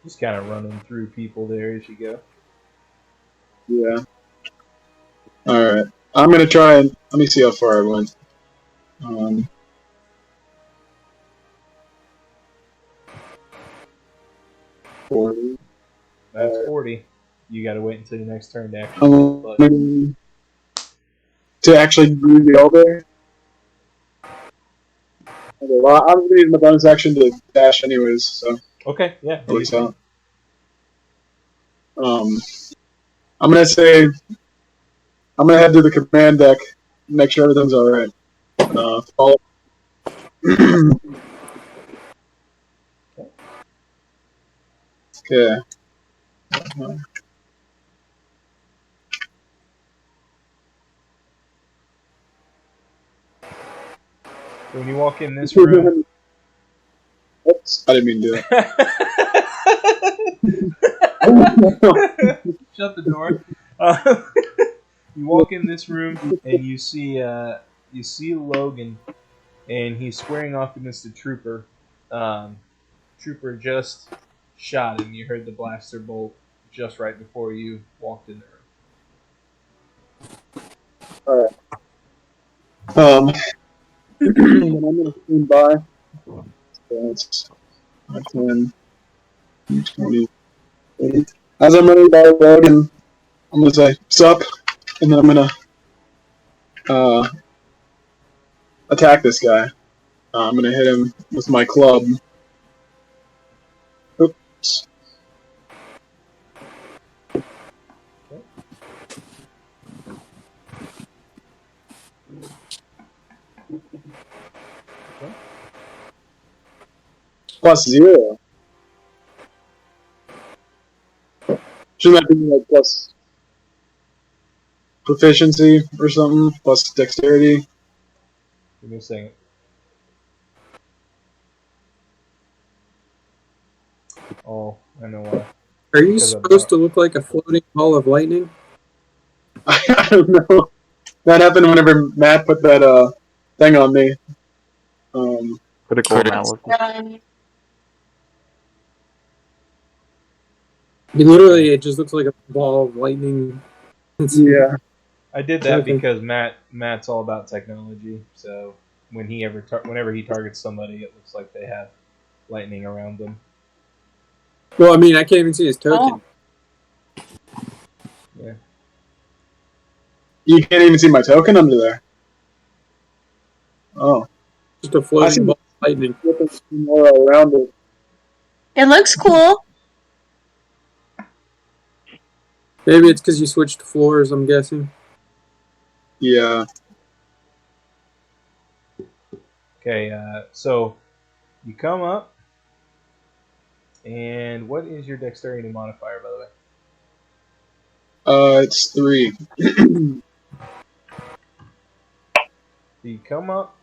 Just kind of running through people there as you go. Yeah. Alright. I'm gonna try and let me see how far I went. 40. That's 40. You got to wait until your next turn to actually. To actually do the elbow. Okay, well, I'm going to use my bonus action to dash anyways, so. Okay, yeah. At least out. I'm going to say, I'm going to head to the command deck, make sure everything's alright. Follow. Okay. When you walk in this room. Oops, I didn't mean to do that. Shut the door. You walk in this room and you see Logan, and he's squaring off against the trooper. Trooper just shot him. You heard the blaster bolt just right before you walked in the room. Alright. I'm going to stand by. So it's 10, 20, 30. As I'm running by Logan, I'm going to say, sup, and then I'm going to attack this guy. I'm going to hit him with my club. Oops. +0. Shouldn't that be like plus proficiency or something? Plus dexterity? Give me a second. Oh, I know why. Are you supposed to look like a floating ball of lightning? I don't know. That happened whenever Matt put that thing on me. Critical analysis. Literally, it just looks like a ball of lightning. Yeah. I did that because Matt's all about technology. So whenever he targets somebody, it looks like they have lightning around them. Well, I mean, I can't even see his token. Oh. Yeah. You can't even see my token under there. Oh. Just a floating ball of lightning. More around it. It looks cool. Maybe it's because you switched floors, I'm guessing. Yeah. Okay, so you come up, and what is your dexterity modifier, by the way? It's 3. So you come up,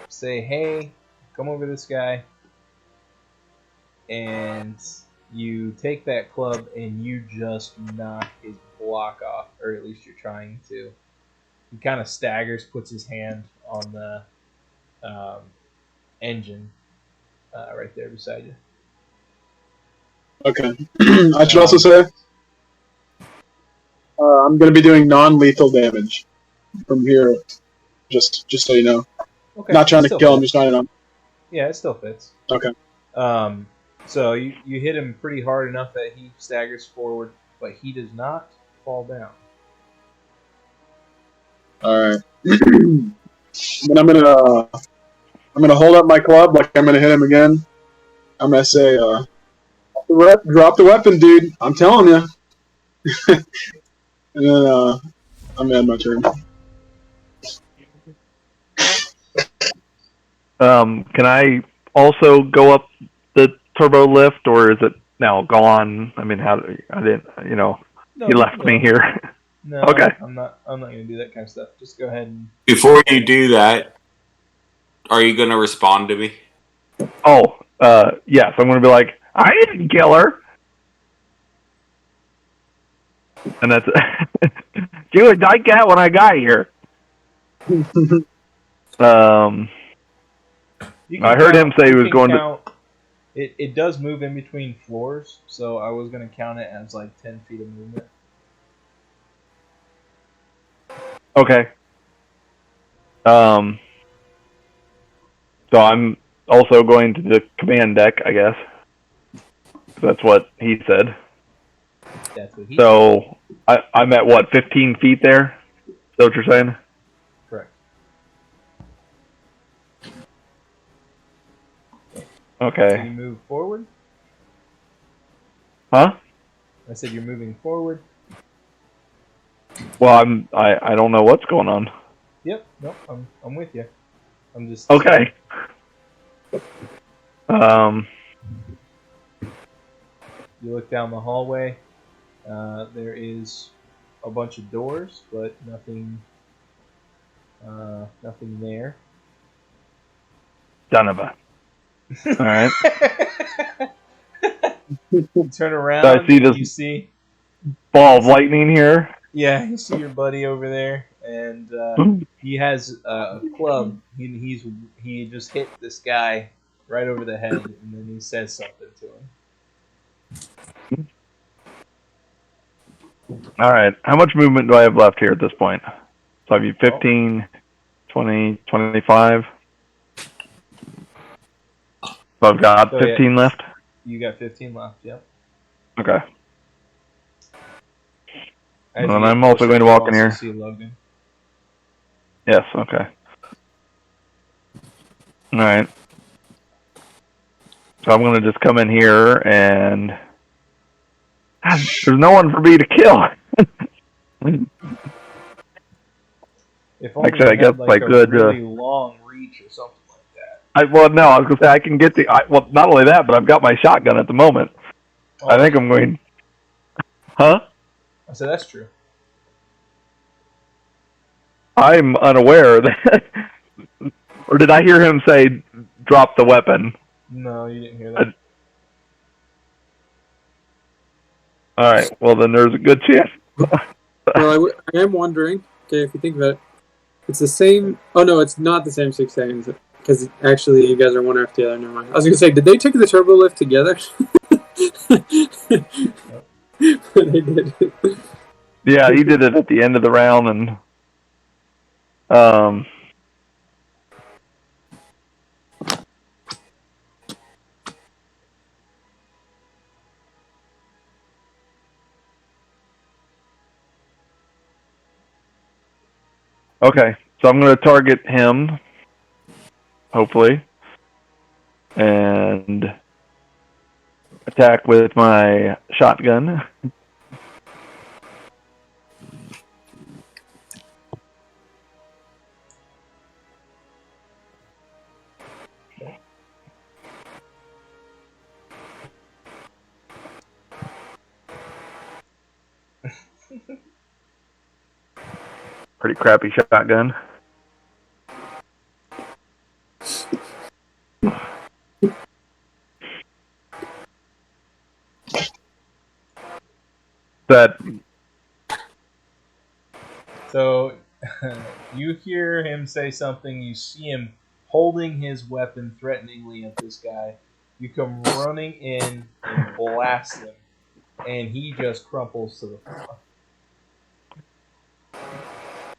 say, hey, come over this guy, and you take that club and you just knock his block off, or at least you're trying to. He kind of staggers, puts his hand on the engine right there beside you. Okay. I should also say, I'm going to be doing non-lethal damage from here, just so you know. Okay. Not trying to kill him, just trying to. Yeah, it still fits. Okay. So you hit him pretty hard enough that he staggers forward, but he does not fall down. Alright. Then I'm gonna hold up my club like I'm gonna hit him again. I'm gonna say, drop the weapon, dude. I'm telling you. And then I'm gonna end my turn. Can I also go up the turbo lift, or is it now gone? I mean, you left me here. No, okay. I'm not going to do that kind of stuff. Just go ahead and. Before you do that, are you going to respond to me? Oh, yes. I'm going to be like, I didn't kill her. And that's she was like that when I got here. I heard him say he was going to. It does move in between floors, so I was gonna count it as like 10 feet of movement. Okay. So I'm also going to the command deck, I guess. That's what he said. That's what he said. So I'm at what, 15 feet there? Is that what you're saying? Correct. So you Okay. move forward. Huh? I said you're moving forward. Well, I don't know what's going on. Yep. Nope. I'm with you. I'm just Okay. You look down the hallway. There is a bunch of doors, but nothing. Nothing there. Donovan. All right. You turn around. So I see this You see. ball of lightning here. Yeah, you see your buddy over there, and he has a club. He just hit this guy right over the head, and then he says something to him. All right. How much movement do I have left here at this point? So I've 15, 20, 25. So I've got 15 left? You got 15 left, yep. Okay. And I'm also going to walk in here. See Logan. Yes, okay. Alright. So I'm going to just come in here and... There's no one for me to kill. If only actually, I guess like I could... really long reach or something like that. I was going to say, I can get the... well, not only that, but I've got my shotgun at the moment. Oh, I think I'm going... Huh? I said that's true. I'm unaware that... or did I hear him say, drop the weapon? No, you didn't hear that. Alright, well then there's a good chance. Well, I am wondering, okay, if you think about it, it's the same... Oh no, it's not the same 6 seconds, because actually you guys are one after the other, never mind. I was going to say, did they take the turbo lift together? They did. Yeah, he did it at the end of the round, and okay, so I'm going to target him, hopefully, and attack with my shotgun. Pretty crappy shotgun. So you hear him say something. You see him holding his weapon threateningly at this guy. You come running in and blast him, and he just crumples to the floor.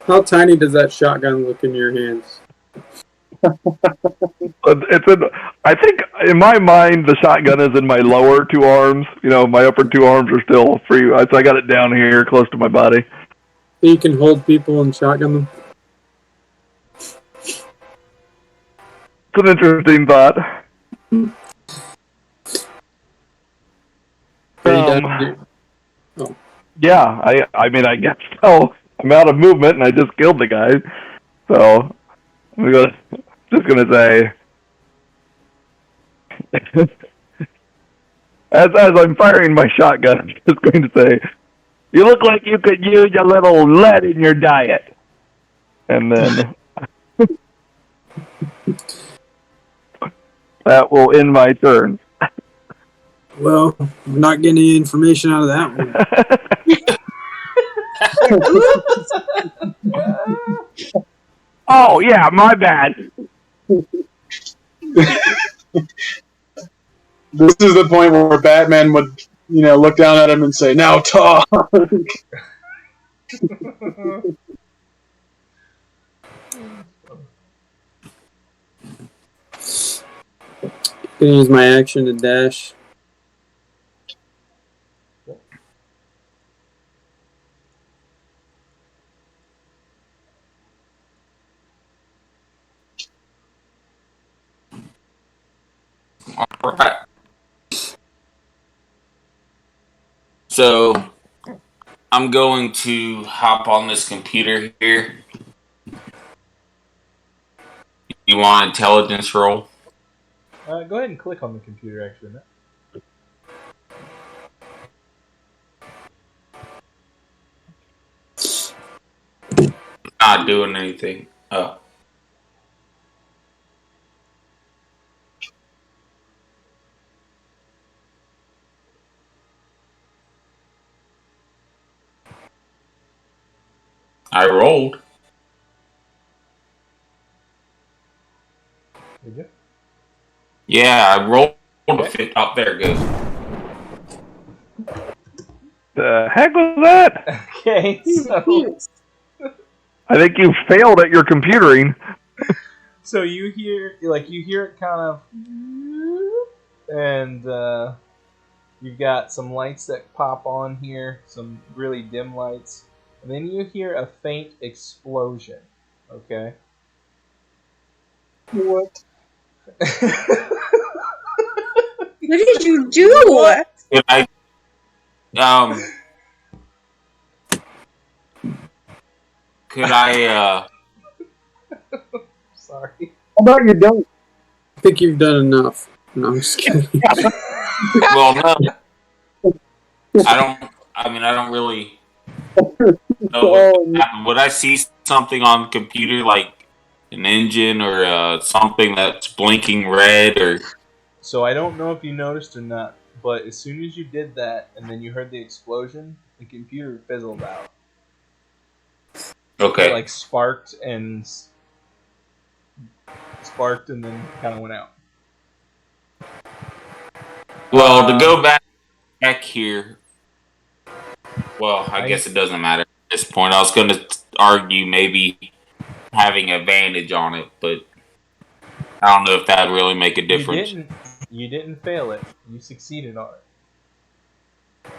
How tiny does that shotgun look in your hands? I think in my mind the shotgun is in my lower two arms. You know, my upper two arms are still free. So I got it down here close to my body. So you can hold people and shotgun them? It's an interesting thought. Yeah, I mean, I guess so. I'm out of movement, and I just killed the guy. So, I'm just going to say... as I'm firing my shotgun, I'm just going to say, you look like you could use a little lead in your diet. And then... that will end my turn. Well, I'm not getting any information out of that one. Oh, yeah, my bad. This is the point where Batman would, look down at him and say, "Now talk." Gonna use my action to dash. All right. So I'm going to hop on this computer here. You want an intelligence roll? Go ahead and click on the computer, actually. Matt. Not doing anything. Oh. I rolled. Did you? Yeah, I rolled a 50. Oh, there it goes. The heck was that? Okay, so I think you failed at your computering. so you hear it kind of, and you've got some lights that pop on here, some really dim lights, and then you hear a faint explosion. Okay. What? What did you do? Could I, could I, Sorry. How about you don't? I think you've done enough. No, I'm just kidding. well, no. I don't really know what happened. Would I see something on the computer, like an engine or something that's blinking red or... So I don't know if you noticed or not, but as soon as you did that, and then you heard the explosion, the computer fizzled out. Okay. It like sparked and then kind of went out. Well, to go back here, well, I guess it doesn't matter at this point. I was going to argue maybe having advantage on it, but I don't know if that would really make a difference. You didn't fail it. You succeeded on it.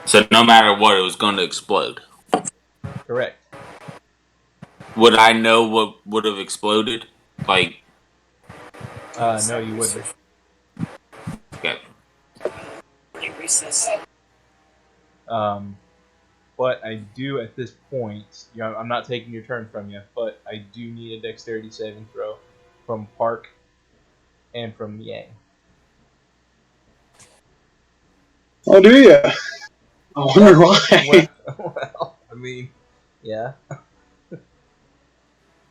So no matter what, it was going to explode. Correct. Would I know what would have exploded? Like, no, you wouldn't. okay. But I do at this point. I'm not taking your turn from you, but I do need a dexterity saving throw from Park and from Yang. Oh, do you? I wonder why. Well, I mean, yeah.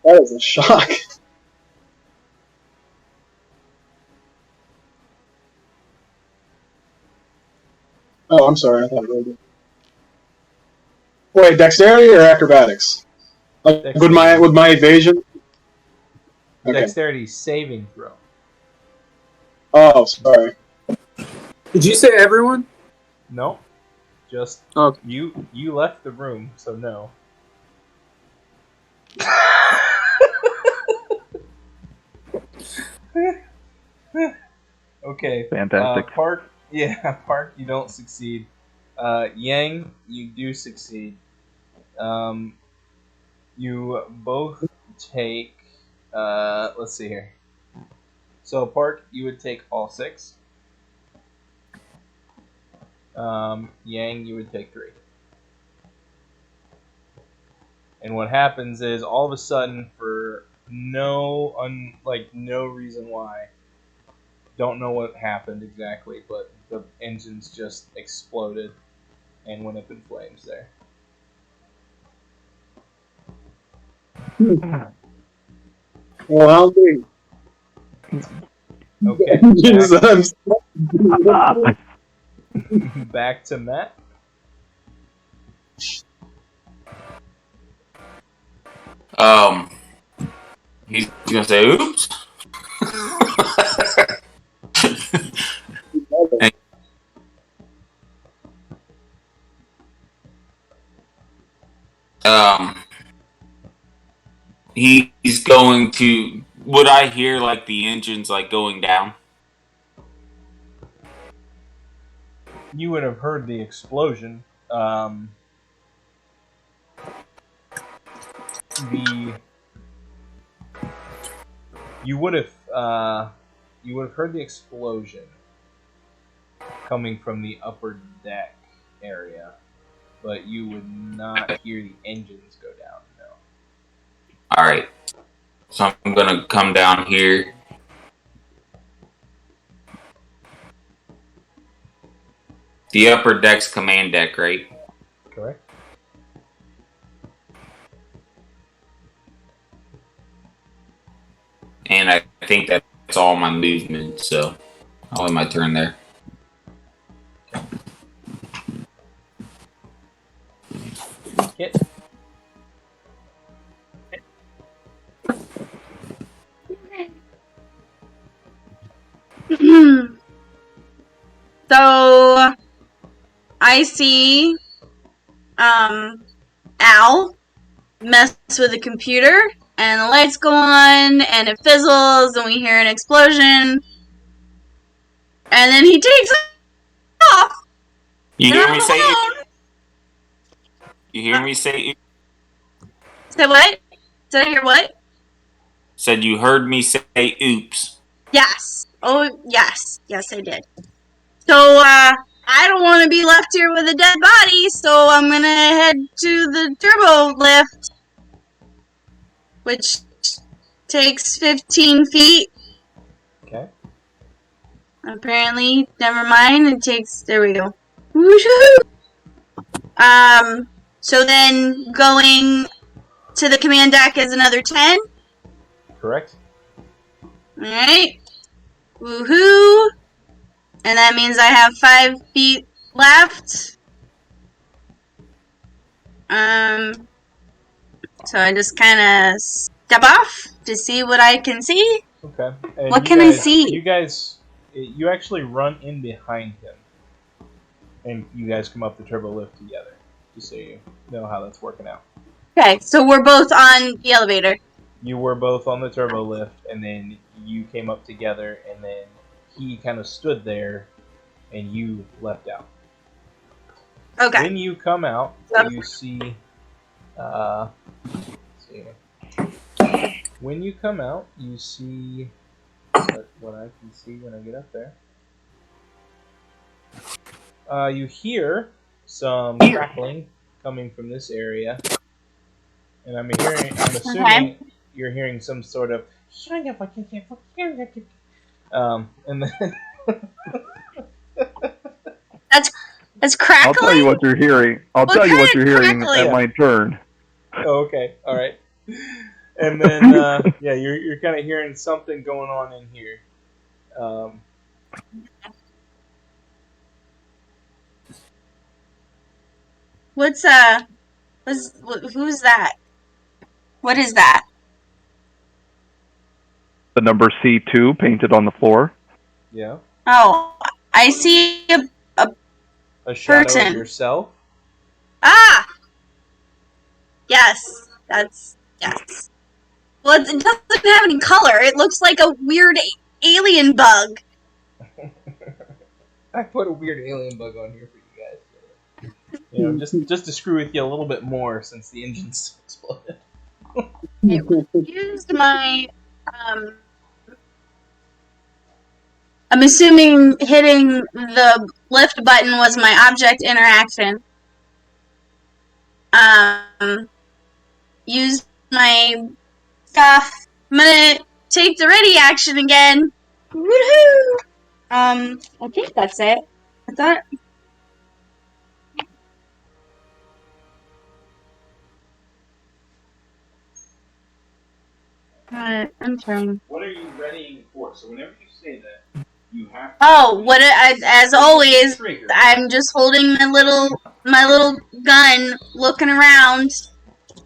That is a shock. Oh, I'm sorry. I thought it rolled it. Wait, dexterity or acrobatics? Like with my evasion? Okay. Dexterity saving throw. Oh, sorry. Did you say everyone? No, just Okay. You left the room, so no. Okay. Fantastic. Park, you don't succeed. Yang, you do succeed. You both take. Let's see here. So Park, you would take all 6. Yang, you would take 3. And what happens is, all of a sudden, for no reason why, don't know what happened exactly, but the engines just exploded and went up in flames there. Well, I'll be. Okay. Back to Matt. He's gonna say, "Oops." he's going to. Would I hear like the engines like going down? You would have heard the explosion. You would have heard the explosion coming from the upper deck area, but you would not hear the engines go down. No. All right. So I'm gonna come down here. The upper deck's command deck, right? Correct. And I think that's all my movement, so I'll have my turn there. Hit. So I see Al mess with the computer, and the lights go on, and it fizzles, and we hear an explosion, and then he takes off. You and hear I'm me say? alone. You hear me say? Say what? Did I hear what? Said you heard me say oops. Yes. Oh, yes. Yes, I did. So, I don't want to be left here with a dead body, so I'm gonna head to the turbo lift, which takes 15 feet. Okay. Apparently, never mind. It takes. There we go. Woohoo! So then going to the command deck is another 10. Correct. Alright. Woohoo! And that means I have 5 feet left. So I just kind of step off to see what I can see. Okay. And What can I see? You actually run in behind him, and you guys come up the turbo lift together, just so you know how that's working out. Okay, so we're both on the elevator. You were both on the turbo lift, and then you came up together, and then he kind of stood there, and you left out. Okay. When you come out, you see. Let's see. When you come out, you see what I can see when I get up there. You hear some crackling coming from this area, and I'm assuming you're hearing some sort of and then That's crackling. I'll tell you what you're hearing. I'll tell you what you're hearing at my turn. Oh, okay, all right. And then yeah, you're kind of hearing something going on in here. Who's that? What is that? The number C2 painted on the floor. Yeah. Oh, I see A shadow person. of yourself. Ah! Yes, yes. Well, it doesn't have any color. It looks like a weird alien bug. I put a weird alien bug on here for you guys. You know, just to screw with you a little bit more since the engines exploded. Used my I'm assuming hitting the lift button was my object interaction. Used my stuff. I'm gonna take the ready action again. Woohoo! I think that's it. I thought. I'm trying. What are you readying for? So whenever you say that, you have to. Oh, as always, I'm just holding my little gun, looking around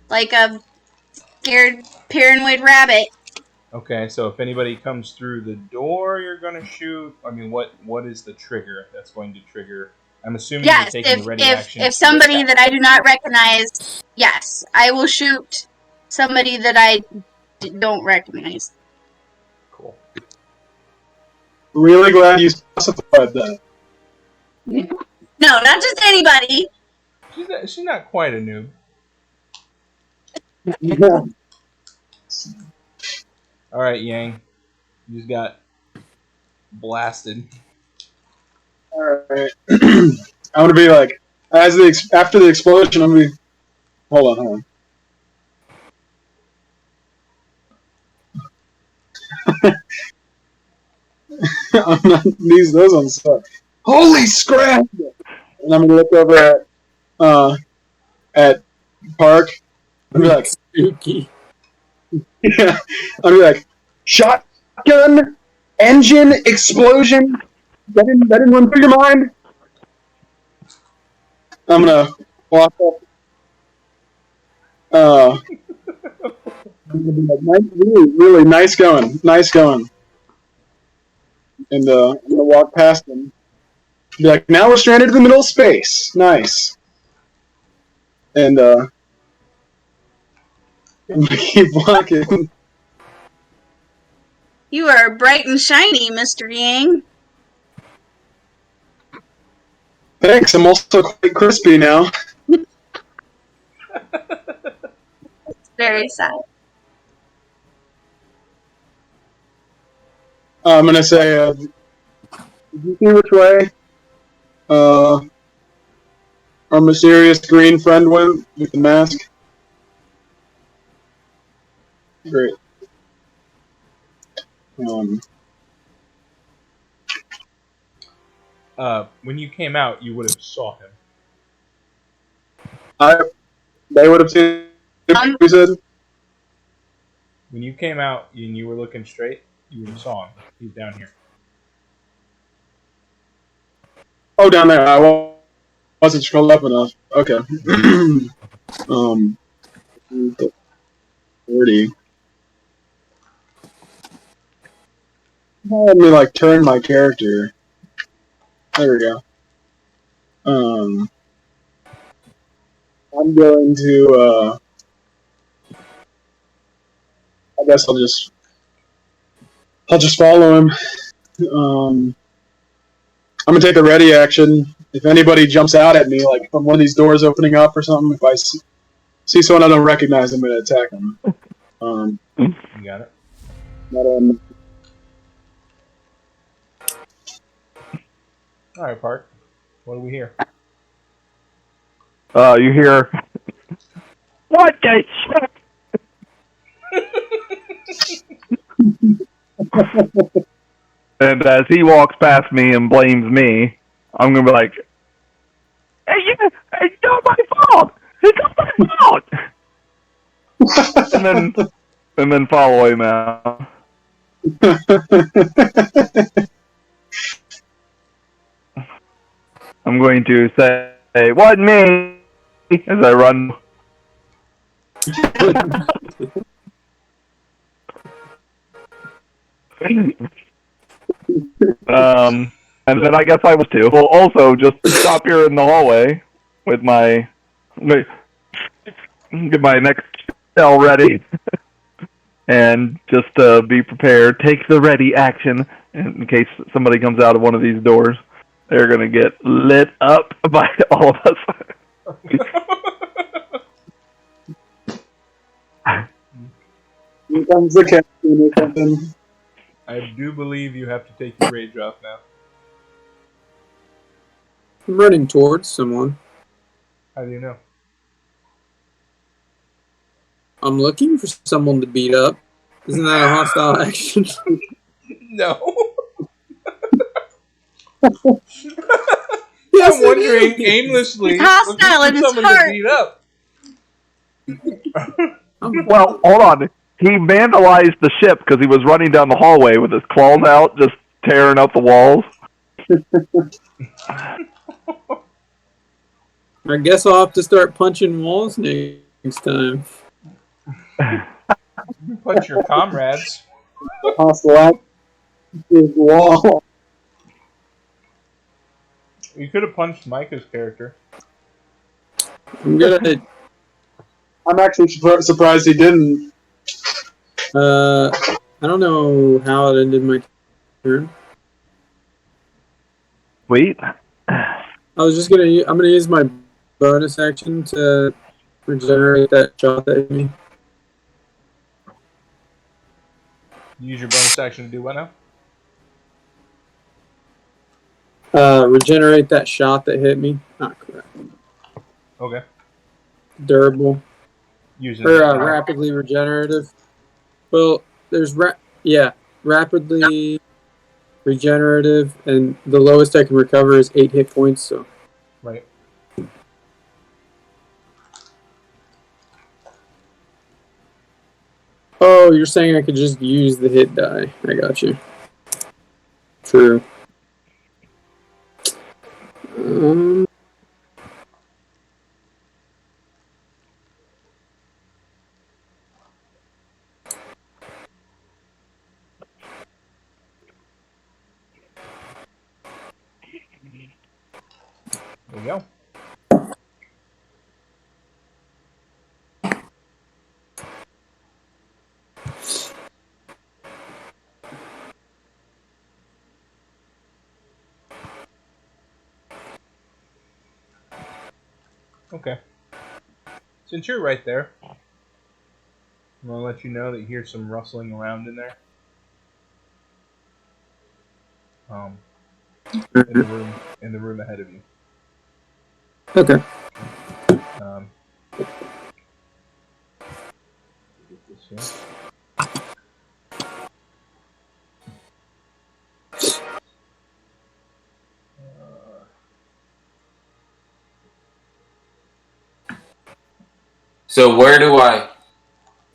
like a scared, paranoid rabbit. Okay, so if anybody comes through the door, you're gonna shoot. I mean, what is the trigger that's going to trigger? I'm assuming Yes, you're taking the ready action. if somebody that I do not recognize, yes, I will shoot somebody that I don't recognize. Cool. Really glad you specified that. No, not just anybody. She's not quite a noob. Yeah. All right, Yang. You just got blasted. Alright. I'm gonna be like, after the explosion, I'm gonna be. Hold on. I'm not, those ones suck. Holy scrap! And I'm gonna look over at Park. I'm gonna be like, Spooky. yeah. I'm gonna be like, shotgun, engine, explosion. That didn't run through your mind. I'm gonna walk up. I'm gonna be like, really nice going. And I'm gonna walk past them. Be like, now we're stranded in the middle of space. Nice. And I'm gonna keep walking. You are bright and shiny, Mr. Yang. Thanks. I'm also quite crispy now. Very sad. I'm gonna say, did you see which way our mysterious green friend went with the mask? Great. When you came out, you would have saw him. They would have seen him, you said? When you came out and you were looking straight, you would have saw him. He's down here. Oh, down there. I wasn't scrolled up enough. Okay. 30. Let me turn my character. There we go. I'm going to. I guess I'll just follow him. I'm gonna take a ready action. If anybody jumps out at me, from one of these doors opening up or something, if I see someone I don't recognize, I'm gonna attack them. You got it. All right, Park. What do we hear? You hear, what the shit? And as he walks past me and blames me, I'm gonna be like, "Hey, it's not my fault. It's not my fault." and then follow him out. I'm going to say, "What me?" as I run. And then I guess I was too. Well, also just stop here in the hallway with get my next spell ready, and just be prepared. Take the ready action in case somebody comes out of one of these doors. They're gonna get lit up by all of us. Here comes the captain or something. I do believe you have to take your rage off now. I'm running towards someone. How do you know? I'm looking for someone to beat up. Isn't that a hostile action? No. Yes, I'm wondering aimlessly. It's hostile in his someone heart. to beat up. Well, hold on. He vandalized the ship because he was running down the hallway with his claws out, just tearing up the walls. I guess I'll have to start punching walls next time. You punch your comrades. Hostile wall. You could have punched Micah's character. I'm gonna I'm actually surprised he didn't. I don't know how it ended my turn. Wait. I was just I'm gonna use my bonus action to regenerate that shot that hit me. Use your bonus action to do what now? Regenerate that shot that hit me. Not correct. Okay. Durable. Using Or rapidly regenerative. Well, there's rapidly regenerative, and the lowest I can recover is 8 hit points. So right. Oh, you're saying I could just use the hit die. I got you. True. There you go. Okay. Since you're right there, I'm going to let you know that you hear some rustling around in there. In the room ahead of you. Okay. Get this here. So where do I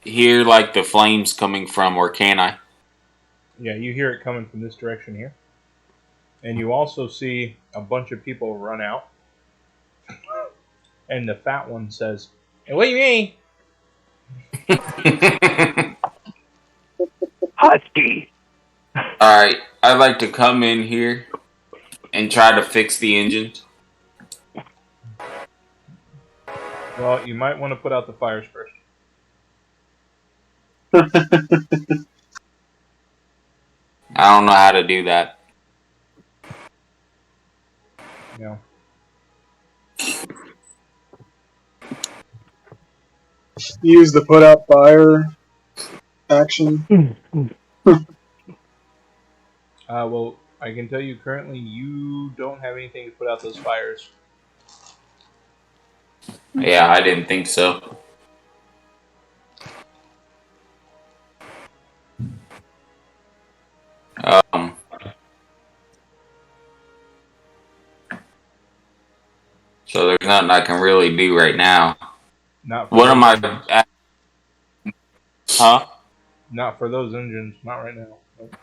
hear like the flames coming from, or can I? Yeah, you hear it coming from this direction here. And you also see a bunch of people run out. And the fat one says, "Hey, what do you mean?" Husky. Alright, I'd like to come in here and try to fix the engines. Well, you might want to put out the fires first. I don't know how to do that. Yeah. Use the put out fire action. Well, I can tell you currently you don't have anything to put out those fires. Yeah, I didn't think so. So there's nothing I can really do right now. Not for What those am engines. I? Huh? Not for those engines. Not right now. Nope.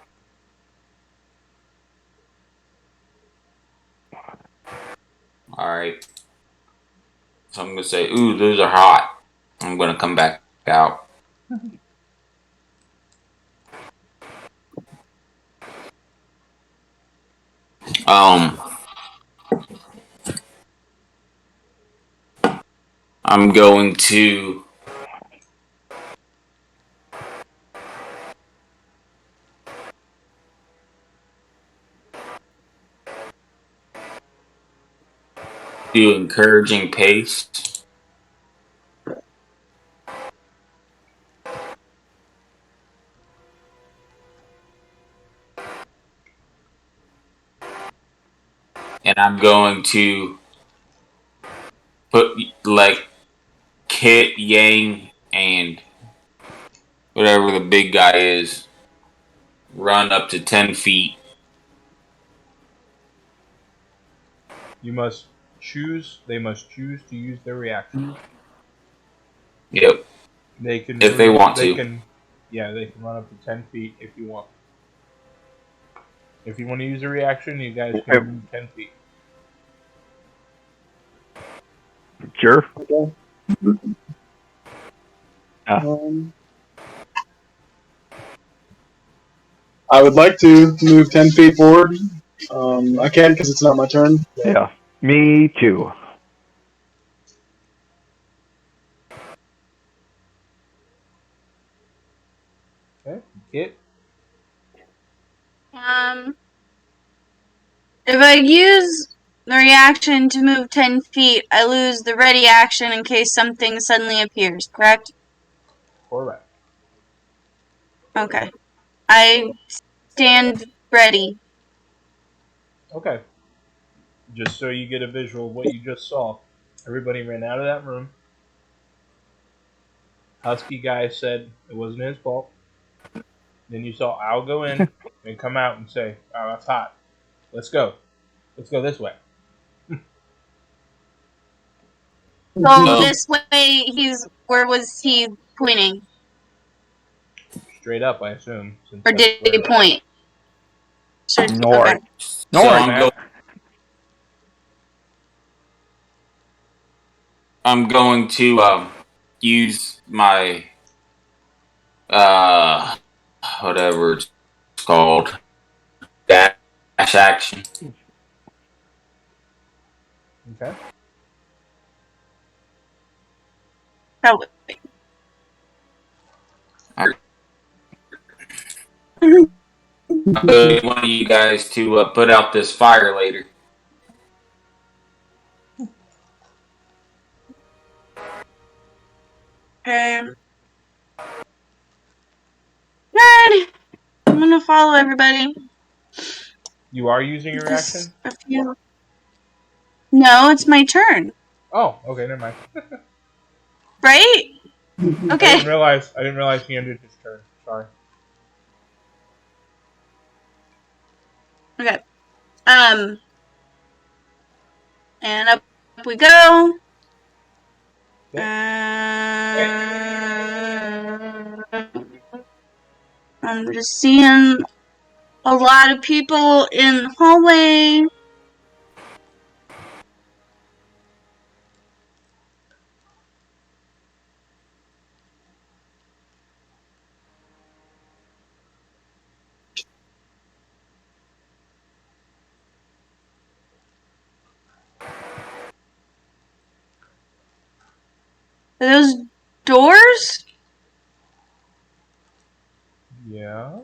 Alright. So I'm gonna say, ooh, those are hot. I'm gonna come back out. I'm going to do encouraging pace. And I'm going to put like Kit, Yang, and whatever the big guy is, run up to 10 feet. You must choose. They must choose to use their reaction. Yep. They can. If they want to. Yeah, they can run up to 10 feet if you want. If you want to use a reaction, you guys can move 10 feet. Sure. Okay. I would like to move 10 feet forward. I can't because it's not my turn. Yeah. Me too. Kit? If I use the reaction to move 10 feet, I lose the ready action in case something suddenly appears, correct? Correct. Okay. I stand ready. Okay. Just so you get a visual of what you just saw, everybody ran out of that room. Husky guy said it wasn't his fault. Then you saw Al go in and come out and say, "Oh, that's hot. Let's go. Let's go this way." So Oh. this way, where was he pointing? Straight up, I assume. Since Or that's did he where. point? Okay. North. So North. I'm going to use my whatever it's called dash action. Okay. Oh. I want you guys to put out this fire later. Okay. Good. I'm gonna follow everybody. You are using your reaction? A few. No, it's my turn. Oh, okay, never mind. Right? I Okay. didn't realize he ended his turn. Sorry. Okay. And up we go. Okay. I'm just seeing a lot of people in the hallway. Are those doors? Yeah.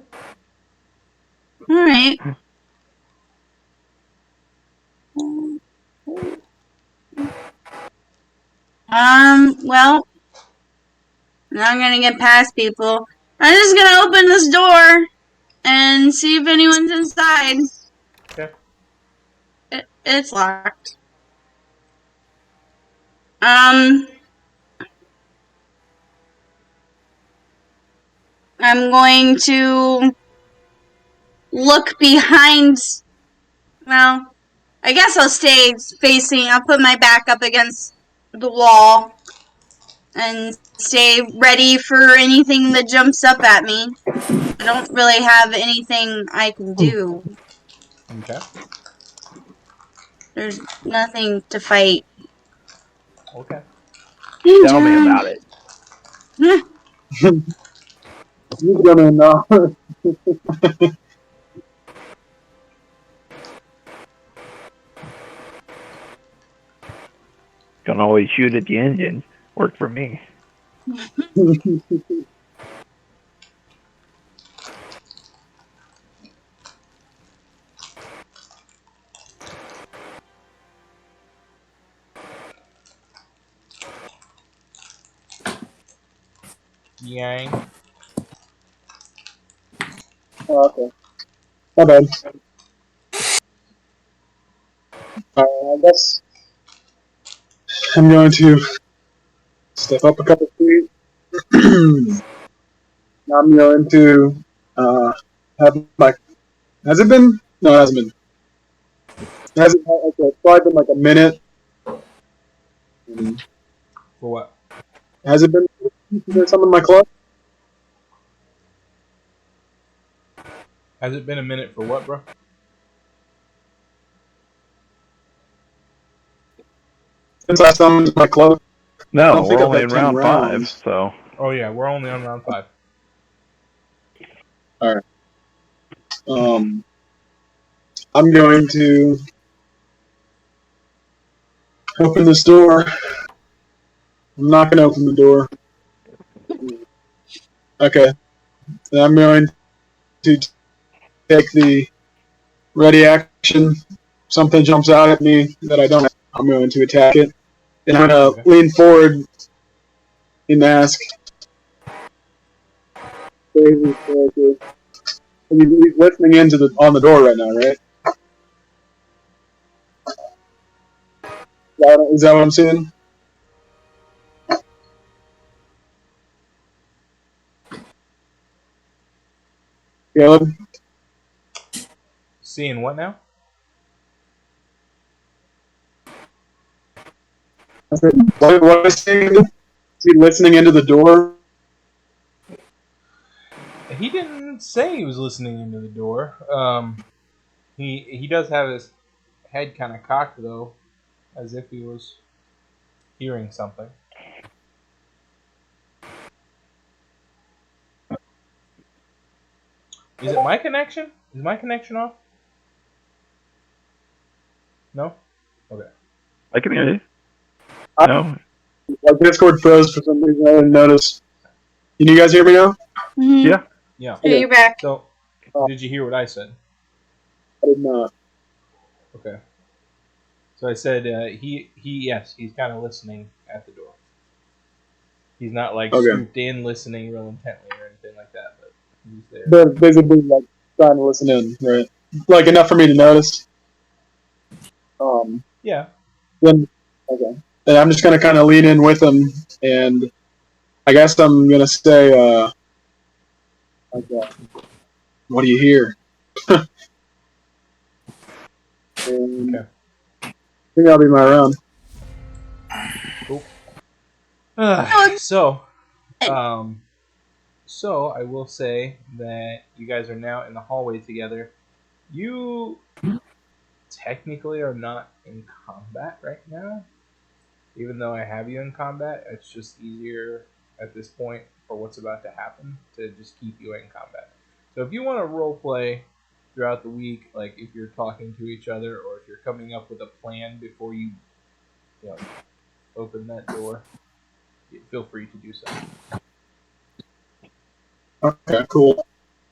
Alright. Well, I'm not gonna get past people. I'm just gonna open this door and see if anyone's inside. Okay. It's locked. I'm going to look behind. Well, I guess I'll stay facing. I'll put my back up against the wall and stay ready for anything that jumps up at me. I don't really have anything I can do. Okay. There's nothing to fight. Okay. Tell me about it. He's gonna know. Can always shoot at the engine. Worked for me. Yang. Oh, okay. My bad. I guess I'm going to step up a couple feet. Now I'm going to have my. Has it been? No, it hasn't been. It hasn't. Okay, it's probably been like a minute. For what? Has it been? Is there some in my club? Has it been a minute for what, bro? Since I summoned my club. I No, don't think we're I've only had in 10 round 5, rounds. so. Oh yeah, we're only on round 5. Alright. I'm going to open this door. I'm not going to open the door. Okay. and I'm going to take the ready action. Something jumps out at me that I don't have. I'm going to attack it. And I'm going to lean forward and ask. He's listening on the door right now, right? Is that what I'm seeing? Caleb? Seeing what now? What is he seeing? Is he listening into the door? He didn't say he was listening into the door. He does have his head kind of cocked though, as if he was hearing something. Is it my connection? Is my connection off? No? Okay. I can hear you. No. Our Discord froze for some reason. I didn't notice. Can you guys hear me now? Mhm. Yeah. Yeah. Okay, you're back. So, did you hear what I said? I did not. Okay. So I said yes, he's kind of listening at the door. He's not like scooped in listening real intently or anything like that, but he's there. But basically, like, trying to listen in, right? Like, enough for me to notice. Yeah. Then, okay. And I'm just going to kind of lean in with him, and I guess I'm going to say, okay, what do you hear? And Okay. I think that'll be my round. Cool. So I will say that you guys are now in the hallway together. You technically are not in combat right now. Even though I have you in combat, it's just easier at this point for what's about to happen to just keep you in combat. So if you want to role play throughout the week, like if you're talking to each other or if you're coming up with a plan before you know, open that door, feel free to do so. Okay, cool.